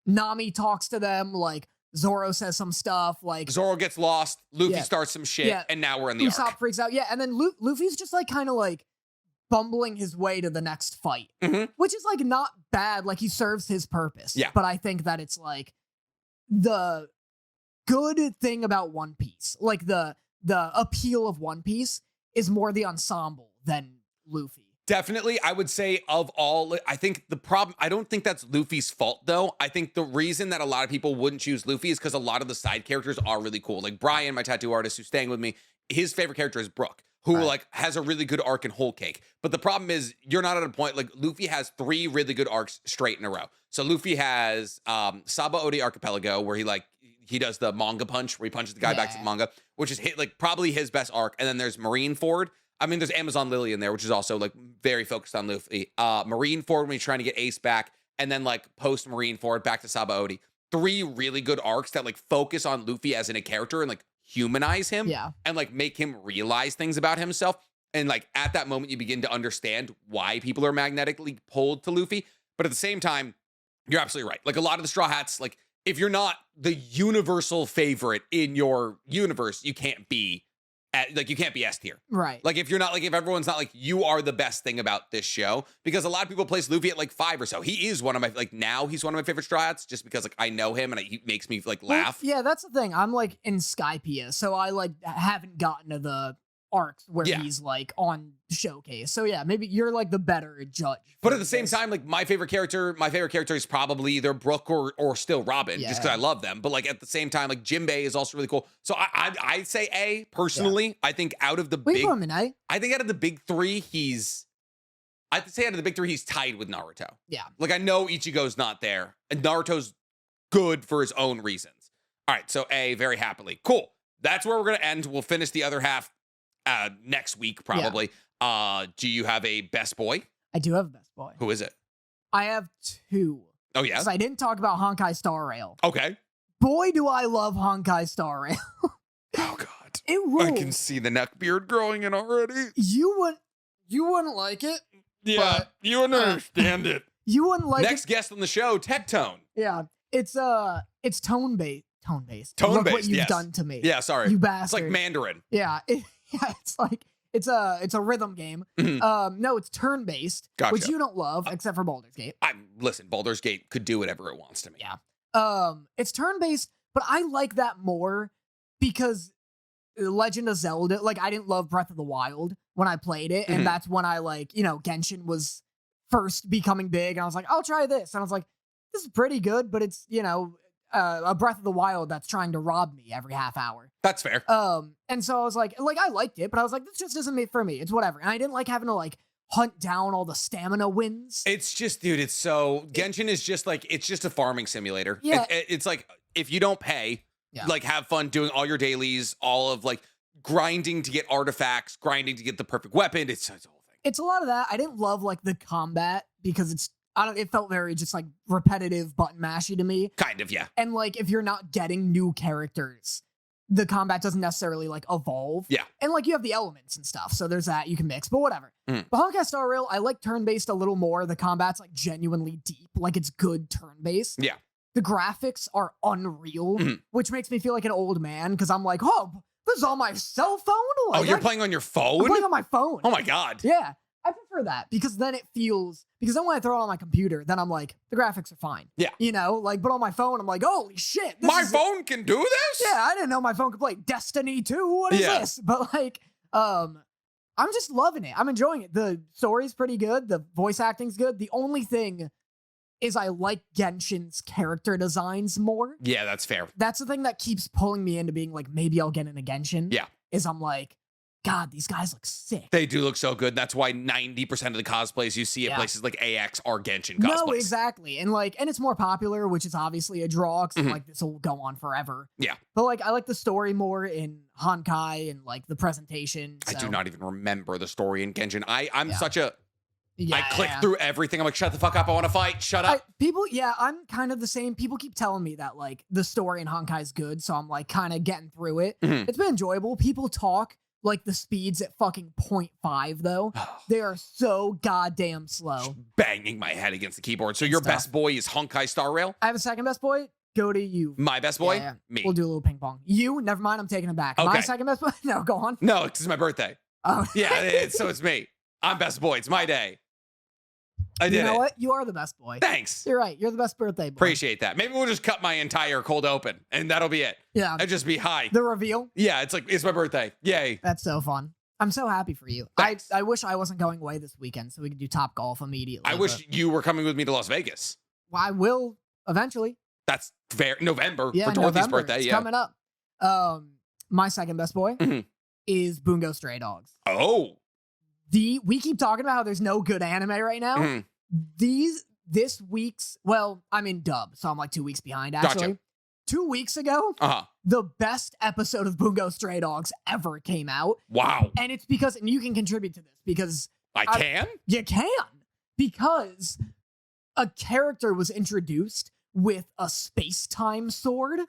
Nami talks to them, like Zoro says some stuff, like Zoro gets lost, Luffy starts some shit, and now we're in the Usopp arc. freaks out, and then Luffy's just like kind of like bumbling his way to the next fight, which is like not bad, like he serves his purpose. Yeah. But I think that it's like the good thing about One Piece, like the appeal of One Piece is more the ensemble than Luffy. Definitely, I would say of all, I think the problem, I don't think that's Luffy's fault though. I think the reason that a lot of people wouldn't choose Luffy is because a lot of the side characters are really cool. Like Brian, my tattoo artist who's staying with me, his favorite character is Brooke, who like has a really good arc in Whole Cake. But the problem is you're not at a point, like Luffy has 3 really good arcs straight in a row. So Luffy has Saba Odi Archipelago, where he does the manga punch, where he punches the guy back to the manga, which is probably his best arc. And then there's Marineford. I mean, there's Amazon Lily in there, which is also like very focused on Luffy. Marineford when he's trying to get Ace back, and then like post Marineford back to Saba Odi. 3 really good arcs that like focus on Luffy as in a character and like humanize him and like make him realize things about himself. And like at that moment, you begin to understand why people are magnetically pulled to Luffy. But at the same time, you're absolutely right. Like a lot of the Straw Hats, like if you're not the universal favorite in your universe, you can't be Like, you can't be S tier. Right. Like, if you're not, like, if everyone's not like, you are the best thing about this show, because a lot of people place Luffy at like 5 or so. He is one of my, like, now he's one of my favorite strats, just because like I know him and he makes me like laugh. Well, yeah, that's the thing. I'm like in Skypiea, so I like haven't gotten to the arcs where he's like on Showcase. So yeah, maybe you're like the better judge. But at the same time, like my favorite character is probably either Brooke or still Robin, just because I love them. But like at the same time, like Jinbei is also really cool. So I'd say A personally. Yeah. I think out of the big, put him in A? I think out of the big three, he's tied with Naruto. Yeah. Like I know Ichigo's not there, and Naruto's good for his own reasons. All right, so A, very happily. Cool. That's where we're gonna end. We'll finish the other half next week probably. Yeah. Do you have a best boy? I do have a best boy. Who is it? I have 2. Oh yeah. Because I didn't talk about Honkai Star Rail. Okay. Boy, do I love Honkai Star Rail. Oh god. It rules. I can see the neck beard growing in already. You wouldn't like it. Yeah. You wouldn't understand it. You wouldn't like Next guest on the show, Tectone. Yeah. It's tone based. Look what you've done to me. Yeah, sorry. You bastard. It's like Mandarin. Yeah. It's like it's a rhythm game. Mm-hmm. No, it's turn based, which you don't love, except for Baldur's Gate. Listen, Baldur's Gate could do whatever it wants to me. Yeah. It's turn based, but I like that more because Legend of Zelda, like I didn't love Breath of the Wild when I played it, and that's when I like, Genshin was first becoming big, and I was like, I'll try this. And I was like, this is pretty good, but it's, a Breath of the Wild that's trying to rob me every half hour. That's fair. And so I was like I liked it, but I was like, this just isn't made for me. It's whatever. And I didn't like having to like hunt down all the stamina wins. It's just, dude, Genshin is just like, it's just a farming simulator. Yeah. It's like, if you don't pay, like have fun doing all your dailies, all of like grinding to get artifacts, grinding to get the perfect weapon. It's a whole thing. It's a lot of that. I didn't love like the combat because it felt very just like repetitive button mashy to me. Kind of, yeah. And like if you're not getting new characters, the combat doesn't necessarily like evolve. Yeah. And like you have the elements and stuff, so there's that you can mix, but whatever. But Honkai Star Rail, I like turn-based a little more. The combat's like genuinely deep, like it's good turn-based. Yeah. The graphics are unreal, which makes me feel like an old man because I'm like, oh, this is on my cell phone? Like, you're playing on your phone? I'm playing on my phone. Oh my god. Yeah. I prefer that because then because then when I throw it on my computer, then I'm like, the graphics are fine. Yeah. But on my phone, I'm like, holy shit. My phone can do this? Yeah, I didn't know my phone could play Destiny 2. What is this? But like, I'm just loving it. I'm enjoying it. The story's pretty good. The voice acting's good. The only thing is I like Genshin's character designs more. Yeah, that's fair. That's the thing that keeps pulling me into being like, maybe I'll get into Genshin. Yeah. Is I'm like, God, these guys look sick. They do look so good. That's why 90% of the cosplays you see at places like AX are Genshin cosplays. No, exactly. And it's more popular, which is obviously a draw because like this will go on forever. Yeah. But like I like the story more in Honkai and like the presentation. So. I do not even remember the story in Genshin. I'm such a Yeah, I click through everything. I'm like, shut the fuck up. I want to fight. Shut up. I'm kind of the same. People keep telling me that like the story in Honkai is good. So I'm like kind of getting through it. It's been enjoyable. People talk like the speeds at fucking 0.5 though. They are so goddamn slow. Just banging my head against the keyboard. So your best boy is Honkai Star Rail? I have a second best boy. Go to you. My best boy? Yeah. Me. We'll do a little ping pong. You, never mind. I'm taking it back. Okay. My second best boy? No, go on. No, it's my birthday. Oh. Yeah, so it's me. I'm best boy. It's my day. I did it. You know what? You are the best boy. Thanks. You're right. You're the best birthday boy. Appreciate that. Maybe we'll just cut my entire cold open and that'll be it. Yeah. I'd just be high. The reveal? Yeah, it's like, it's my birthday. Yay. That's so fun. I'm so happy for you. I wish I wasn't going away this weekend so we could do Top Golf immediately. I wish you were coming with me to Las Vegas. Well, I will eventually. That's fair. November for Dorothy's birthday. It's coming up. My second best boy is Bungo Stray Dogs. Oh. We keep talking about how there's no good anime right now. This week's, well, I'm in dub, so I'm like 2 weeks behind actually. Gotcha. 2 weeks ago, the best episode of Bungo Stray Dogs ever came out. Wow. And it's because, and you can contribute to this because I can? You can. Because a character was introduced with a space-time sword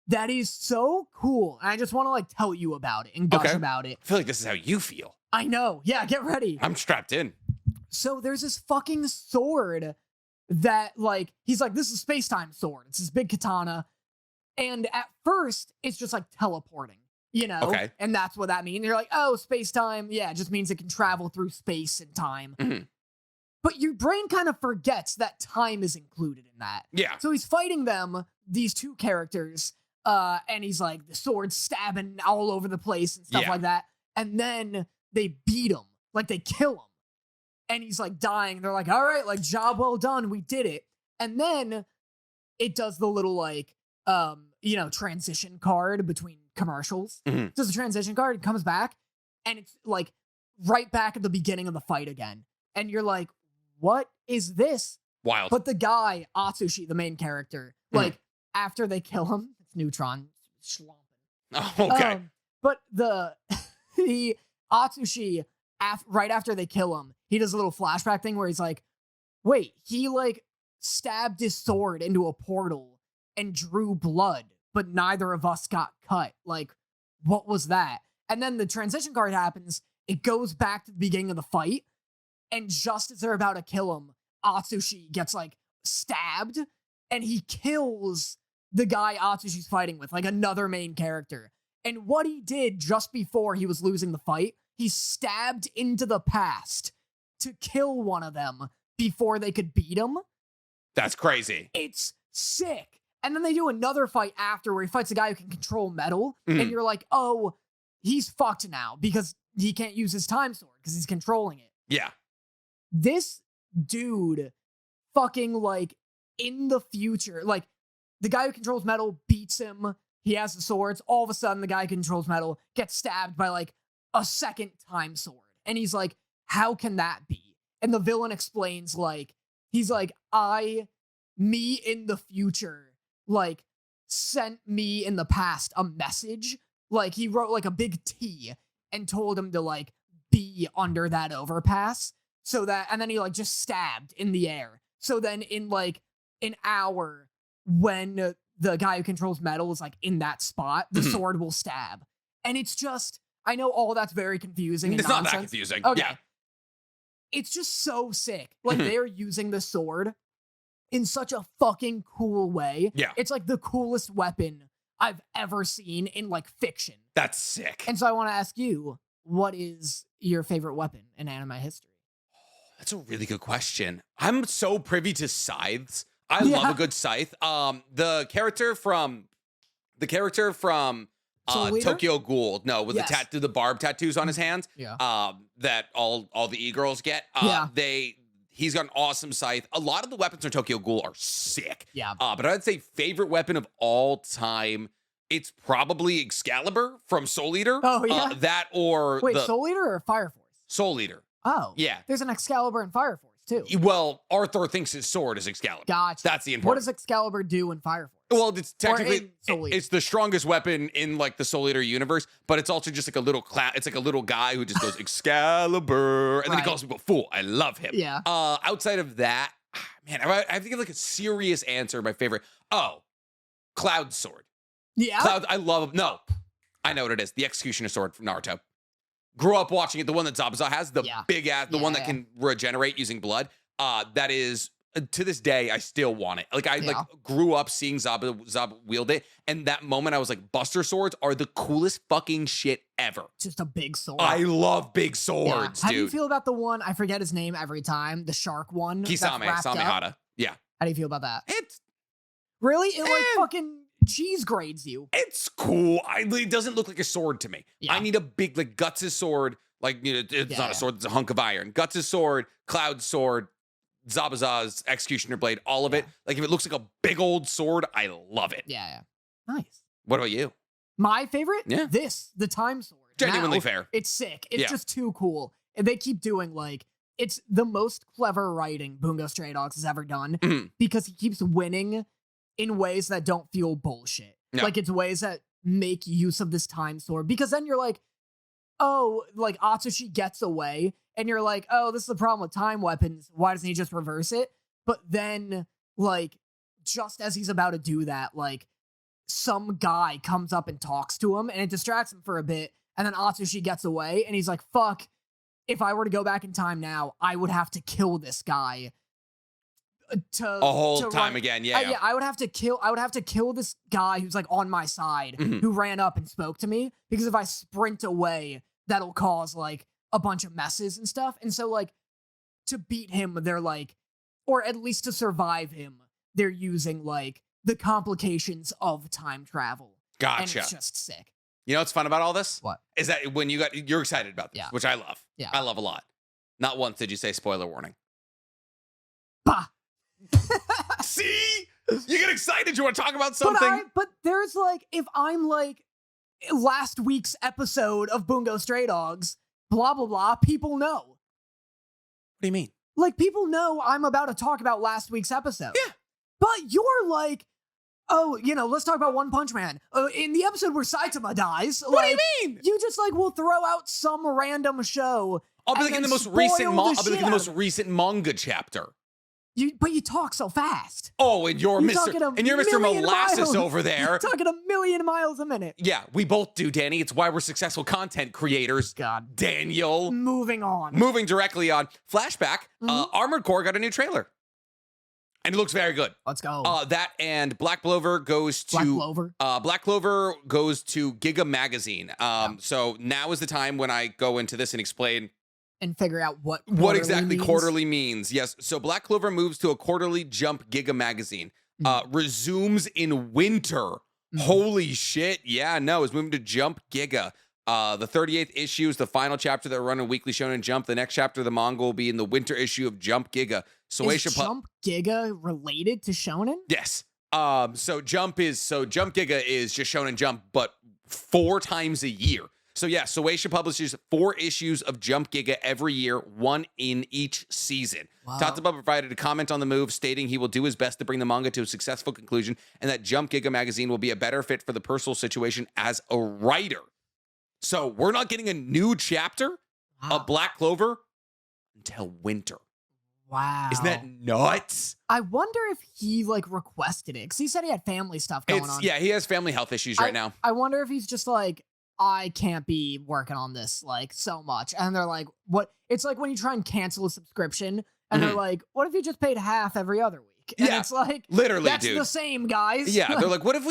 that is so cool. And I just want to like tell you about it and gush about it. I feel like this is how you feel. I know. Yeah, get ready. I'm strapped in. So there's this fucking sword that like, he's like, this is a space-time sword. It's this big katana. And at first, it's just like teleporting. you know? Okay. And that's what that means. You're like, oh, space-time, yeah, it just means it can travel through space and time. Mhm. But your brain kind of forgets that time is included in that. Yeah. So he's fighting them, these two characters, and he's like, the sword stabbing all over the place and stuff Yeah. like that. And then they beat him, like they kill him. And he's like dying. They're like, all right, like, job well done, we did it. And then it does the little like, transition card between commercials. Mhm. Does a transition card, it comes back, and it's like right back at the beginning of the fight again. And you're like, what is this? Wild. But the guy, Atsushi, the main character, like, after they kill him, it's Neutron schlomping. Oh, okay. But the Atsushi, right after they kill him, he does a little flashback thing where he's like, wait, he like stabbed his sword into a portal and drew blood, but neither of us got cut. Like, what was that? And then the transition card happens, it goes back to the beginning of the fight, and just as they're about to kill him, Atsushi gets like stabbed, and he kills the guy Atsushi's fighting with, like another main character. And what he did just before he was losing the fight, he stabbed into the past to kill one of them before they could beat him. That's crazy. It's sick. And then they do another fight after where he fights a guy who can control metal, and you're like, oh, he's fucked now because he can't use his time sword because he's controlling it. Yeah. This dude fucking like in the future, like the guy who controls metal beats him. He has the swords. All of a sudden, the guy who controls metal gets stabbed by like a second time sword. And he's like, how can that be? And the villain explains, like, he's like, me in the future, like, sent me in the past a message. Like, he wrote like a big T and told him to like be under that overpass. So that, and then he like just stabbed in the air. So then in like an hour, when the guy who controls metal is like in that spot, the sword will stab. And it's just, I know all that's very confusing and It's nonsense. not that confusing. Okay. Yeah. It's just so sick. Like they're using the sword in such a fucking cool way. Yeah. It's like the coolest weapon I've ever seen in like fiction. That's sick. And so I want to ask you, what is your favorite weapon in anime history? That's a really good question. I'm so privy to scythes. I love a good scythe. The character from Soul Eater? Tokyo Ghoul, no, with Yes. the barb tattoos on his hands. Yeah. That all the e-girls get. Yeah. He's got an awesome scythe. A lot of the weapons from Tokyo Ghoul are sick. Yeah. But I'd say favorite weapon of all time, it's probably Excalibur from Soul Eater. Oh, yeah? That or Wait, the Soul Eater or Fire Force? Soul Eater. Oh. Yeah. There's an Excalibur in Fire Force, too. Well, Arthur thinks his sword is Excalibur. Gotcha. That's the What important. does Excalibur do in Fire Force? Well, it's technically in Soul Eater. it's the strongest weapon in like the Soul Eater universe, but it's also just like a little it's like a little guy who just goes Excalibur, and then he Right. calls people fool. I love him. Yeah. Outside of that, man, I have to give like a serious answer. My favorite. Oh, Cloud Sword. Yeah. Cloud. I love him. No, I know what it is. The Executioner Sword from Naruto. Grew up watching it. The one that Zabuza has, the big ass, the one that can regenerate using blood. That is. To this day, I still want it. Like I like grew up seeing Zab wield it, and that moment I was like, Buster Swords are the coolest fucking shit ever. Just a big sword. I love big swords, How do you dude. feel about the one, I forget his name every time, the shark one? that's Kisame, wrapped up? Samehada. Yeah. How do you feel about that? It's Really? It like fucking cheese grades you. cool. It doesn't look like a sword to me. Yeah. I need a big, like, Guts' sword. Like, it's not a sword, it's a hunk of iron. Guts' sword, Cloud's sword, Zabuza's Executioner Blade, all of it. Like, if it looks like a big old sword, I love it. Yeah. Nice. What about you? My favorite? Yeah. The time sword. Genuinely Now, fair. It's sick. It's Yeah. just too cool. And they keep doing like, it's the most clever writing Bungo Stray Dogs has ever done Mhm. because he keeps winning in ways that don't feel bullshit. No. Like it's ways that make use of this time sword because then you're like, oh, like Atsushi gets away and you're like, oh, this is the problem with time weapons. Why doesn't he just reverse it? But then like, just as he's about to do that, like some guy comes up and talks to him and it distracts him for a bit. And then Atsushi gets away and he's like, fuck, if I were to go back in time now, I would have to kill this guy to A whole to time run. again, Yeah, I would have to kill this guy who's like on my side who ran up and spoke to me, because if I sprint away, that'll cause like a bunch of messes and stuff. And so like to beat him, they're like, or at least to survive him, they're using like the complications of time travel. Gotcha. And it's just sick. You know what's fun about all this? What? Is that when you're excited about this, Yeah. which I love. Yeah. I love a lot. Not once did you say spoiler warning. Bah. See? You get excited. You want to talk about something? But there's like, if I'm like last week's episode of Bungo Stray Dogs, blah, blah, blah, people know. What do you mean? Like, people know I'm about to talk about last week's episode. Yeah. But you're like, oh, let's talk about One Punch Man. In the episode where Saitama dies. What do you mean? You just like will throw out some random show. I'll be like in the most recent manga chapter. But you talk so fast. Oh, and you're Mr. Molasses over there. You're talking a million miles a minute. Yeah, we both do, Danny. It's why we're successful content creators. God. Daniel. Moving on. Moving directly on. Flashback. Armored Core got a new trailer. And it looks very good. Let's go. That and Black Clover goes to Black Clover goes to Giga Magazine. So now is the time when I go into this and explain and figure out what exactly means. quarterly means. Yes. So Black Clover moves to a quarterly Jump Giga Magazine. Resumes in winter. Holy shit. Yeah, no, it's moving to Jump Giga. The 38th issue is the final chapter that will run in Weekly Shonen Jump. The next chapter of the manga will be in the winter issue of Jump Giga. Is Jump Giga related to Shonen? Yes. So Jump Giga is just Shonen Jump, but 4 times a year. So yeah, Shueisha publishes 4 issues of Jump Giga every year, 1 in each season. Wow. Tatsuba provided a comment on the move, stating he will do his best to bring the manga to a successful conclusion, and that Jump Giga magazine will be a better fit for the personal situation as a writer. So we're not getting a new chapter of Black Clover until winter. Wow. Isn't that nuts? I wonder if he like requested it, because he said he had family stuff going on. Yeah, he has family health issues right now. I wonder if he's just like, I can't be working on this like so much. And they're like, what? It's like when you try and cancel a subscription and they're like, what if you just paid half every other week? And it's like, literally, that's dude. the same, guys. Yeah, they're like, what if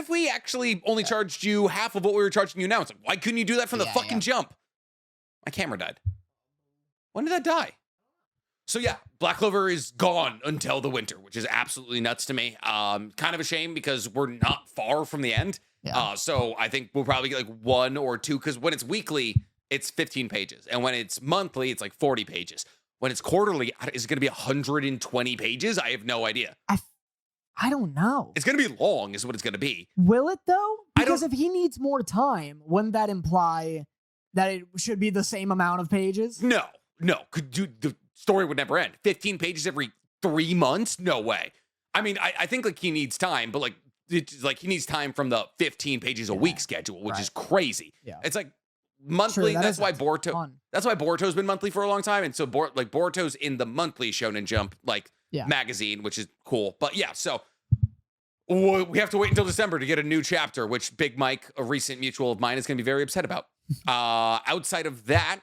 we actually only charged you half of what we were charging you now? It's like, why couldn't you do that from the fucking jump? My camera died. When did that die? So yeah, Black Clover is gone until the winter, which is absolutely nuts to me. Kind of a shame because we're not far from the end. Yeah. So I think we'll probably get like 1 or 2, because when it's weekly, it's 15 pages. And when it's monthly, it's like 40 pages. When it's quarterly, is it going to be 120 pages? I have no idea. I don't know. It's going to be long is what it's going to be. Will it though? Because if he needs more time, wouldn't that imply that it should be the same amount of pages? No. The story would never end. 15 pages every 3 months? No way. I mean, I think like he needs time, but like, it's like he needs time from the 15 pages a week schedule, which is crazy. Yeah. It's like monthly. True, that's why Boruto's been monthly for a long time. And so Boruto's in the monthly Shonen Jump magazine, which is cool. But yeah, so we have to wait until December to get a new chapter, which Big Mike, a recent mutual of mine, is going to be very upset about. Outside of that,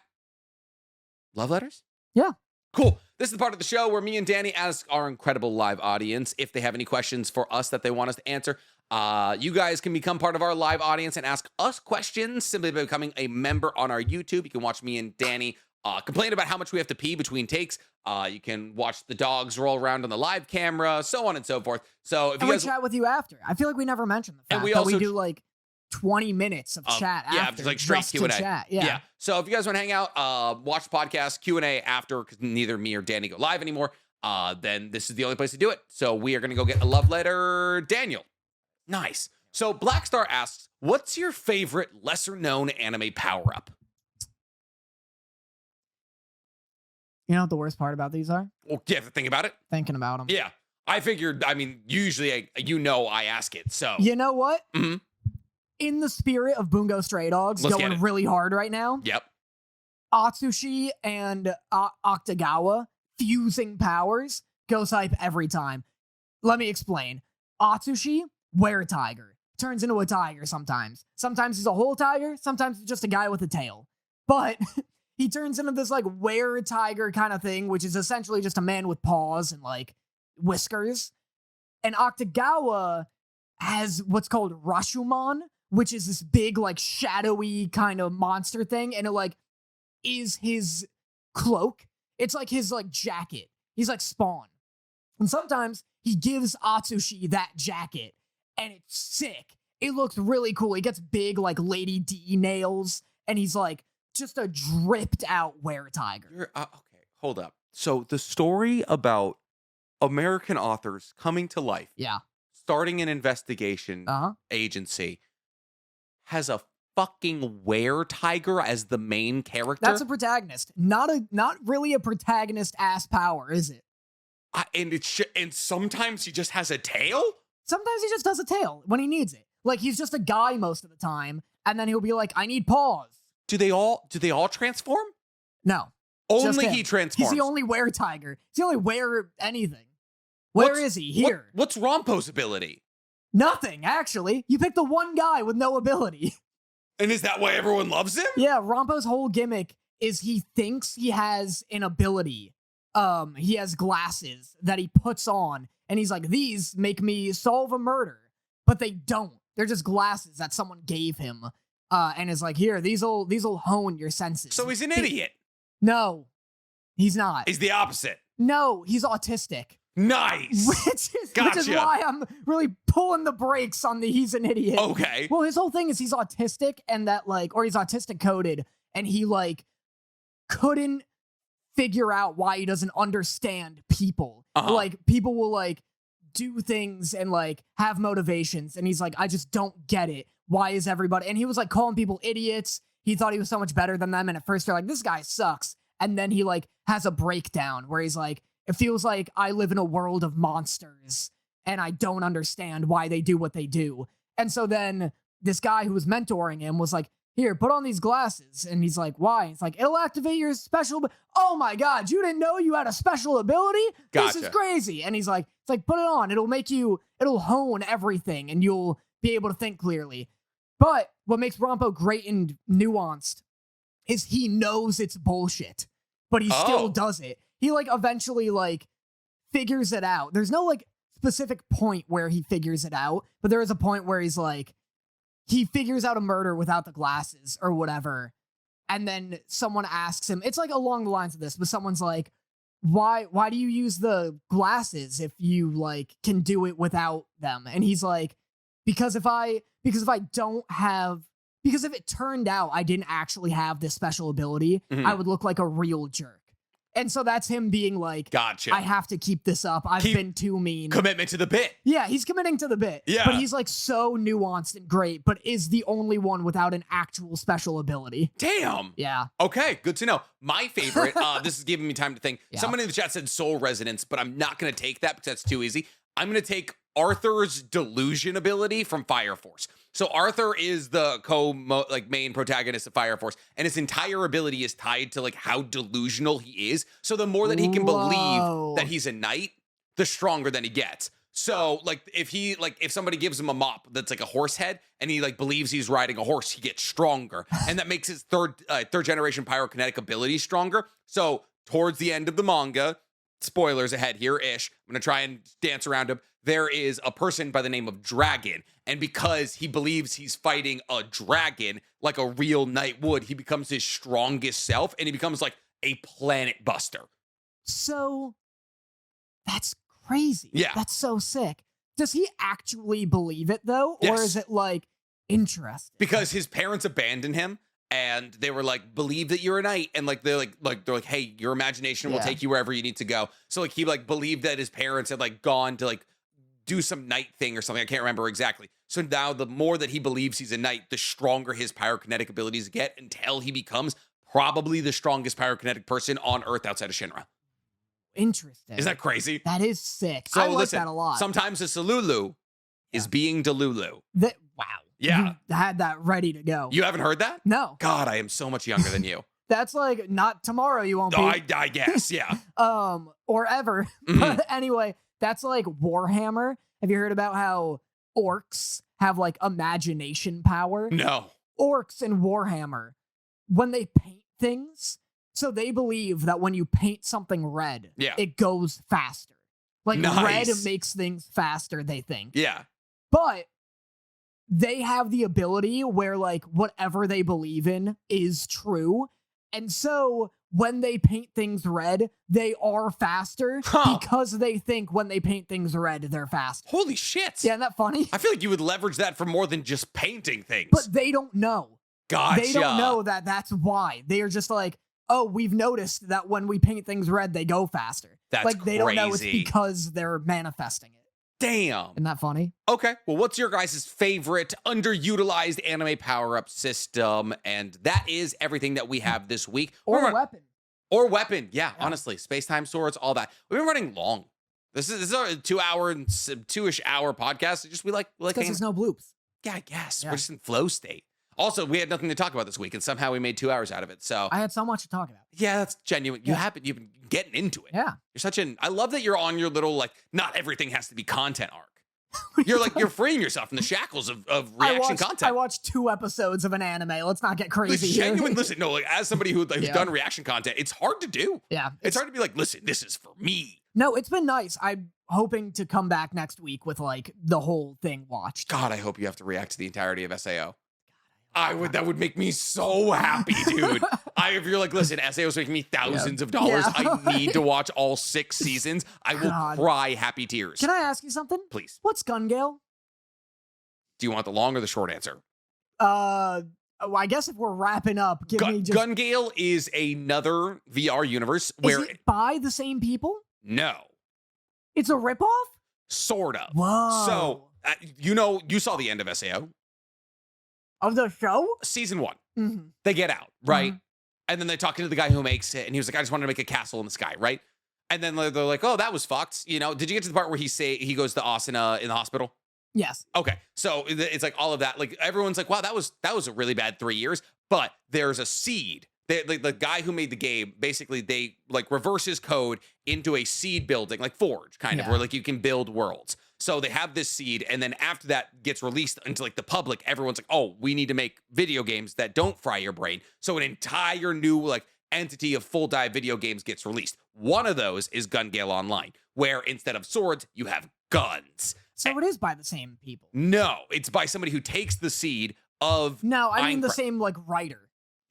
love letters? Yeah. Cool. This is the part of the show where me and Danny ask our incredible live audience if they have any questions for us that they want us to answer. You guys can become part of our live audience and ask us questions simply by becoming a member on our YouTube. You can watch me and Danny complain about how much we have to pee between takes. You can watch the dogs roll around on the live camera, so on and so forth. So if you guys chat with you after. I feel like we never mentioned the fact that we do like 20 minutes of chat after. Yeah, just like straight Q&A. Chat. Yeah. So if you guys want to hang out, watch the podcast, Q&A after, because neither me or Danny go live anymore, then this is the only place to do it. So we are going to go get a love letter. Daniel. Nice. So Blackstar asks, what's your favorite lesser-known anime power-up? You know what the worst part about these are? Well, you have to think about it. Thinking about them. Yeah. I figured, I mean, usually, I ask it, so. You know what? Mm-hmm. In the spirit of Bungo Stray Dogs, going really hard right now. Yep. Atsushi and Octagawa fusing powers goes hype every time. Let me explain. Atsushi, were-tiger. Turns into a tiger sometimes. Sometimes he's a whole tiger, sometimes he's just a guy with a tail. But he turns into this like were-tiger kind of thing, which is essentially just a man with paws and like whiskers. And Octagawa has what's called Rashomon, which is this big, like, shadowy kind of monster thing, and it, like, is his cloak. It's like his, like, jacket. He's like Spawn. And sometimes he gives Atsushi that jacket, and it's sick. It looks really cool. He gets big, like, Lady D nails, and he's, like, just a dripped-out were-tiger. Okay, hold up. So the story about American authors coming to life, Yeah. starting an investigation agency, has a fucking were-tiger as the main character? That's a protagonist. Not really a protagonist-ass power, is it? And sometimes he just has a tail? Sometimes he just does a tail when he needs it. Like, he's just a guy most of the time, and then he'll be like, I need paws. Do they all transform? No. Only he transforms. He's the only were-tiger. He's the only were anything. Where is he? Here. What's Rompo's ability? Nothing, actually. You picked the one guy with no ability. And is that why everyone loves him? Yeah, Rompo's whole gimmick is he thinks he has an ability. He has glasses that he puts on, and he's like, these make me solve a murder. But they don't. They're just glasses that someone gave him. And is like, here, these'll hone your senses. So he's an idiot. No, he's not. He's the opposite. No, he's autistic. Nice. Which is why I'm really pulling the brakes on the he's an idiot. Okay. Well, his whole thing is he's autistic and that, like, or he's autistic coded, and he, like, couldn't figure out why he doesn't understand people. Like, people will, like, do things and, like, have motivations, and he's like, I just don't get it. Why is everybody... And he was, like, calling people idiots. He thought he was so much better than them, and at first they're like, this guy sucks. And then he, like, has a breakdown where he's like, it feels like I live in a world of monsters, and I don't understand why they do what they do. And so then this guy who was mentoring him was like, here, put on these glasses. And he's like, why? It's like, it'll activate your special... Oh my God, you didn't know you had a special ability? Gotcha. This is crazy. And he's like, it's like, put it on. It'll hone everything, and you'll be able to think clearly. But what makes Rompo great and nuanced is he knows it's bullshit, but he still does it. He, like, eventually, like, figures it out. There's no, like, specific point where he figures it out, but there is a point where he's, like, he figures out a murder without the glasses or whatever, and then someone asks him, it's, like, along the lines of this, but someone's like, why do you use the glasses if you, like, can do it without them? And he's like, because if it turned out I didn't actually have this special ability, I would look like a real jerk. And so that's him being like, gotcha. I have to keep this up. I've been too mean. Commitment to the bit. Yeah, he's committing to the bit. Yeah. But he's, like, so nuanced and great, but is the only one without an actual special ability. Damn. Yeah. Okay, good to know. My favorite, this is giving me time to think. Yeah. Someone in the chat said Soul Resonance, but I'm not going to take that because that's too easy. I'm going to take Arthur's delusion ability from Fire Force. So Arthur is the main protagonist of Fire Force, and his entire ability is tied to, like, how delusional he is. So the more that he can believe that he's a knight, the stronger then he gets. So, like, if somebody gives him a mop that's like a horse head, and he, like, believes he's riding a horse, he gets stronger, and that makes his third generation pyrokinetic ability stronger. So towards the end of the manga, spoilers ahead here-ish, I'm gonna try and dance around him. There is a person by the name of Dragon, and because he believes he's fighting a dragon like a real knight would, he becomes his strongest self, and he becomes, like, a planet buster. So, that's crazy. Yeah. That's so sick. Does he actually believe it, though? Yes. Or is it, like, interesting? Because his parents abandoned him, and they were like, believe that you're a knight, and, like, they're like, hey, your imagination will take you wherever you need to go. So, like, he, like, believed that his parents had, like, gone to, like, do some knight thing or something. I can't remember exactly. So now the more that he believes he's a knight, the stronger his pyrokinetic abilities get, until he becomes probably the strongest pyrokinetic person on Earth outside of Shinra. Interesting. Isn't that crazy? That is sick. So I like listen, that a lot. sometimes a Salulu is being Delulu. Wow. Yeah. You had that ready to go. You haven't heard that? No. God, I am so much younger than you. That's like, not tomorrow you won't be. I guess, yeah. Or ever. But anyway, that's like Warhammer. Have you heard about how orcs have, like, imagination power? No. Orcs in Warhammer, when they paint things, so they believe that when you paint something red, it goes faster. Like red Nice. makes things faster, they think. Yeah. But they have the ability where like whatever they believe in is true. And so when they paint things red, they are faster because they think when they paint things red, they're faster. Holy shit. Yeah, isn't that funny? I feel like you would leverage that for more than just painting things. But they don't know. Gotcha. They don't know that that's why. They are just like, oh, we've noticed that when we paint things red, they go faster. That's like they don't know it's crazy. because they're manifesting it. Damn. Isn't that funny? Okay. Well, what's your guys' favorite underutilized anime power-up system? And that is everything that we have this week. Or a weapon. Or weapon. Yeah, honestly. Space-time swords, all that. We've been running long. This is a 2-hour and 2-ish hour podcast. Just we like Because there's no bloops. Yeah, I guess. Yeah. We're just in flow state. Also, we had nothing to talk about this week, and somehow we made 2 hours out of it. So I had so much to talk about. yeah, that's genuine. You've been getting into it. Yeah. You're such an I love that you're on your little like not everything has to be content arc. You're freeing yourself from the shackles of reaction content. I watched 2 episodes of an anime. Let's not get crazy here. Listen, no, like as somebody who's done reaction content, it's hard to do. Yeah. It's hard to be like, listen, this is for me. No, it's been nice. I'm hoping to come back next week with like the whole thing watched. God, I hope you have to react to the entirety of SAO. That would make me so happy, dude. If you're like, listen, SAO's making me thousands of dollars. Yeah. I need to watch all 6 seasons. I will cry happy tears. Can I ask you something? Please. What's Gun Gale? Do you want the long or the short answer? Well, I guess if we're wrapping up, give me just... Gun Gale is another VR universe where Is it by the same people? No. It's a ripoff? Sort of. Whoa. So, you saw the end of SAO. Of the show? Season 1. Mm-hmm. They get out, right? Mhm. And then they're talking to the guy who makes it, and he was like, I just wanted to make a castle in the sky, right? And then they're like, oh, that was fucked. Did you get to the part where he goes to Asuna in the hospital? Yes. Okay. So it's like all of that. Like everyone's like, wow, that was a really bad 3 years. But there's a seed. The guy who made the game, basically they like reverse his code into a seed building, like Forge, kind of, where like you can build worlds. So they have this seed, and then after that gets released into like the public, everyone's like, oh, we need to make video games that don't fry your brain. So an entire new like entity of full dive video games gets released. One of those is Gun Gale Online, where instead of swords, you have guns. So it is by the same people. No, it's by somebody who takes the seed of No, I mean the Minecraft. same like writer.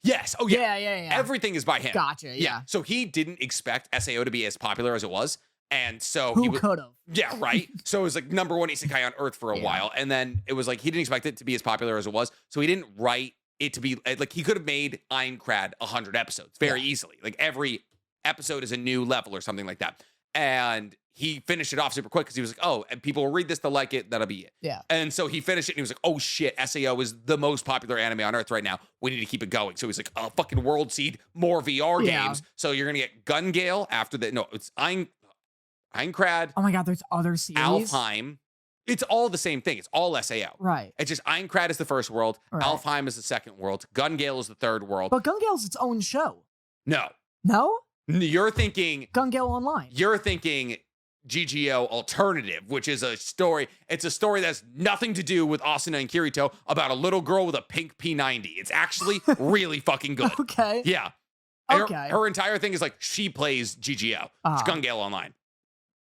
Yes. Oh yeah. Yeah. Everything is by him. Gotcha. Yeah. So he didn't expect SAO to be as popular as it was. And so Who could have? Yeah, right. So it was like number 1 isekai on Earth for a while. And then it was like he didn't expect it to be as popular as it was. So he didn't write it to be like he could have made Aincrad 100 episodes very easily. Like every episode is a new level or something like that. And he finished it off super quick because he was like, oh, and people will read this, they'll like it, that'll be it. Yeah. And so he finished it and he was like, oh shit, SAO is the most popular anime on Earth right now. We need to keep it going. So he's like, oh, fucking World Seed, more VR games. So you're going to get Gun Gale after that. No, it's Aincrad. Oh my God, there's other series. Alfheim. It's all the same thing. It's all SAO. Right. It's just Aincrad is the first world. Right. Alfheim is the second world. Gun Gale is the third world. But Gun Gale's its own show. No. No? You're thinking Gun Gale Online. You're thinking GGO Alternative, which is a story. It's a story that's nothing to do with Asuna and Kirito about a little girl with a pink P90. It's actually really fucking good. Okay. Yeah. Okay. Her entire thing is like she plays GGO. It's Gun Gale Online.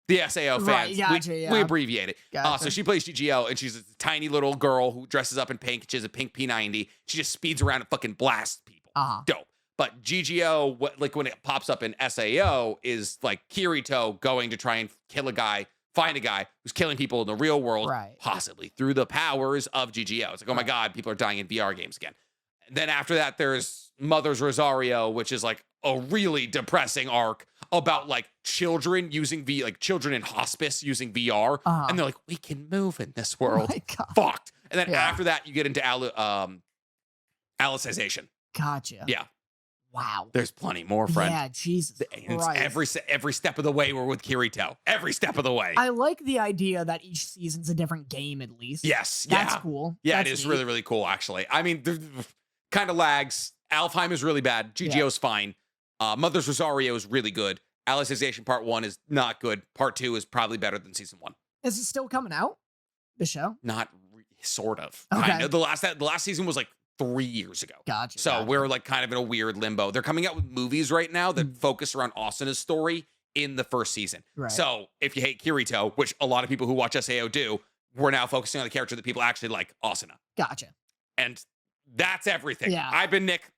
The SAO Right, fans. gotcha, We abbreviate it. Gotcha. So she plays GGO, and she's a tiny little girl who dresses up in pink. She has a pink P90. She just speeds around and fucking blasts people. Dope. But GGO, like when it pops up in SAO, is like Kirito going to try and kill a guy, find a guy who's killing people in the real world, possibly through the powers of GGO. It's like, oh my God, people are dying in VR games again. And then after that, there's Mother's Rosario, which is like a really depressing arc about like children using children in hospice using VR. And they're like, we can move in this world. Oh my God. Fucked. And then after that, you get into Alicization. Gotcha. Yeah. Wow. There's plenty more, friend. Yeah, Jesus It's Christ. every step of the way we're with Kirito. Every step of the way. I like the idea that each season's a different game at least. Yes. That's cool. Yeah, That's it is neat. really, really cool, actually. I mean, kind of lags. Alfheim is really bad. GGO's fine. Mother's Rosario is really good. Alicization Part 1 is not good. Part 2 is probably better than Season 1. Is it still coming out? The show? Not sort of. Okay. Kind of. The last season was like 3 years ago. Gotcha. So we're like kind of in a weird limbo. They're coming out with movies right now that focus around Asuna's story in the first season. Right. So if you hate Kirito, which a lot of people who watch SAO do, we're now focusing on the character that people actually like, Asuna. Gotcha. And that's everything. Yeah. I've been Nick,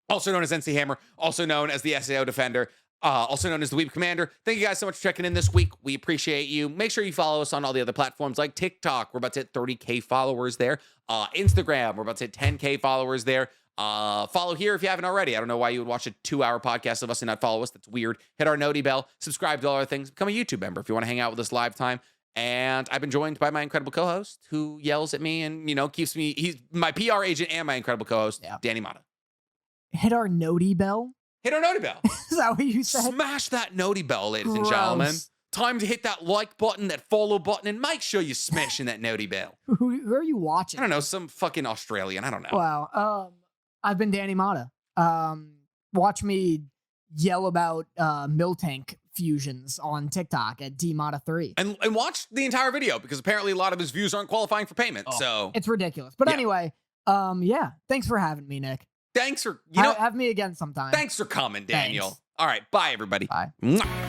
also known as NC Hammer, also known as the SAO Defender, also known as the Weeb Commander. Thank you guys so much for checking in this week. We appreciate you. Make sure you follow us on all the other platforms like TikTok. We're about to hit 30K followers there. Instagram, we're about to hit 10K followers there. Follow here if you haven't already. I don't know why you would watch a 2-hour podcast of us and not follow us. That's weird. Hit our noti bell. Subscribe to all our things. Become a YouTube member if you want to hang out with us live time. And I've been joined by my incredible co-host who yells at me and, keeps me. He's my PR agent and my incredible co-host, Danny Motta. Hit our noti bell? Hit our noti bell. Is that what you said? Smash that noti bell, ladies and gentlemen. Time to hit that like button, that follow button, and make sure you're smashing that noti bell. Who are you watching? I don't know, some fucking Australian. I don't know. Wow. I've been Danny Motta. Watch me yell about Miltank fusions on TikTok at DMotta3. And watch the entire video because apparently a lot of his views aren't qualifying for payment. So it's ridiculous. But anyway, thanks for having me, Nick. Thanks for have me again sometime. Thanks for coming, Daniel. Thanks. All right, bye everybody. Bye. Mwah.